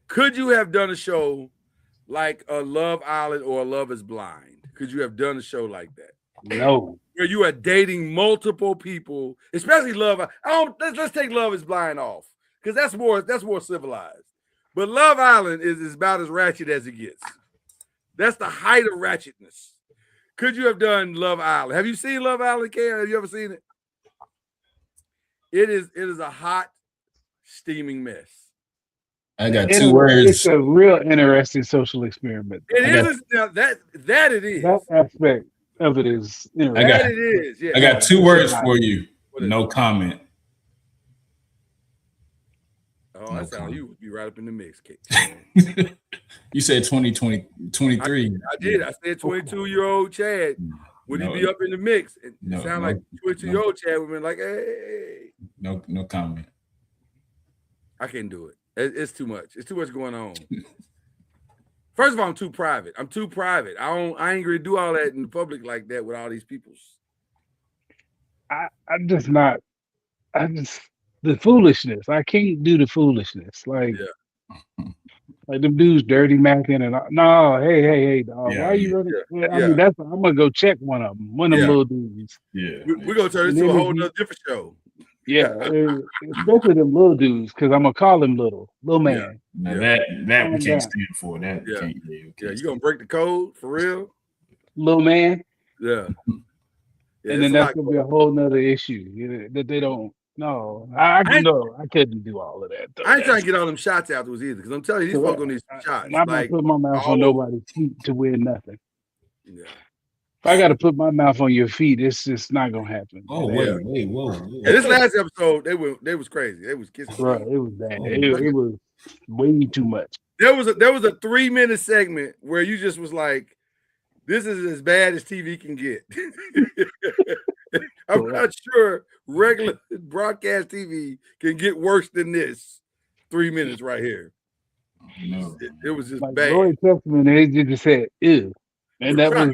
Could you have done a show like a Love Island or a Love is Blind? Could you have done a show like that? No. Where you are dating multiple people, especially Love. Let's take Love is Blind off because that's more civilized. But Love Island is about as ratchet as it gets. That's the height of ratchetness. Could you have done Love Island? Have you seen Love Island, Karen? Have you ever seen it? It is a hot, steaming mess. I got 2 words. It's a real interesting social experiment. It is that it is. That aspect of it is interesting. I got 2 words for you. No comment. Oh, that sounds you would be right up in the mix, Kate. You said 2020, 23. I did. I said 22-year-old Chad. Would he be up in the mix? It sound like 22-year-old Chad would have been like, hey. No comment. I can't do it. It's too much. It's too much going on. First of all, I'm too private. I ain't gonna do all that in the public like that with all these people. The foolishness. I can't do the foolishness. Like Like them dudes dirty macking and no, hey, dog, Yeah, why are you yeah, running? Yeah, I yeah, mean, I'm gonna go check one of them, one of them yeah. little dudes. yeah. We're gonna turn And this to then a if whole you, nother different show. yeah, especially them little dudes, because I'm gonna call him little Yeah, man. Now yeah, that we Calm can't down, stand for. That yeah, can't. Yeah, we yeah. can't You stand. gonna break the code for real? little man. Yeah, yeah. And It's then a that's lot gonna be going a on. whole nother issue that they don't. No, I I ain't, no, I couldn't do all of that though. I ain't trying That's to get all them shots afterwards either, because I'm telling you, these folks correct. gonna need some shots. I'm not Like putting my mouth on all over. nobody's feet to win nothing. Yeah, If I got to put my mouth on your feet, it's just not gonna happen. Oh yeah. whoa. Yeah, this last episode, they was crazy. They was kissing Bro, feet. it was bad. Oh, It was way too much. There was a 3-minute segment where you just was like, this is as bad as TV can get. I'm Correct. not sure regular broadcast TV can get worse than this 3 minutes right here. no. It was just Like bad. Roy Testament, they just said ew, and Right,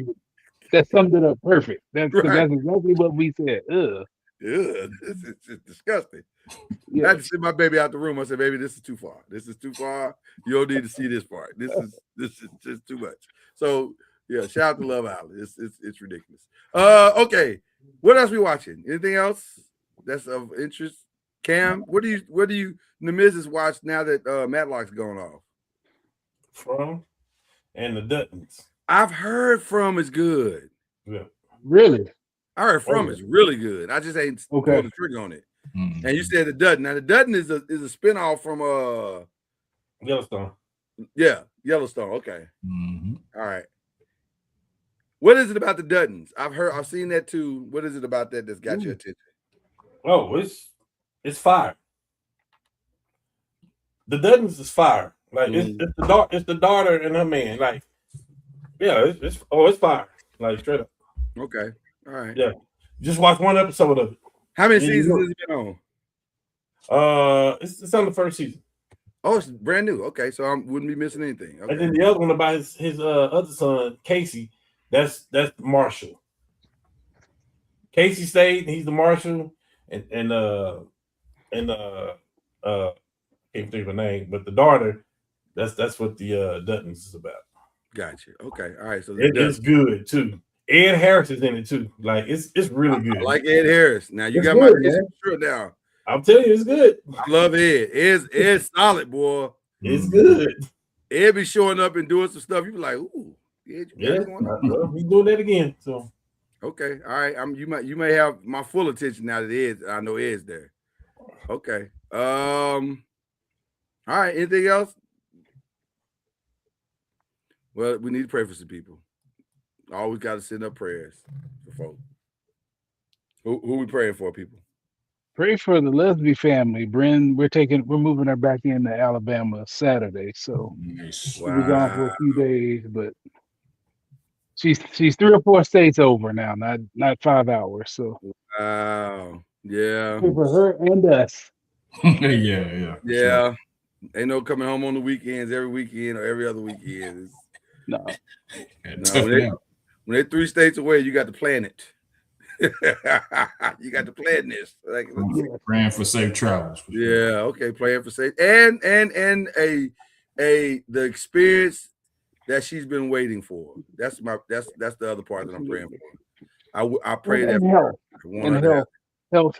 that summed it up perfect. That's right. that's exactly what we said. Ugh. Ugh, this is just disgusting. I Yeah. had to send my baby out the room. I said, baby, this is too far. This is too far. You don't need to see this part. This is just too much. So yeah, shout out to Love Island. It's ridiculous. Okay. What else we watching? Anything else that's of interest? Cam, what do you The Miz is watched now that Matlock's gone off? From and the Duttons. I've heard From is good. Yeah. Really? I heard From is really good. I just ain't Okay. pulled the trigger on it. Mhm. And you said the Dutton. Now the Dutton is a spinoff from Yellowstone. Yellowstone. Okay. Mhm. All right. What is it about the Duttons? I've seen that too. What is it about that that's got your attention? Oh, it's fire. The Duttons is fire. Like it's the daughter and her man. Like, yeah, it's fire. Like straight up. Okay. All right. Yeah. Just watch one episode of it. How many Yeah, seasons you has it been on? It's on the first season. Oh, it's brand new. Okay, so I wouldn't be missing anything. Okay. And then the other one about his other son, Casey, that's Marshall. Casey stayed, he's the Marshall, and can't think of her name, but the daughter, that's what the Duttons is about. Gotcha. Okay. All right. So It's good too. Ed Harris is in it too. Like it's really good. I like Ed Harris. Now you It's got good, my man. attention straight now. I'm telling you, it's good. I love Ed. Ed's solid, boy. It's good. Ed be showing up and doing some stuff. You be like, ooh, Ed, you got Yeah, it going on. he's doing that again. So Okay, all right. You may have my full attention now that Ed's. I know Ed's there. Okay. All right. Anything else? Well, we need to pray for some people. Always got to send up prayers for folks. Who we praying for, people? Pray for the Leslie family. Bryn, we're moving her back into Alabama Saturday, so Nice. she'll be gone for a few days, but she's 3 or 4 states over now, not 5 hours. So Wow. Yeah. pray for her and us. yeah. Yeah. Ain't no coming home on the weekends every weekend or every other weekend. No, When they're 3 states away, you got to plan it. You got to plan this. Like, Praying for safe travels. For sure. yeah, okay, playing for safe and the experience that she's been waiting for. That's the other part that I'm praying for. I pray that and for health, her. I want and her to have- health.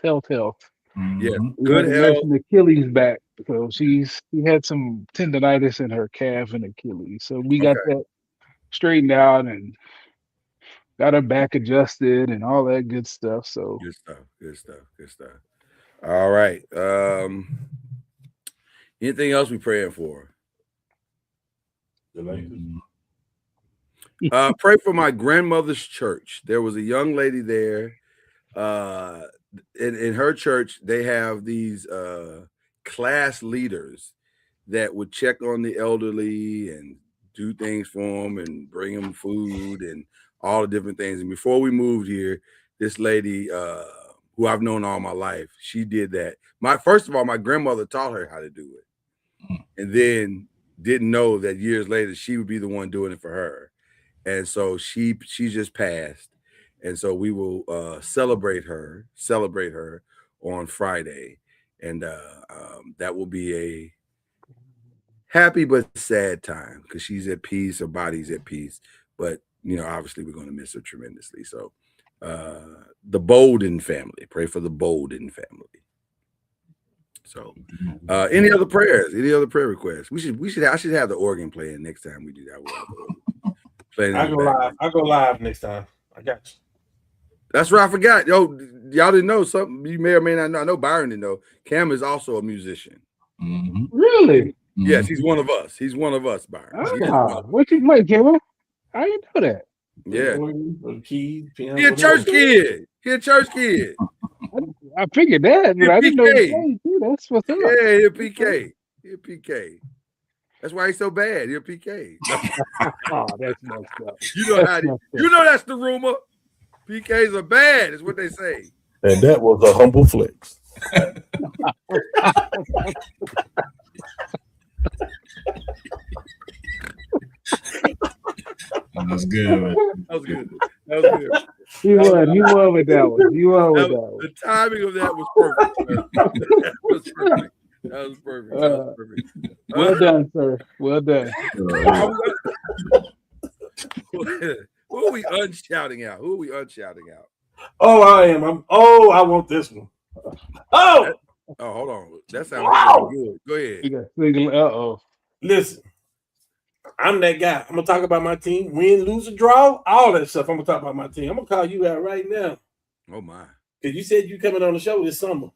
Yeah, Mhm. We good had to health. nurse an Achilles back, so she had some tendonitis in her calf and Achilles. So we got that straightened out and got her back adjusted and all that good stuff. So Good stuff. All right. Anything else we praying for? Mhm. Pray for my grandmother's church. There was a young lady there. In her church, they have these class leaders that would check on the elderly and do things for them and bring them food and all the different things. And before we moved here, this lady, who I've known all my life, she did that. First of all, my grandmother taught her how to do it, and then didn't know that years later she would be the one doing it for her. And so she just passed. And so we will celebrate her on Friday. And that will be a happy but sad time because she's at peace, her body's at peace. But obviously we're going to miss her tremendously. So the Bolden family, pray for the Bolden family. So any other prayers? Any other prayer requests? I should have the organ playing next time we do that. I go live. I go live next time. I got you. That's right. I forgot. Yo, y'all didn't know something. You may or may not know. I know Byron didn't know. Cam is also a musician. Mm-hmm. Really? Mm-hmm. Yes, he's one of us. He's one of us, Byron. What you play, Cam? How you know that? Yeah. Keys, piano, He a church kid. He a church kid. I figured that, but I didn't know he played too. That's what's up. Yeah, he a PK. He a PK. That's why he's so bad. He a PK. Oh, that's messed up. You know that's the rumor. PKs are bad, is what they say. And that was a humble flex. That was good. Man. That was good. That was good. You won with that one. You won with that one. The timing of that was perfect. That was perfect. That was perfect. Well done, sir. Well done. Who are we unshouting out? Who are we unshouting out? Oh, I am. I want this one. Oh, hold on. That sounds good. Go ahead. Uh-oh. Listen, I'm that guy. I'm gonna talk about my team. Win, lose, or draw, all that stuff. I'm gonna talk about my team. I'm gonna call you out right now. Oh my! Because you said you coming on the show this summer.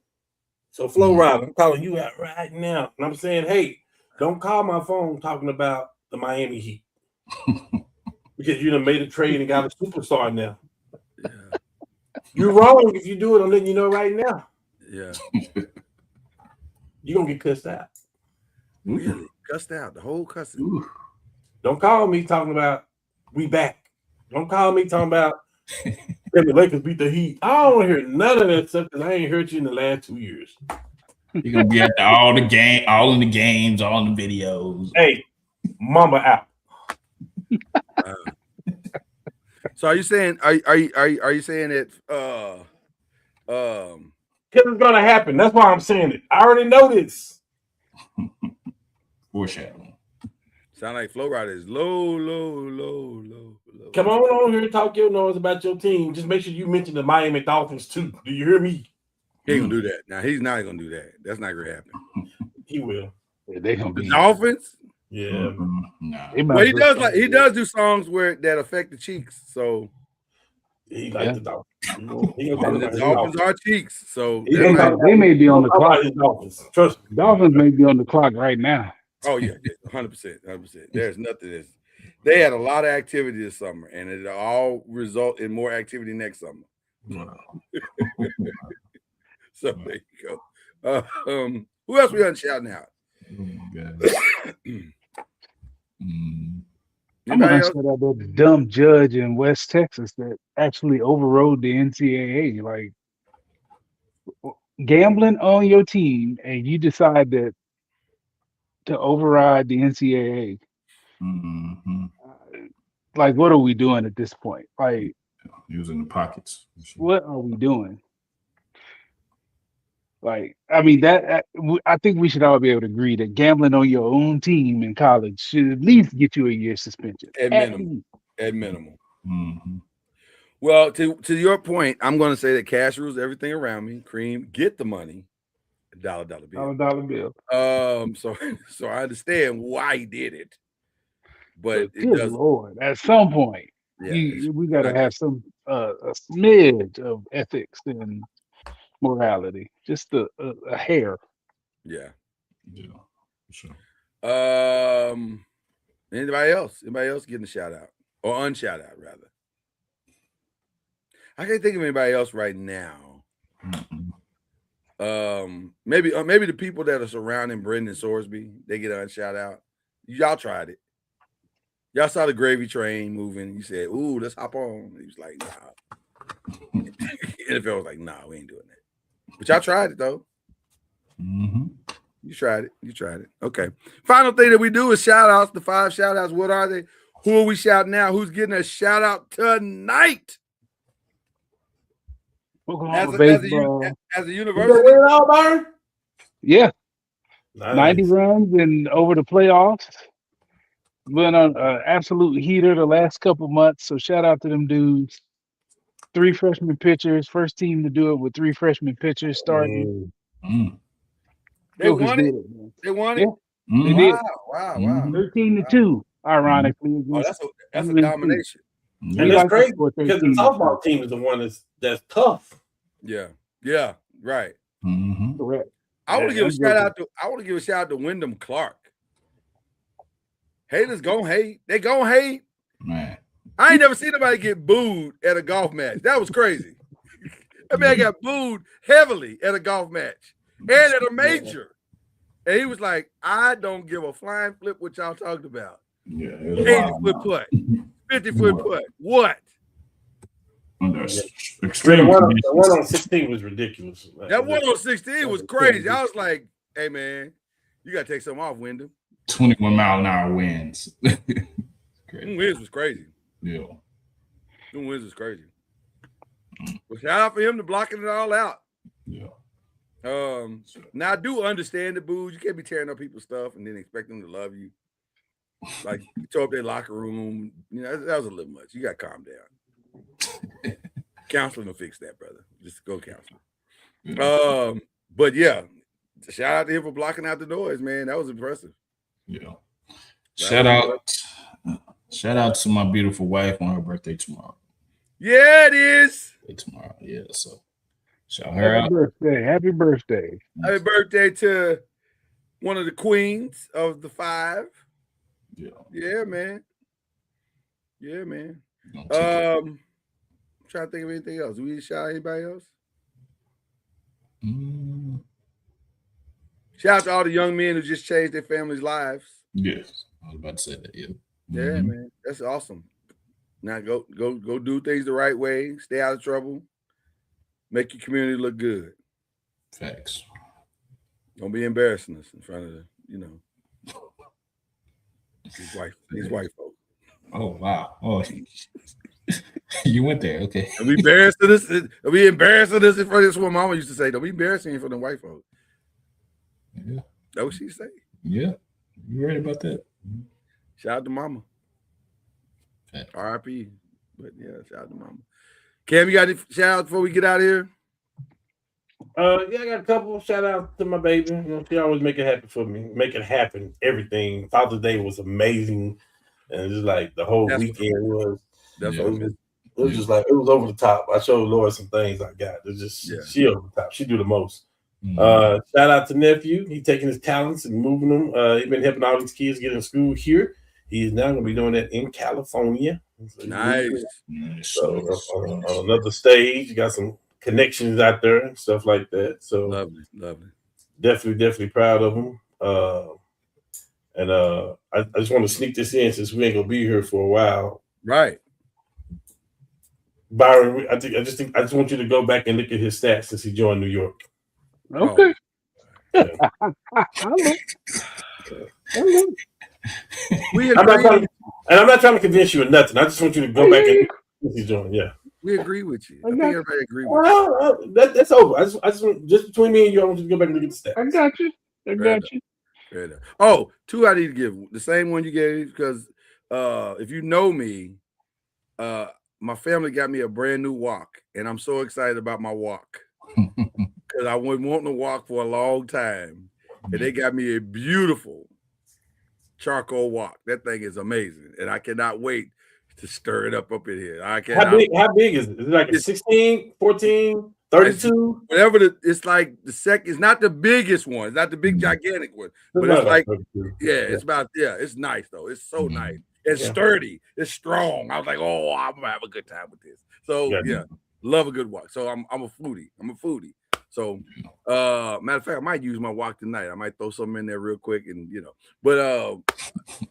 So Flo Rida, I'm calling you out right now. And I'm saying, hey, don't call my phone talking about the Miami Heat. Because you done made a trade and got a superstar now. Yeah. You're wrong if you do it. I'm letting you know right now. Yeah. You're gonna get cussed out. Really? Cussed out. The whole cussing. Don't call me talking about we back. Don't call me talking about the Lakers beat the Heat. I don't want to hear none of that stuff because I ain't heard you in the last 2 years. You're gonna be at all in the games, all in the videos. Hey, Mamba out. So are you saying you saying that because it's gonna happen. That's why I'm saying it. I already know this. Foreshadowing. Sound like Flo Rida is low. Come on here and talk your noise about your team. Just make sure you mention the Miami Dolphins too. Do you hear me? He ain't gonna do that. Now he's not gonna do that. That's not gonna happen. He will. Yeah, they gonna The be Dolphins? Yeah. No. Well, he does do songs that affect the cheeks. So he likes the Dolphins. The Dolphins are cheeks. So they may be on the clock. Dolphins. Trust me. Dolphins may be on the clock right now. Oh yeah, 100%. There's nothing. They had a lot of activity this summer, and it all result in more activity next summer. Wow. So there you go. Who else we unshouting out? I'm gonna shout out that dumb judge in West Texas that actually overrode the NCAA. Like gambling on your team, and you decide that to override the NCAA. Mm-hmm. Like, what are we doing at this point? Like, using the pockets. What are we doing? Like, I mean, I think we should all be able to agree that gambling on your own team in college should at least get you a year suspension. At minimum. Mm-hmm. Well, to your point, I'm going to say that cash rules everything around me. Cream, get the money. Dollar bill. Dollar bill. So I understand why he did it, but it good does. Lord, at some point, we got to have some a smidge of ethics and morality, just a hair. Yeah. Sure. Anybody else? Anybody else getting a shout out or unshout out rather? I can't think of anybody else right now. Mm-hmm. Maybe the people that are surrounding Brendan Sorsby, they get a shout out. Y'all tried it. Y'all saw the gravy train moving. You said, "Ooh, let's hop on." He was like, "Nah." NFL was like, "Nah, we ain't doing that." But y'all tried it though. Mm-hmm. You tried it. Okay. Final thing that we do is shout outs. The 5 shout outs. What are they? Who are we shouting out? Who's getting a shout out tonight? As a university. Win it all, Byron? Yeah. 90 runs and over the playoffs. Been on an absolute heater the last couple months. So shout out to them dudes. 3 freshman pitchers, first team to do it with 3 freshman pitchers starting. They Jokers won it. did it, man. They won Yeah, it. they did. Wow. 13-2, ironically. Oh, that's a domination. And that's crazy because the softball team is the one that's tough. Yeah, right. Correct. I want to give a shout out to Wyndham Clark. Haters gonna hate. They gonna hate. Man. I ain't never seen nobody get booed at a golf match. That was crazy. That man got booed heavily at a golf match and at a major. And he was like, I don't give a flying flip what y'all talked about. Yeah, 80-foot putt, 50-foot putt. What? Extreme. The one on 16 was ridiculous. That one on 16 was crazy. I was like, hey, man, you got to take something off, Wyndham. 21-mile-an-hour winds. Winds was crazy. Yeah. Them winds was crazy. Well, shout out for him to blocking it all out. Yeah. Now I do understand the booze. You can't be tearing up people's stuff and then expect them to love you. Like you tore up their locker room. You know, that was a little much. You got to calm down. Counseling will fix that, brother. Just go counseling. But yeah, shout out to him for blocking out the noise, man. That was impressive. Yeah. Shout out to my beautiful wife on her birthday tomorrow. Yeah, it is. Tomorrow, yeah. So shout her out. Happy birthday. Happy birthday to one of the queens of the 5. Yeah, man. I'm trying to think of anything else. Do we shout out anybody else? Shout out to all the young men who just changed their families' lives. Yes, I was about to say that. Yeah. Yeah, man, that's awesome. Now go do things the right way. Stay out of trouble. Make your community look good. Facts. Don't be embarrassing us in front of these white folks. Oh wow! Oh, you went there. Okay. Don't be embarrassing us. Don't be embarrassing us in front of this. What Mama used to say. Don't be embarrassing in front of white folks. Yeah. That's what she say. Yeah, you right about that. Shout out to Mama. R.I.P. But yeah, shout out to Mama. Cam, you got any shout out before we get out of here? Yeah, I got a couple. Shout out to my baby. You know, she always make it happen for me. Make it happen. Everything. Father's Day was amazing, and just like the whole weekend was. It was just like it was over the top. I showed Laura some things I got. It's just she over the top. She do the most. Shout out to nephew. He taking his talents and moving them. He's been helping all these kids get in school here. He is now going to be doing that in California. So nice. So on another stage, you got some connections out there and stuff like that. So lovely. Definitely proud of him. And I just want to sneak this in since we ain't gonna be here for a while. Right. Byron, I just want you to go back and look at his stats since he joined New York. Okay. Yeah. I'm not trying to convince you of nothing. I just want you to go back and look at what he's doing. Yeah. We agree with you. I think everybody agree with you. That's over. I just want, just between me and you, I want you to go back and look at the stats. I got you. Fair enough. Oh, 2 I need to give. The same one you gave, because if you know me, my family got me a brand new walk, and I'm so excited about my walk because I've been wanting to walk for a long time, and they got me a beautiful charcoal walk. That thing is amazing, and I cannot wait to stir it up in here. I can't. How big is it? Is it like 16, 14, 32? Whatever. It's like the second. It's not the biggest one. It's not the big gigantic one, but it's like it's about it's nice though. It's so nice. It's sturdy. It's strong. I was like, oh, I'm gonna have a good time with this. So love a good walk. So I'm a foodie. So matter of fact, I might use my walk tonight. I might throw something in there real quick, and But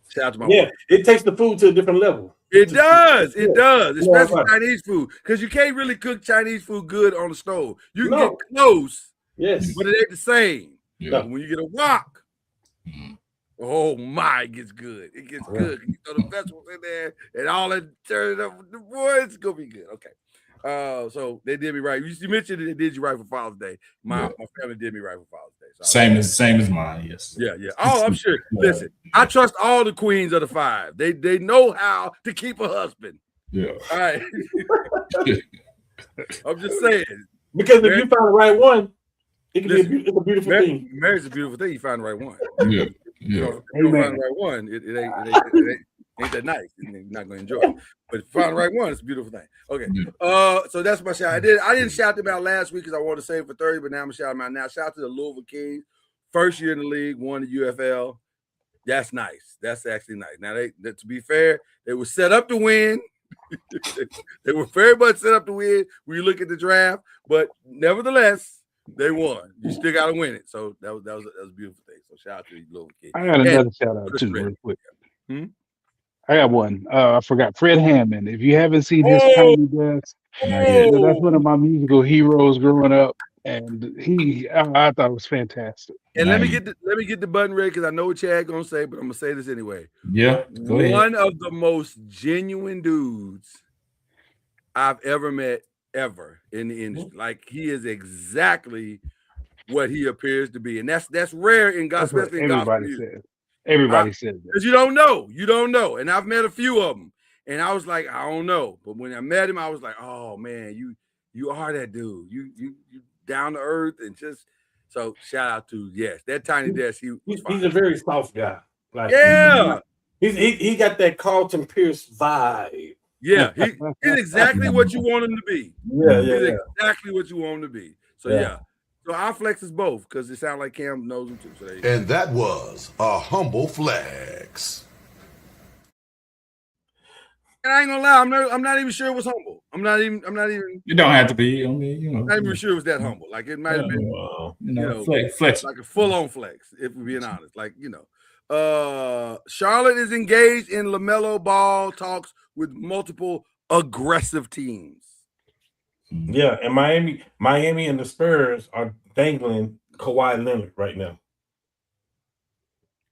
shout out to my wife. It takes the food to a different level. It does, especially Chinese food, because you can't really cook Chinese food good on the stove. You can get close, but it ain't the same. Yeah. When you get a wok, oh my, it gets good. It gets good. You throw the vegetables in there and all that, turn it up. Boy, it's gonna be good. Okay. So they did me right. You mentioned that they did you right for Father's Day. My family did me right for Father's Day. So same as mine. Yes. Yeah. Oh, I'm sure. Listen, I trust all the queens of the 5. They know how to keep a husband. Yeah. All right. I'm just saying. Because if you find the right one, it can be a beautiful thing. Marriage is a beautiful thing. You find the right one. Yeah. You don't find the right one, it ain't that nice. You're not going to enjoy it. But if you find the right one, it's a beautiful thing. Okay. So that's my shout. I didn't shout them out last week because I wanted to save it for 30, but now I'm going to shout them out now. Shout out to the Louisville Kings. First year in the league, won the UFL. That's nice. That's actually nice. Now, to be fair, they were set up to win. They were very much set up to win when you look at the draft, but nevertheless, they won. You still got to win it. So that was a beautiful thing. So shout out to the Louisville Kings. I got another shout out too, real quick. I got one. I forgot Fred Hammond. If you haven't seen his Tiny Desk, that's one of my musical heroes growing up, and I thought it was fantastic. And let me get the button ready because I know what Chad gonna say, but I'm gonna say this anyway. Yeah, go ahead. One of the most genuine dudes I've ever met in the industry. Like he is exactly what he appears to be, and that's rare in gospel. Especially in gospel music. Everybody says that. Because you don't know. And I've met a few of them. And I was like, I don't know. But when I met him, I was like, oh man, you are that dude. You down to earth and just so shout out to that Tiny Desk. He's a very soft guy. Like he got that Carlton Pierce vibe. Yeah, he's exactly what you want him to be. He's exactly what you want him to be. So So our flex is both because it sounds like Cam knows them too. So and that was a humble flex. And I ain't gonna lie, I'm not even sure it was humble. I'm not even. You don't have to be. I mean, I'm not even sure it was that humble. Like it might have been, flex, like a full-on flex. If we're being honest, like Charlotte is engaged in LaMelo Ball talks with multiple aggressive teams. Yeah, and Miami and the Spurs are dangling Kawhi Leonard right now.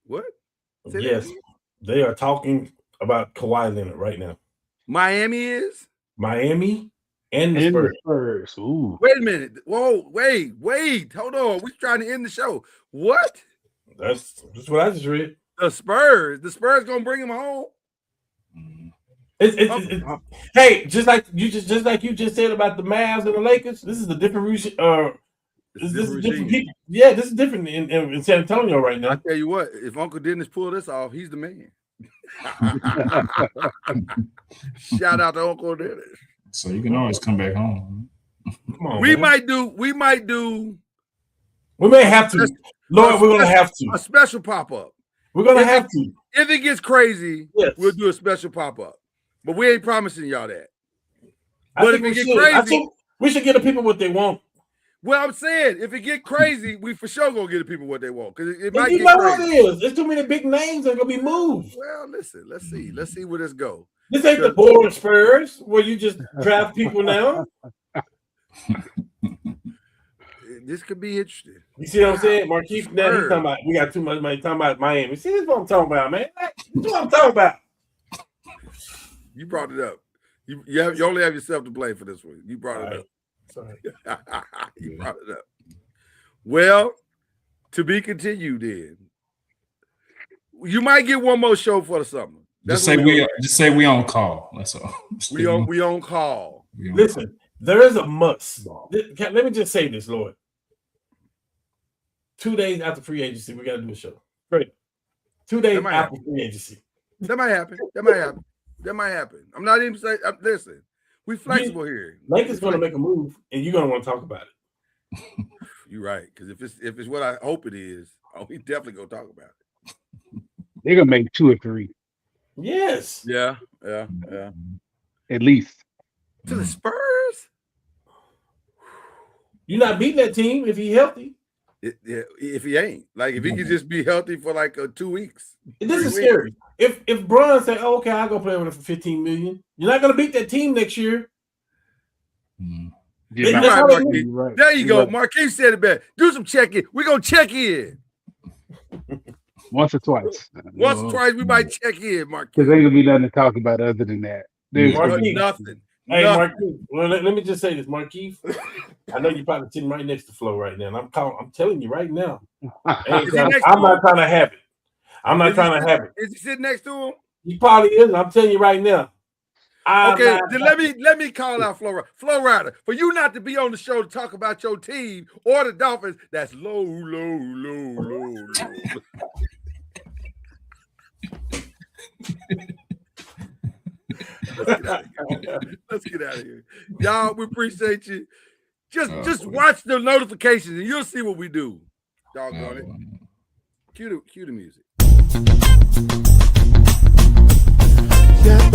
What? Yes, they are talking about Kawhi Leonard right now. Miami is? Miami and the Spurs. Ooh. Wait a minute. Whoa, wait. Hold on. We're trying to end the show. What? That's what I just read. The Spurs gonna bring him home. Hey, just like you just said about the Mavs and the Lakers, this is a different this is different people. Yeah, this is different in San Antonio right now. I tell you what, if Uncle Dennis pull this off, he's the man. Shout out to Uncle Dennis. So you can always come back home. Come on, we man. may have to. Lord, we're gonna have to. A special pop-up. We're gonna have to. If it gets crazy, yes, we'll do a special pop-up. But we ain't promising y'all that. But if it get crazy, I think we should get the people what they want. Well, I'm saying if it get crazy, we for sure gonna get the people what they want because it might you get know crazy. what it is. There's too many big names that are gonna be moved. Well, listen, let's see where this go. This ain't the boring Spurs where you just draft people now. This could be interesting. You see what I'm saying? Marquise now he's talking about we got too much money talking about Miami. See, this is what I'm talking about, man. This is what I'm talking about. You brought it up. You only have yourself to blame for this one. You brought it up. Sorry. You brought it up. Well, to be continued then. You might get one more show for the summer. Just say we on call. That's all. We on call. Listen, there is a must. Let me just say this, Lord. 2 days after free agency, we got to do a show. Great. 2 days after free agency. That might happen. I'm not even saying. Listen, we flexible here. Lakers going to make a move, and you're going to want to talk about it. You're right, because if it's what I hope it is, we definitely gonna talk about it. They're gonna make 2 or 3. Yes. Yeah. At least. To the Spurs. You're not beating that team if he's healthy. If he ain't, like if he could just be healthy for like 2 weeks. This is scary. If Bron say, "Oh, okay, I'll go play with him for $15 million," you're not gonna beat that team next year. Right. There you go. Right. Marquise said it best. Do some check-in. We're gonna check in. Once or twice. Once or twice, we might check in, Marquise. Because ain't gonna be nothing to talk about other than that. Nothing. Hey, No. Markeith. Well, let me just say this, Markeith. I know you're probably sitting right next to Flo right now, and I'm telling you right now. I'm not trying to have it. I'm not trying to have it. Is he sitting next to him? He probably is. I'm telling you right now. Okay, then let me call out Flo Rider. For you not to be on the show to talk about your team or the Dolphins, that's low. Let's get out of here. Y'all, we appreciate you. Just watch the notifications and you'll see what we do. Doggone it. Cue the music. Yeah,